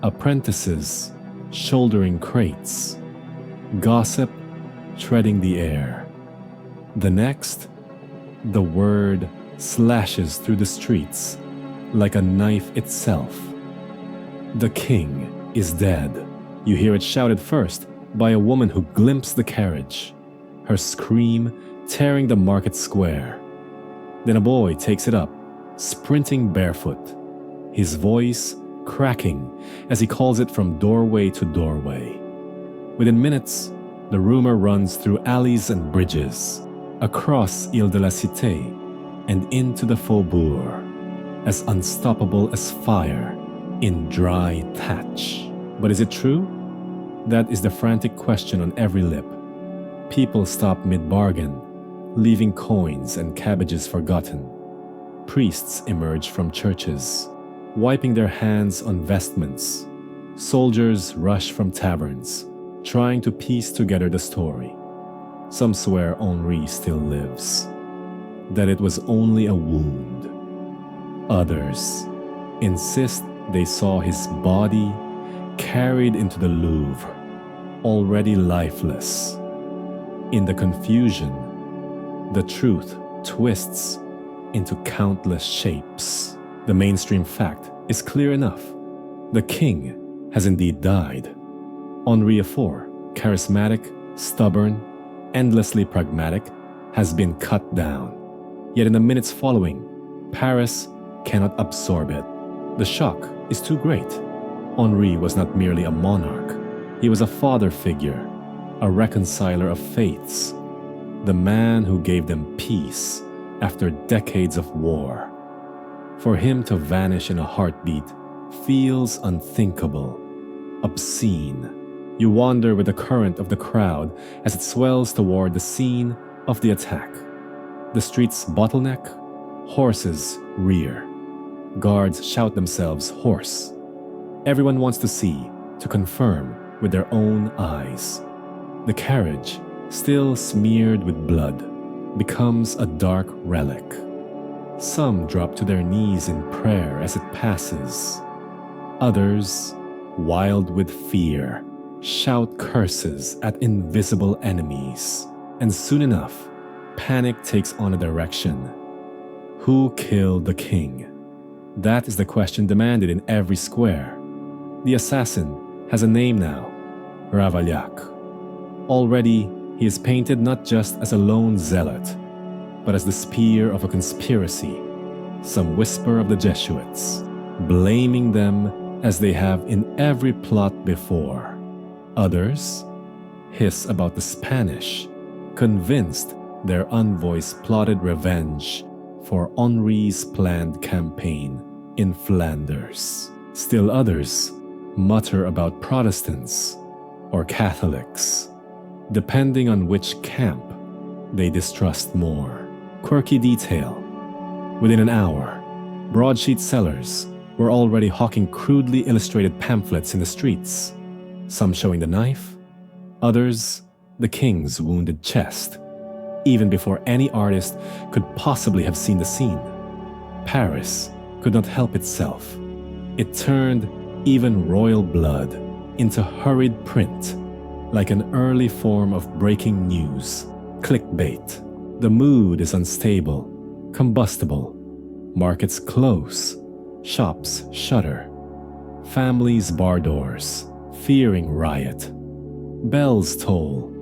apprentices shouldering crates, gossip treading the air. The next, the word slashes through the streets like a knife itself. The king is dead. You hear it shouted first by a woman who glimpsed the carriage, her scream tearing the market square. Then a boy takes it up, sprinting barefoot, his voice cracking as he calls it from doorway to doorway. Within minutes, the rumor runs through alleys and bridges, across Ile de la Cité and into the Faubourg, as unstoppable as fire in dry thatch. But is it true? That is the frantic question on every lip. People stop mid-bargain, leaving coins and cabbages forgotten. Priests emerge from churches, wiping their hands on vestments. Soldiers rush from taverns, trying to piece together the story. Some swear Henri still lives, that it was only a wound. Others insist they saw his body carried into the Louvre, already lifeless. In the confusion, the truth twists into countless shapes. The mainstream fact is clear enough. The king has indeed died. Henri IV, charismatic, stubborn, endlessly pragmatic, has been cut down. Yet in the minutes following, Paris cannot absorb it. The shock is too great. Henri was not merely a monarch. He was a father figure, a reconciler of faiths, the man who gave them peace after decades of war. For him to vanish in a heartbeat feels unthinkable, obscene. You wander with the current of the crowd as it swells toward the scene of the attack. The streets bottleneck, horses rear. Guards shout themselves hoarse. Everyone wants to see, to confirm with their own eyes. The carriage, still smeared with blood, becomes a dark relic. Some drop to their knees in prayer as it passes. Others, wild with fear, shout curses at invisible enemies. And soon enough, panic takes on a direction. Who killed the king? That is the question demanded in every square. The assassin has a name now, Ravaillac. Already, he is painted not just as a lone zealot, but as the spear of a conspiracy. Some whisper of the Jesuits, blaming them as they have in every plot before. Others hiss about the Spanish, convinced their envoys plotted revenge for Henri's planned campaign in Flanders. Still others mutter about Protestants or Catholics, depending on which camp they distrust more. Quirky detail. Within an hour, broadsheet sellers were already hawking crudely illustrated pamphlets in the streets, some showing the knife, others the king's wounded chest, even before any artist could possibly have seen the scene. Paris could not help itself. It turned even royal blood, into hurried print, like an early form of breaking news, clickbait. The mood is unstable, combustible. Markets close, shops shutter. Families bar doors, fearing riot. Bells toll,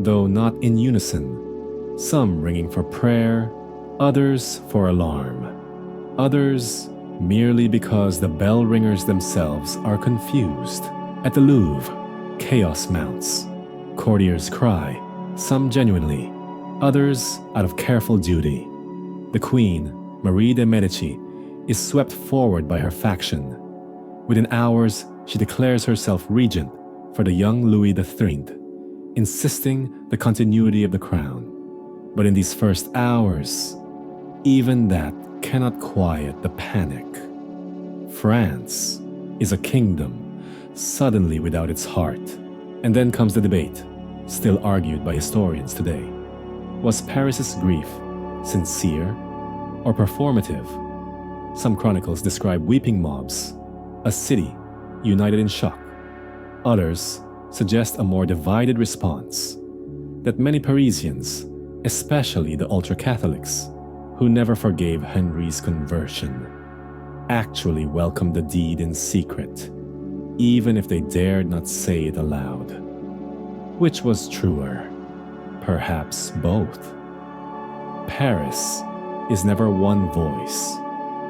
though not in unison, some ringing for prayer, others for alarm, others merely because the bell ringers themselves are confused. At the Louvre, chaos mounts. Courtiers cry, some genuinely, others out of careful duty. The Queen, Marie de' Medici, is swept forward by her faction. Within hours, she declares herself regent for the young Louis XIII, insisting the continuity of the crown. But in these first hours, even that cannot quiet the panic. France is a kingdom suddenly without its heart. And then comes the debate, still argued by historians today. Was Paris's grief sincere or performative? Some chronicles describe weeping mobs, a city united in shock. Others suggest a more divided response, that many Parisians, especially the ultra-Catholics, who never forgave Henri's conversion, actually welcomed the deed in secret, even if they dared not say it aloud. Which was truer? Perhaps both. Paris is never one voice,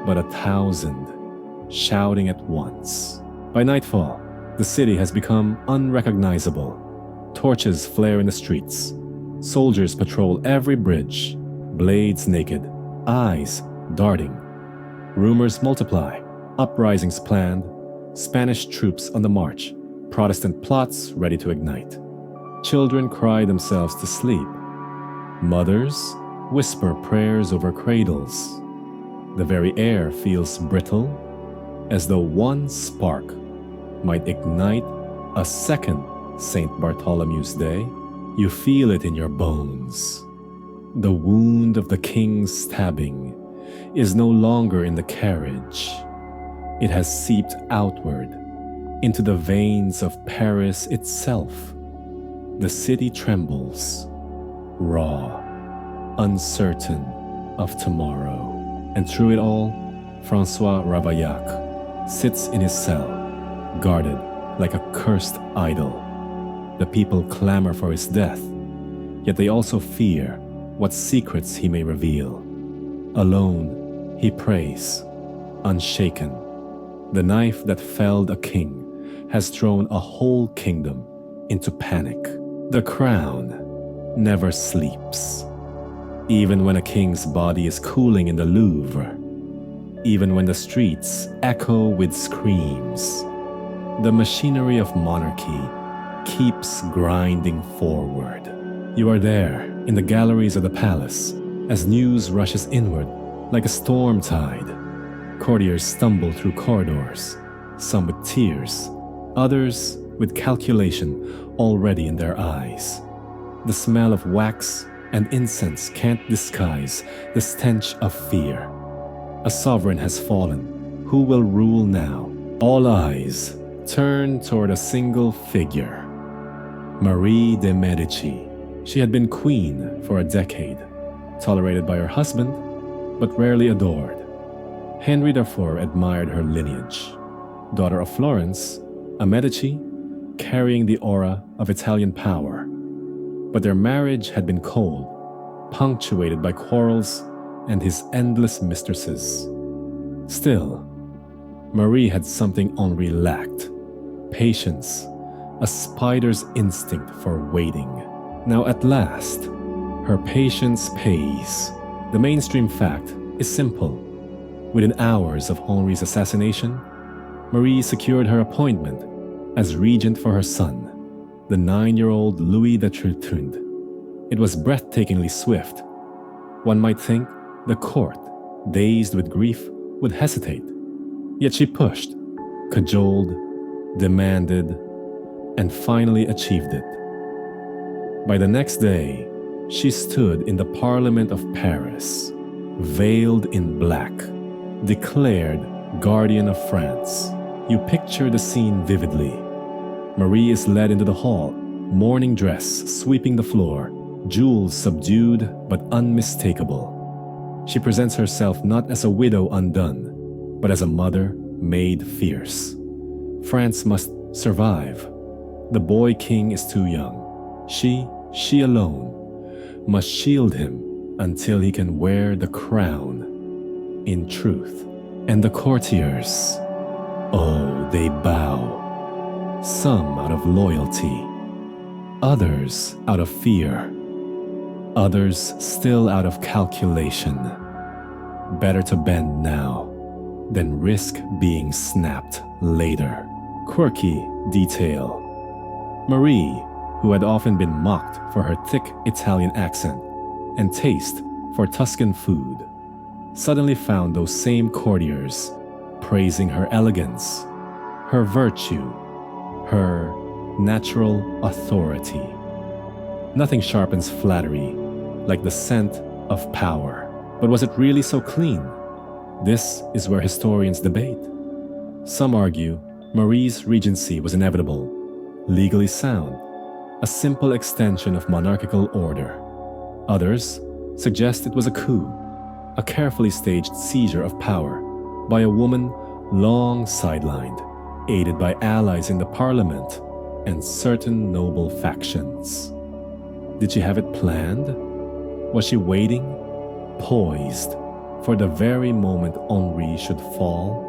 but 1,000, shouting at once. By nightfall, the city has become unrecognizable. Torches flare in the streets. Soldiers patrol every bridge, blades naked, eyes darting. Rumors multiply, uprisings planned, Spanish troops on the march, Protestant plots ready to ignite. Children cry themselves to sleep. Mothers whisper prayers over cradles. The very air feels brittle, as though one spark might ignite a second St. Bartholomew's Day. You feel it in your bones. The wound of the king's stabbing is no longer in the carriage. It has seeped outward into the veins of Paris itself. The city trembles, raw, uncertain of tomorrow. And through it all, Francois Ravaillac sits in his cell, guarded like a cursed idol. The people clamor for his death, yet they also fear what secrets he may reveal. Alone, he prays, unshaken. The knife that felled a king has thrown a whole kingdom into panic. The crown never sleeps. Even when a king's body is cooling in the Louvre, even when the streets echo with screams, the machinery of monarchy keeps grinding forward. You are there in the galleries of the palace as news rushes inward like a storm tide. Courtiers stumble through corridors, some with tears, others with calculation already in their eyes. The smell of wax and incense can't disguise the stench of fear. A sovereign has fallen. Who will rule now? All eyes turn toward a single figure. Marie de' Medici. She had been queen for a decade, tolerated by her husband, but rarely adored. Henri IV admired her lineage. Daughter of Florence, a Medici, carrying the aura of Italian power. But their marriage had been cold, punctuated by quarrels and his endless mistresses. Still, Marie had something Henri lacked: patience, a spider's instinct for waiting. Now at last, her patience pays. The mainstream fact is simple. Within hours of Henri's assassination, Marie secured her appointment as regent for her son, the 9-year-old Louis XIII. It was breathtakingly swift. One might think the court, dazed with grief, would hesitate. Yet she pushed, cajoled, demanded, and finally achieved it. By the next day, she stood in the Parliament of Paris, veiled in black, declared guardian of France. You picture the scene vividly. Marie is led into the hall, morning dress sweeping the floor, jewels subdued but unmistakable. She presents herself not as a widow undone, but as a mother made fierce. France must survive. The boy king is too young. She alone, must shield him until he can wear the crown in truth. And the courtiers, oh, they bow. Some out of loyalty, others out of fear, others still out of calculation. Better to bend now than risk being snapped later. Quirky detail. Marie, who had often been mocked for her thick Italian accent and taste for Tuscan food, suddenly found those same courtiers praising her elegance, her virtue, her natural authority. Nothing sharpens flattery like the scent of power. But was it really so clean? This is where historians debate. Some argue Marie's regency was inevitable, legally sound, a simple extension of monarchical order. Others suggest it was a coup, a carefully staged seizure of power by a woman long sidelined, aided by allies in the parliament and certain noble factions. Did she have it planned? Was she waiting, poised, for the very moment Henri should fall?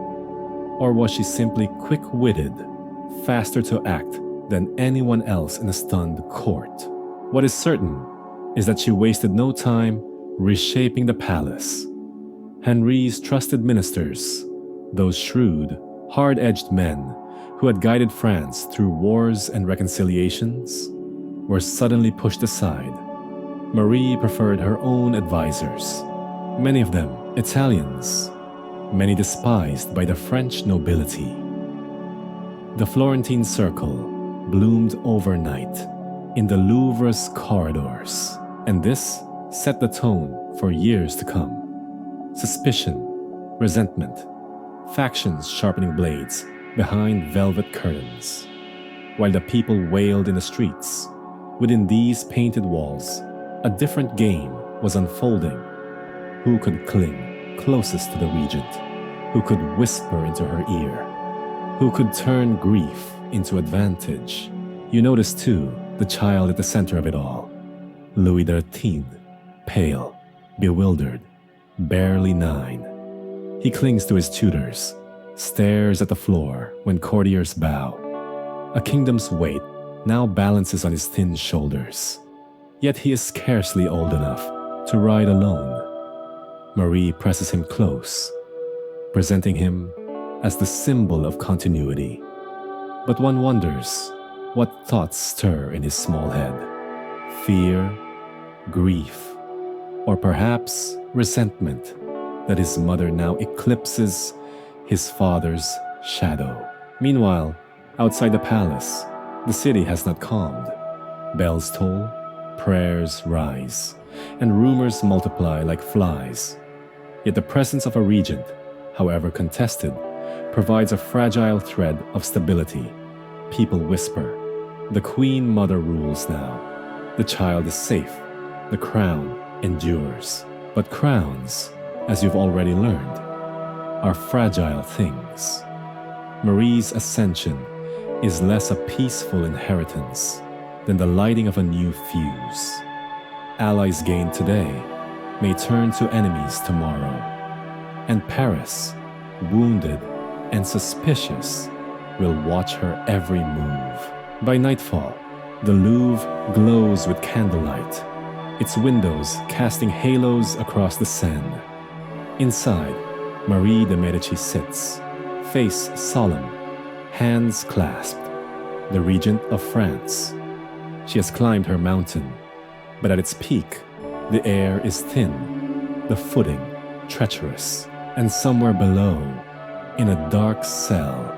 Or was she simply quick-witted, faster to act than anyone else in a stunned court? What is certain is that she wasted no time reshaping the palace. Henri's trusted ministers, those shrewd, hard-edged men who had guided France through wars and reconciliations, were suddenly pushed aside. Marie preferred her own advisors, many of them Italians, many despised by the French nobility. The Florentine Circle bloomed overnight in the Louvre's corridors, and this set the tone for years to come. Suspicion, resentment, factions sharpening blades behind velvet curtains. While the people wailed in the streets, within these painted walls, a different game was unfolding. Who could cling closest to the regent? Who could whisper into her ear? Who could turn grief into advantage? You notice too the child at the center of it all. Louis XIII, pale, bewildered, barely 9. He clings to his tutors, stares at the floor when courtiers bow. A kingdom's weight now balances on his thin shoulders. Yet he is scarcely old enough to ride alone. Marie presses him close, presenting him as the symbol of continuity. But one wonders what thoughts stir in his small head. Fear, grief, or perhaps resentment that his mother now eclipses his father's shadow. Meanwhile, outside the palace, the city has not calmed. Bells toll, prayers rise, and rumors multiply like flies. Yet the presence of a regent, however contested, provides a fragile thread of stability. People whisper, the Queen Mother rules now. The child is safe. The crown endures. But crowns, as you've already learned, are fragile things. Marie's ascension is less a peaceful inheritance than the lighting of a new fuse. Allies gained today may turn to enemies tomorrow. And Paris, wounded and suspicious, will watch her every move. By nightfall, the Louvre glows with candlelight, its windows casting halos across the Seine. Inside, Marie de Medici sits, face solemn, hands clasped, the regent of France. She has climbed her mountain, but at its peak, the air is thin, the footing treacherous, and somewhere below, in a dark cell,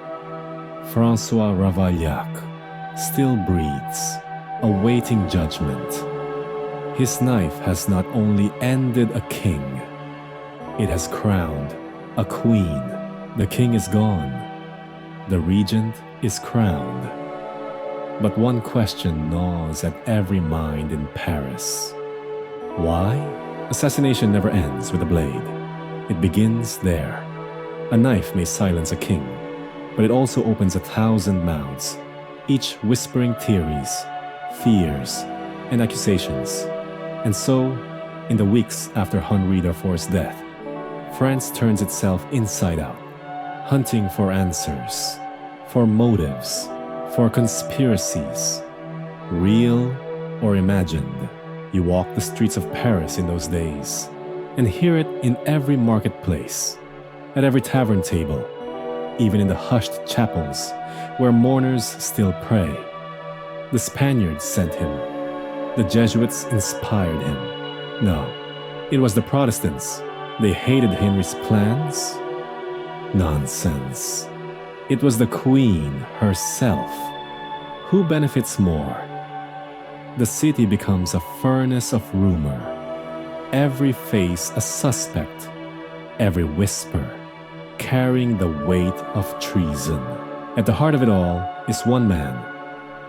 François Ravaillac still breathes, awaiting judgment. His knife has not only ended a king, it has crowned a queen. The king is gone. The regent is crowned. But one question gnaws at every mind in Paris. Why? Assassination never ends with a blade. It begins there. A knife may silence a king, but it also opens 1,000 mouths, each whispering theories, fears, and accusations. And so, in the weeks after Henri IV's death, France turns itself inside out, hunting for answers, for motives, for conspiracies, real or imagined. You walk the streets of Paris in those days and hear it in every marketplace, at every tavern table, even in the hushed chapels where mourners still pray. The Spaniards sent him. The Jesuits inspired him. No, it was the Protestants. They hated Henry's plans? Nonsense. It was the Queen herself. Who benefits more? The city becomes a furnace of rumor. Every face a suspect. Every whisper carrying the weight of treason. At the heart of it all is one man,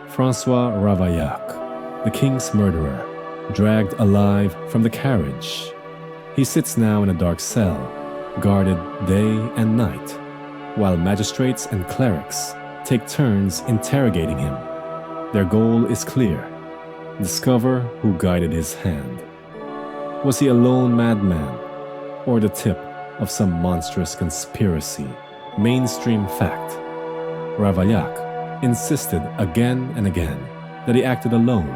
François Ravaillac, the king's murderer, dragged alive from the carriage. He sits now in a dark cell, guarded day and night, while magistrates and clerics take turns interrogating him. Their goal is clear: discover who guided his hand. Was he a lone madman, or the tip of some monstrous conspiracy? Mainstream fact: Ravaillac insisted again and again that he acted alone.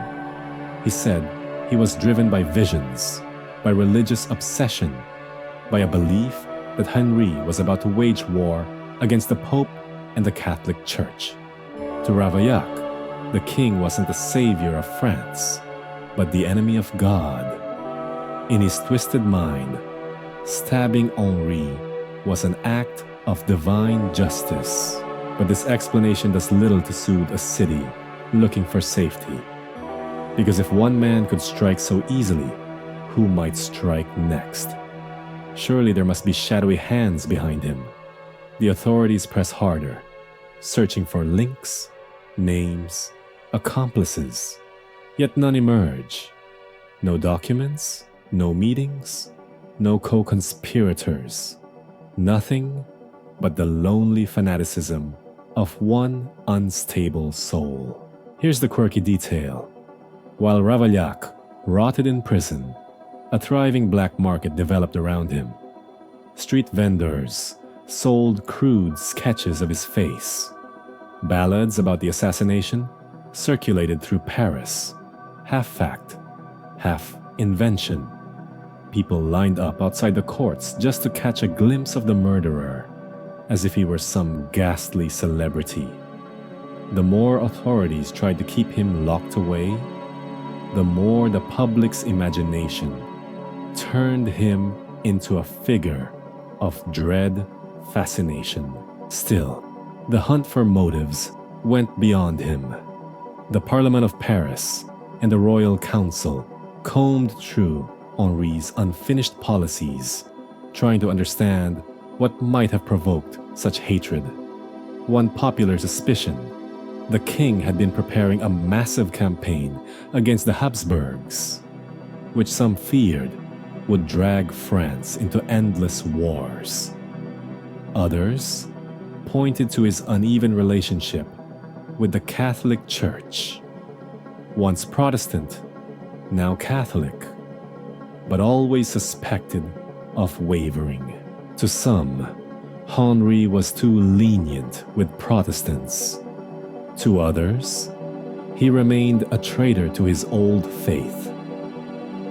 He said he was driven by visions, by religious obsession, by a belief that Henri was about to wage war against the Pope and the Catholic Church. To Ravaillac, the king wasn't the savior of France, but the enemy of God. In his twisted mind, stabbing Henri was an act of divine justice. But this explanation does little to soothe a city looking for safety. Because if one man could strike so easily, who might strike next? Surely there must be shadowy hands behind him. The authorities press harder, searching for links, names, accomplices. Yet none emerge. No documents, no meetings, no co-conspirators. Nothing but the lonely fanaticism of one unstable soul. Here's the quirky detail. While Ravaillac rotted in prison, a thriving black market developed around him. Street vendors sold crude sketches of his face. Ballads about the assassination circulated through Paris, half fact, half invention. People lined up outside the courts just to catch a glimpse of the murderer, as if he were some ghastly celebrity. The more authorities tried to keep him locked away, the more the public's imagination turned him into a figure of dread fascination. Still, the hunt for motives went beyond him. The Parliament of Paris and the Royal Council combed through Henri's unfinished policies, trying to understand what might have provoked such hatred. One popular suspicion: the king had been preparing a massive campaign against the Habsburgs, which some feared would drag France into endless wars. Others pointed to his uneven relationship with the Catholic Church. Once Protestant, now Catholic, but always suspected of wavering. To some, Henri was too lenient with Protestants. To others, he remained a traitor to his old faith.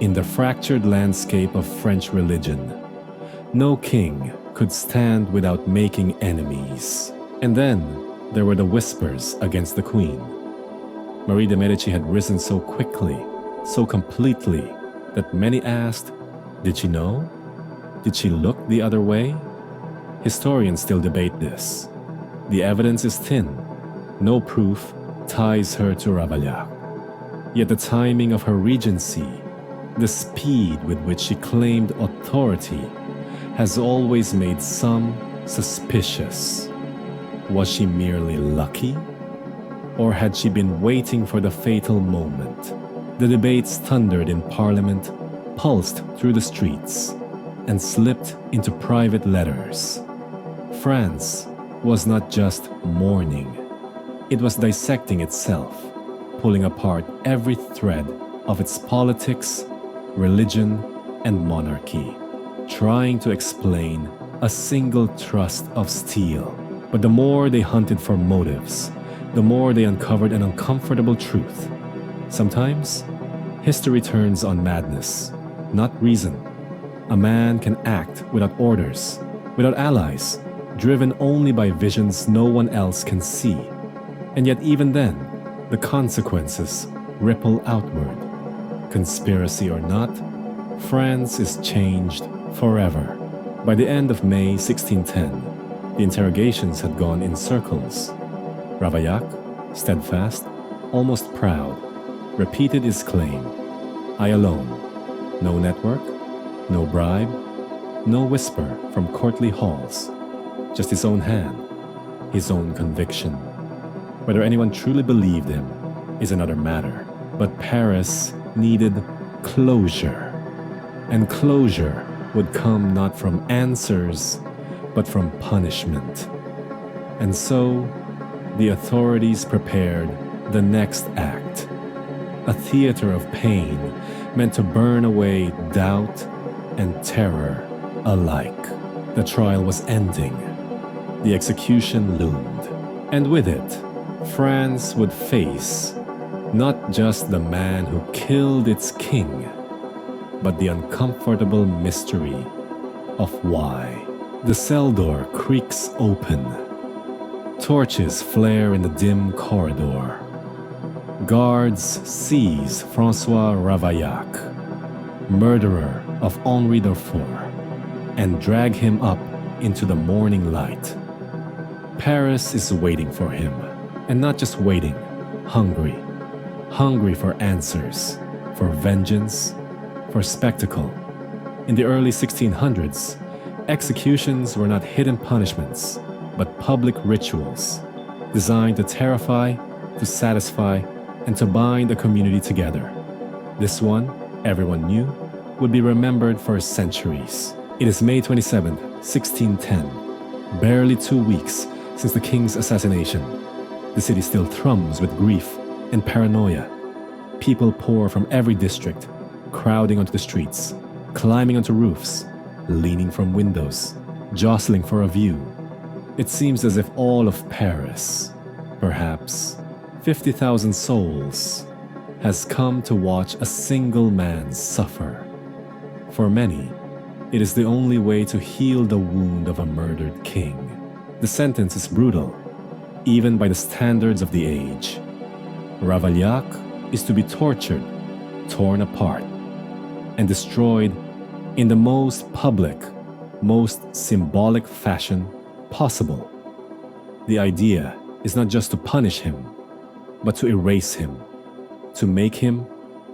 In the fractured landscape of French religion, no king could stand without making enemies. And then there were the whispers against the queen. Marie de Medici had risen so quickly, so completely, that many asked, did she know? Did she look the other way? Historians still debate this. The evidence is thin. No proof ties her to Ravaillac. Yet the timing of her regency, the speed with which she claimed authority, has always made some suspicious. Was she merely lucky? Or had she been waiting for the fatal moment? The debates thundered in Parliament, pulsed through the streets, and slipped into private letters. France was not just mourning. It was dissecting itself, pulling apart every thread of its politics, religion, and monarchy, trying to explain a single thrust of steel. But the more they hunted for motives, the more they uncovered an uncomfortable truth. Sometimes, history turns on madness, not reason. A man can act without orders, without allies, driven only by visions no one else can see. And yet even then, the consequences ripple outward. Conspiracy or not, France is changed forever. By the end of May 1610, the interrogations had gone in circles. Ravaillac, steadfast, almost proud, repeated his claim. I alone. No network, no bribe, no whisper from courtly halls. Just his own hand, his own conviction. Whether anyone truly believed him is another matter. But Paris needed closure. And closure would come not from answers, but from punishment. And so, the authorities prepared the next act. A theater of pain meant to burn away doubt and terror alike. The trial was ending. The execution loomed. And with it, France would face not just the man who killed its king, but the uncomfortable mystery of why. The cell door creaks open. Torches flare in the dim corridor. Guards seize François Ravaillac, murderer of Henri IV, and drag him up into the morning light. Paris is waiting for him, and not just waiting, hungry. Hungry for answers, for vengeance, for spectacle. In the early 1600s, executions were not hidden punishments, but public rituals, designed to terrify, to satisfy, and to bind a community together. This one, everyone knew, would be remembered for centuries. It is May 27, 1610, barely 2 weeks since the king's assassination. The city still thrums with grief and paranoia. People pour from every district, crowding onto the streets, climbing onto roofs, leaning from windows, jostling for a view. It seems as if all of Paris, perhaps 50,000 souls, has come to watch a single man suffer. For many, it is the only way to heal the wound of a murdered king. The sentence is brutal, even by the standards of the age. Ravaillac is to be tortured, torn apart, and destroyed in the most public, most symbolic fashion possible. The idea is not just to punish him, but to erase him, to make him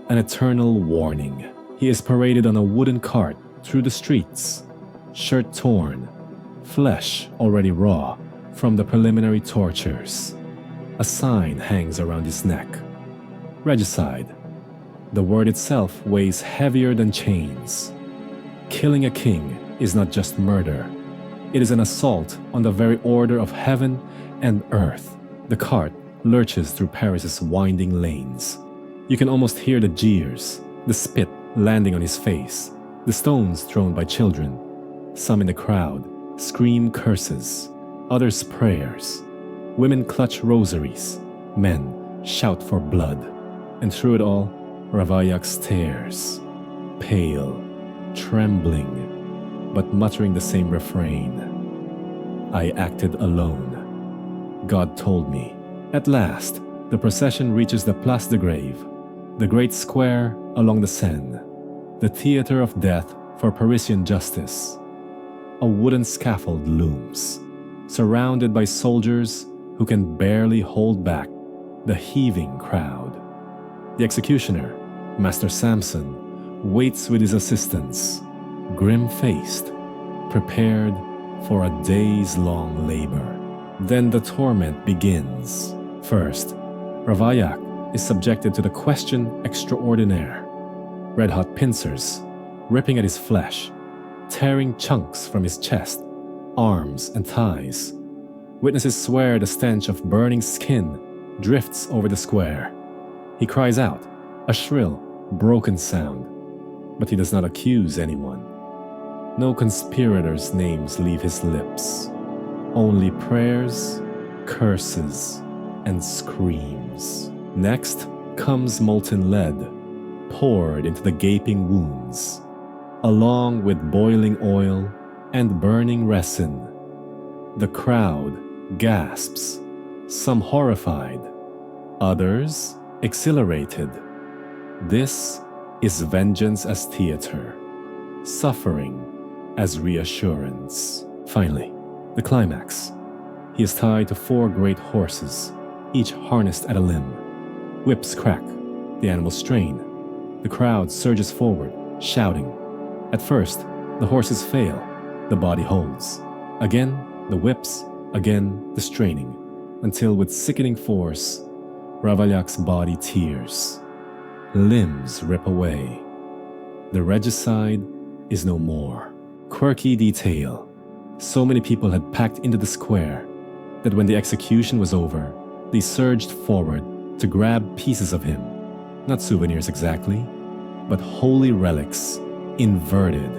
an eternal warning. He is paraded on a wooden cart through the streets, shirt torn, flesh already raw from the preliminary tortures. A sign hangs around his neck. Regicide. The word itself weighs heavier than chains. Killing a king is not just murder. It is an assault on the very order of heaven and earth. The cart lurches through Paris's winding lanes. You can almost hear the jeers, the spit landing on his face, the stones thrown by children. Some in the crowd scream curses, others prayers. Women clutch rosaries, men shout for blood. And through it all, Ravaillac stares, pale, trembling, but muttering the same refrain. I acted alone. God told me. At last, the procession reaches the Place de Grève, the great square along the Seine, the theater of death for Parisian justice. A wooden scaffold looms, surrounded by soldiers who can barely hold back the heaving crowd. The executioner, Master Samson, waits with his assistants, grim-faced, prepared for a days-long labor. Then the torment begins. First, Ravaillac is subjected to the question extraordinaire. Red-hot pincers, ripping at his flesh, tearing chunks from his chest, arms, and thighs. Witnesses swear the stench of burning skin drifts over the square. He cries out, a shrill, broken sound, but he does not accuse anyone. No conspirators' names leave his lips. Only prayers, curses, and screams. Next comes molten lead, poured into the gaping wounds, along with boiling oil and burning resin. The crowd gasps, some horrified, others exhilarated. This is vengeance as theater, suffering as reassurance. Finally, the climax. He is tied to 4 great horses, each harnessed at a limb. Whips crack, the animals strain. The crowd surges forward, shouting. At first, the horses fail, the body holds. Again, the whips, again, the straining, until with sickening force, Ravaillac's body tears. Limbs rip away. The regicide is no more. Quirky detail. So many people had packed into the square that when the execution was over, they surged forward to grab pieces of him. Not souvenirs exactly, but holy relics, inverted.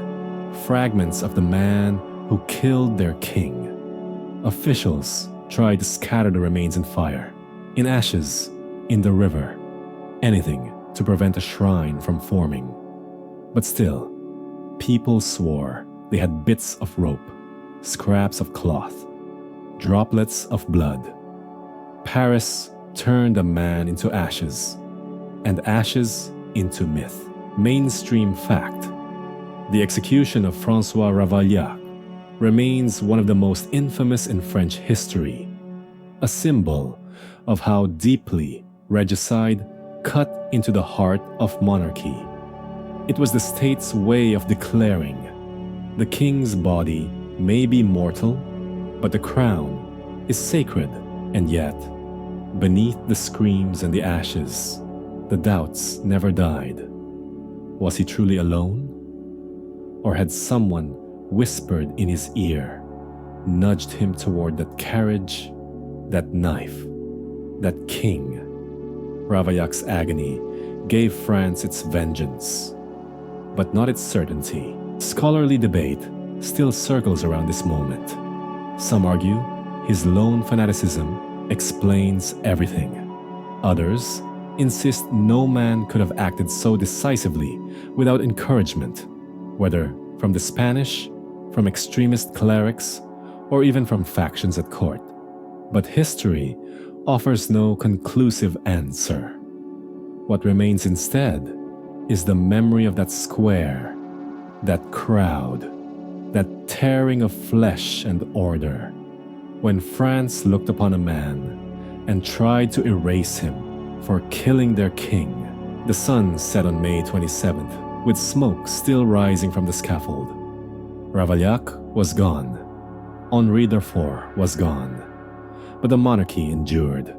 Fragments of the man who killed their king. Officials tried to scatter the remains in fire, in ashes, in the river. Anything to prevent a shrine from forming. But still, people swore they had bits of rope, scraps of cloth, droplets of blood. Paris turned a man into ashes, and ashes into myth. Mainstream fact. The execution of François Ravaillac remains one of the most infamous in French history, a symbol of how deeply regicide cut into the heart of monarchy. It was the state's way of declaring the king's body may be mortal, but the crown is sacred, and yet, beneath the screams and the ashes, the doubts never died. Was he truly alone? Or had someone whispered in his ear, nudged him toward that carriage, that knife, that king? Ravaillac's agony gave France its vengeance, but not its certainty. Scholarly debate still circles around this moment. Some argue his lone fanaticism explains everything. Others insist no man could have acted so decisively without encouragement, whether from the Spanish, from extremist clerics, or even from factions at court. But history offers no conclusive answer. What remains instead is the memory of that square, that crowd, that tearing of flesh and order, when France looked upon a man and tried to erase him for killing their king. The sun set on May 27th, with smoke still rising from the scaffold. Ravaillac was gone. Henri IV was gone. But the monarchy endured,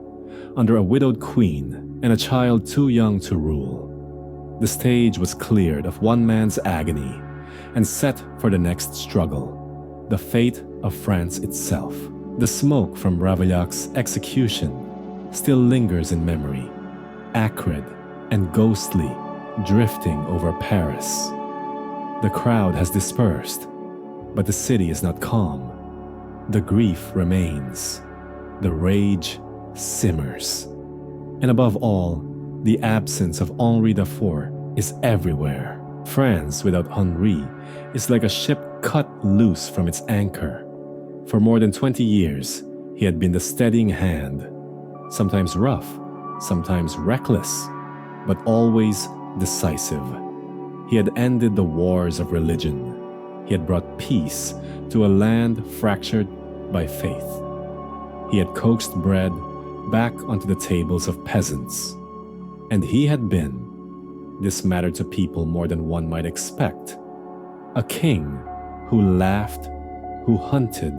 under a widowed queen and a child too young to rule. The stage was cleared of one man's agony and set for the next struggle, the fate of France itself. The smoke from Ravaillac's execution still lingers in memory, acrid and ghostly, drifting over Paris. The crowd has dispersed, but the city is not calm. The grief remains. The rage simmers. And above all, the absence of Henri IV is everywhere. France without Henri is like a ship cut loose from its anchor. For more than 20 years, he had been the steadying hand, sometimes rough, sometimes reckless, but always decisive. He had ended the wars of religion. He had brought peace to a land fractured by faith. He had coaxed bread back onto the tables of peasants. And he had been, this mattered to people more than one might expect, a king who laughed, who hunted,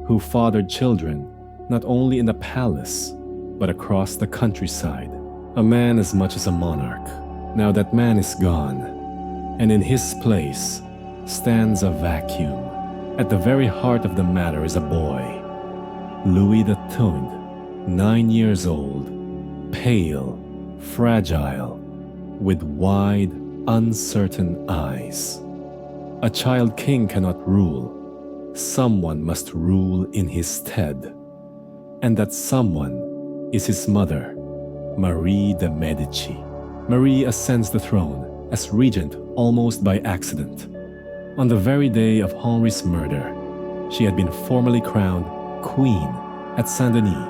who fathered children not only in the palace, but across the countryside. A man as much as a monarch. Now that man is gone, and in his place stands a vacuum. At the very heart of the matter is a boy, Louis XII, 9 years old, pale, fragile, with wide, uncertain eyes. A child king cannot rule. Someone must rule in his stead. And that someone is his mother, Marie de Medici. Marie ascends the throne as regent almost by accident. On the very day of Henri's murder, she had been formally crowned Queen at Saint-Denis,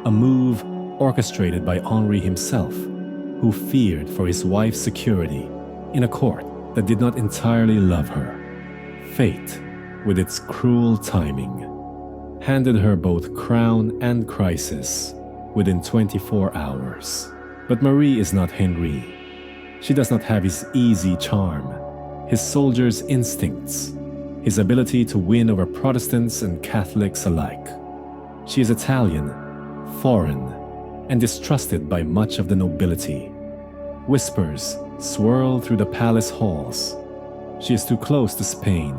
a move orchestrated by Henri himself, who feared for his wife's security in a court that did not entirely love her. Fate, with its cruel timing, handed her both crown and crisis within 24 hours. But Marie is not Henri. She does not have his easy charm, his soldier's instincts, his ability to win over Protestants and Catholics alike. She is Italian, foreign, and distrusted by much of the nobility. Whispers swirl through the palace halls. She is too close to Spain,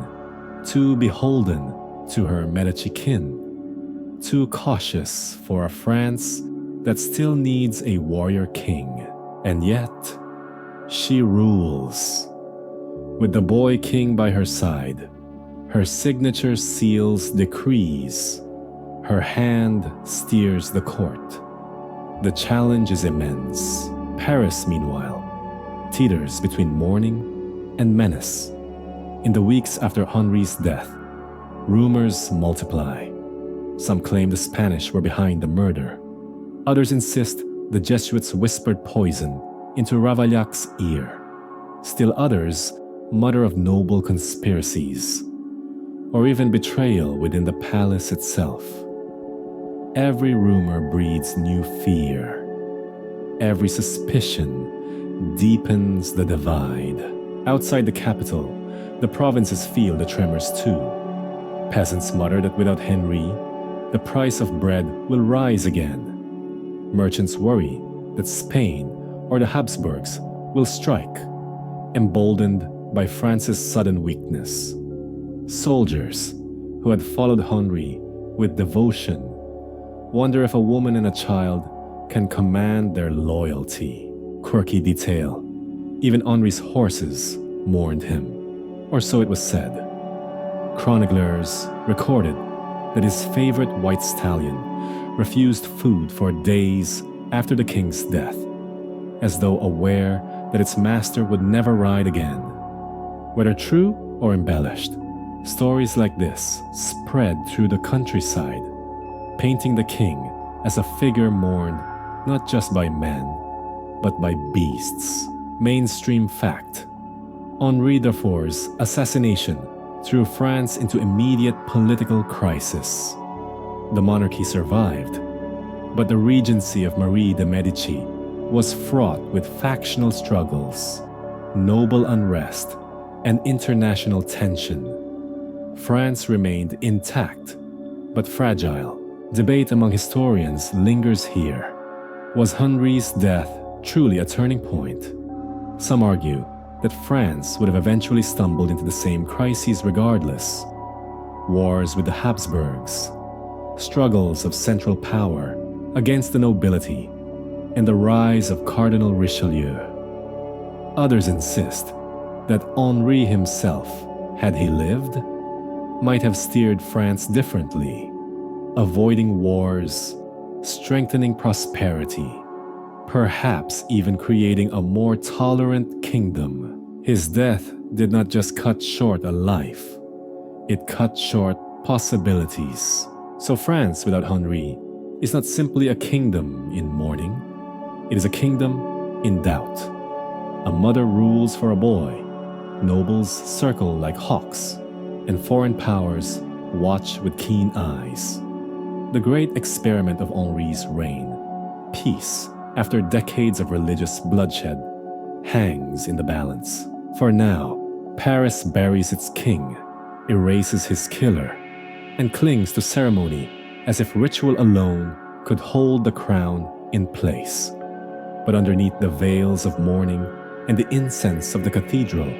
too beholden to her Medici kin, too cautious for a France that still needs a warrior king. And yet, she rules. With the boy king by her side, her signature seals decrees. Her hand steers the court. The challenge is immense. Paris, meanwhile, teeters between mourning and menace. In the weeks after Henri's death, rumors multiply. Some claim the Spanish were behind the murder. Others insist the Jesuits whispered poison into Ravaillac's ear. Still others mutter of noble conspiracies, or even betrayal within the palace itself. Every rumor breeds new fear. Every suspicion deepens the divide. Outside the capital, the provinces feel the tremors too. Peasants mutter that without Henri, the price of bread will rise again. Merchants worry that Spain or the Habsburgs will strike, emboldened by France's sudden weakness. Soldiers who had followed Henri with devotion wonder if a woman and a child can command their loyalty. Quirky detail. Even Henri's horses mourned him, or so it was said. Chroniclers recorded that his favorite white stallion refused food for days after the king's death, as though aware that its master would never ride again. Whether true or embellished, stories like this spread through the countryside, painting the king as a figure mourned not just by men, but by beasts. Mainstream fact: Henri IV's assassination threw France into immediate political crisis. The monarchy survived, but the regency of Marie de Medici was fraught with factional struggles, noble unrest, and international tension. France remained intact, but fragile. Debate among historians lingers here. Was Henri's death truly a turning point? Some argue that France would have eventually stumbled into the same crises regardless. Wars with the Habsburgs, struggles of central power against the nobility, and the rise of Cardinal Richelieu. Others insist that Henri himself, had he lived, might have steered France differently, avoiding wars, strengthening prosperity, perhaps even creating a more tolerant kingdom. His death did not just cut short a life, it cut short possibilities. So France without Henri is not simply a kingdom in mourning, it is a kingdom in doubt. A mother rules for a boy, nobles circle like hawks, and foreign powers watch with keen eyes. The great experiment of Henri's reign, peace after decades of religious bloodshed, hangs in the balance. For now, Paris buries its king, erases his killer, and clings to ceremony as if ritual alone could hold the crown in place. But underneath the veils of mourning and the incense of the cathedral,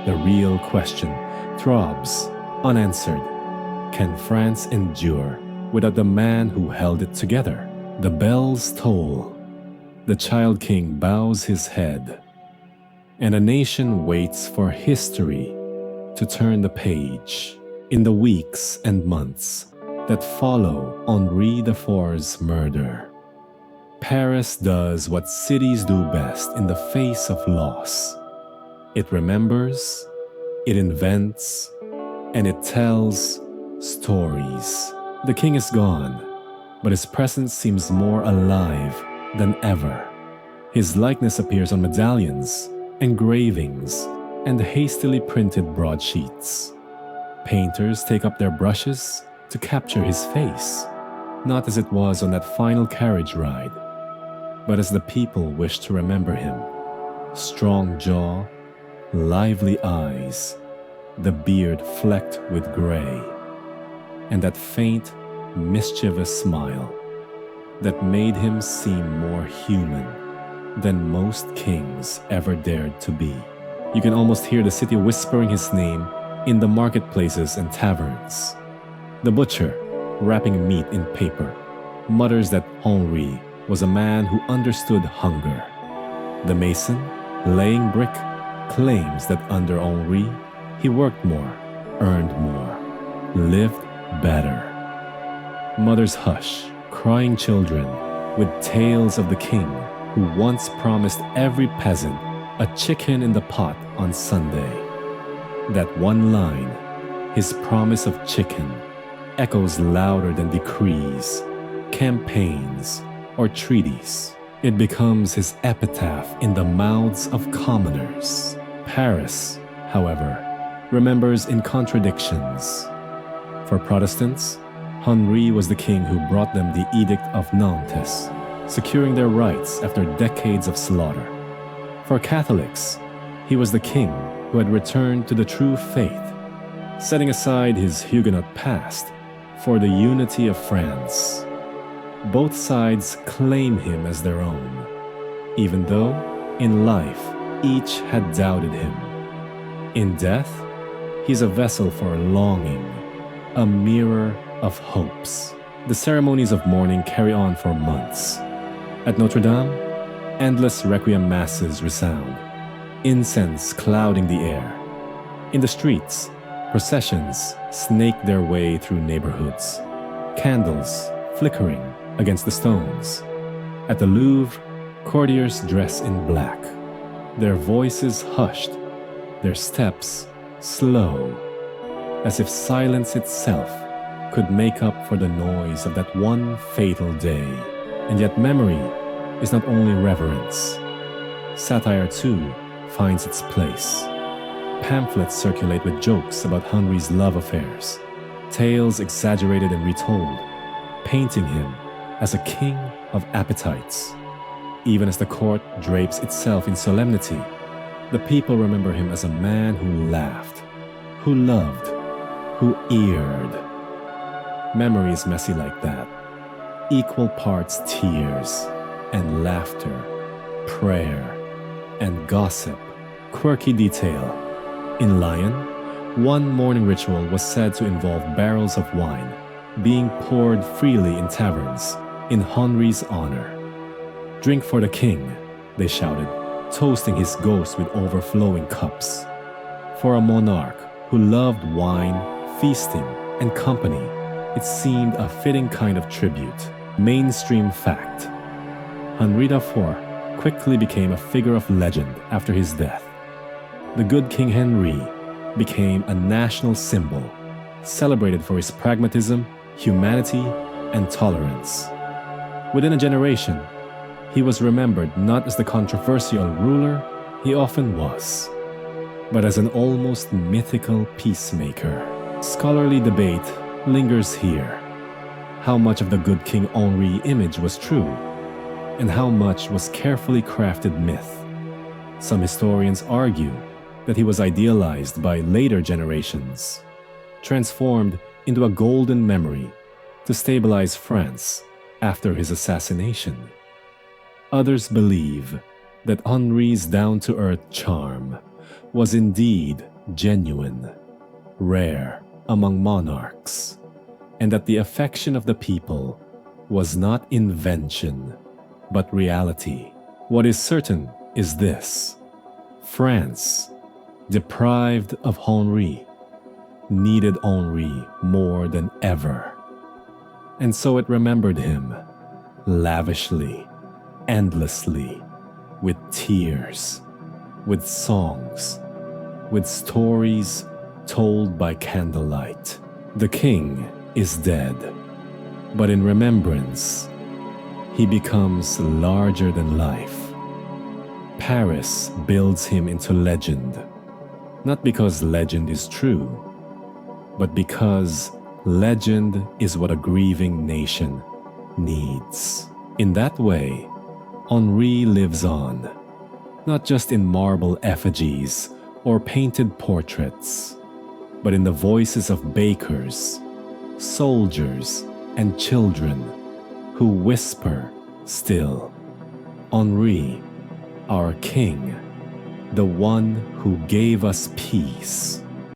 the real question throbs, unanswered. Can France endure without the man who held it together? The bells toll. The child king bows his head, and a nation waits for history to turn the page. In the weeks and months that follow Henri IV's murder, Paris does what cities do best in the face of loss. It remembers, it invents, and it tells stories. The king is gone, but his presence seems more alive than ever. His likeness appears on medallions, engravings, and hastily printed broadsheets. Painters take up their brushes to capture his face, not as it was on that final carriage ride, but as the people wish to remember him. Strong jaw, lively eyes, the beard flecked with gray, and that faint, mischievous smile that made him seem more human than most kings ever dared to be. You can almost hear the city whispering his name in the marketplaces and taverns. The butcher, wrapping meat in paper, mutters that Henri was a man who understood hunger. The mason, laying brick, claims that under Henri, he worked more, earned more, lived better. Mothers hush, crying children, with tales of the king who once promised every peasant a chicken in the pot on Sunday. That one line, his promise of chicken, echoes louder than decrees, campaigns, or treaties. It becomes his epitaph in the mouths of commoners. Paris, however, remembers in contradictions. For Protestants, Henri was the king who brought them the Edict of Nantes, securing their rights after decades of slaughter. For Catholics, he was the king who had returned to the true faith, setting aside his Huguenot past for the unity of France. Both sides claim him as their own, even though, in life, each had doubted him. In death, he's a vessel for longing, a mirror of hopes. The ceremonies of mourning carry on for months. At Notre-Dame, endless requiem masses resound, incense clouding the air. In the streets, processions snake their way through neighborhoods, candles flickering against the stones. At the Louvre, courtiers dress in black, their voices hushed, their steps slow, as if silence itself could make up for the noise of that one fatal day. And yet memory is not only reverence. Satire too finds its place. Pamphlets circulate with jokes about Henri's love affairs, tales exaggerated and retold, painting him as a king of appetites. Even as the court drapes itself in solemnity, the people remember him as a man who laughed, who loved, who eared. Memory is messy like that. Equal parts tears and laughter, prayer and gossip. Quirky detail. In Lyon, one morning ritual was said to involve barrels of wine being poured freely in taverns in Henri's honor. "Drink for the king," they shouted, toasting his ghost with overflowing cups. For a monarch who loved wine, feasting, and company, it seemed a fitting kind of tribute. Mainstream fact. Henri IV quickly became a figure of legend after his death. The good King Henri became a national symbol, celebrated for his pragmatism, humanity, and tolerance. Within a generation, he was remembered not as the controversial ruler he often was, but as an almost mythical peacemaker. Scholarly debate lingers here. How much of the good King Henri image was true, and how much was carefully crafted myth? Some historians argue that he was idealized by later generations, transformed into a golden memory to stabilize France after his assassination. Others believe that Henri's down-to-earth charm was indeed genuine, rare among monarchs, and that the affection of the people was not invention, but reality. What is certain is this: France, deprived of Henri, needed Henri more than ever. And so it remembered him lavishly, endlessly, with tears, with songs, with stories told by candlelight. The king is dead, but in remembrance, he becomes larger than life. Paris builds him into legend, not because legend is true, but because legend is what a grieving nation needs. In that way, Henri lives on, not just in marble effigies or painted portraits, but in the voices of bakers, soldiers, and children who whisper still, Henri, our king, the one who gave us peace.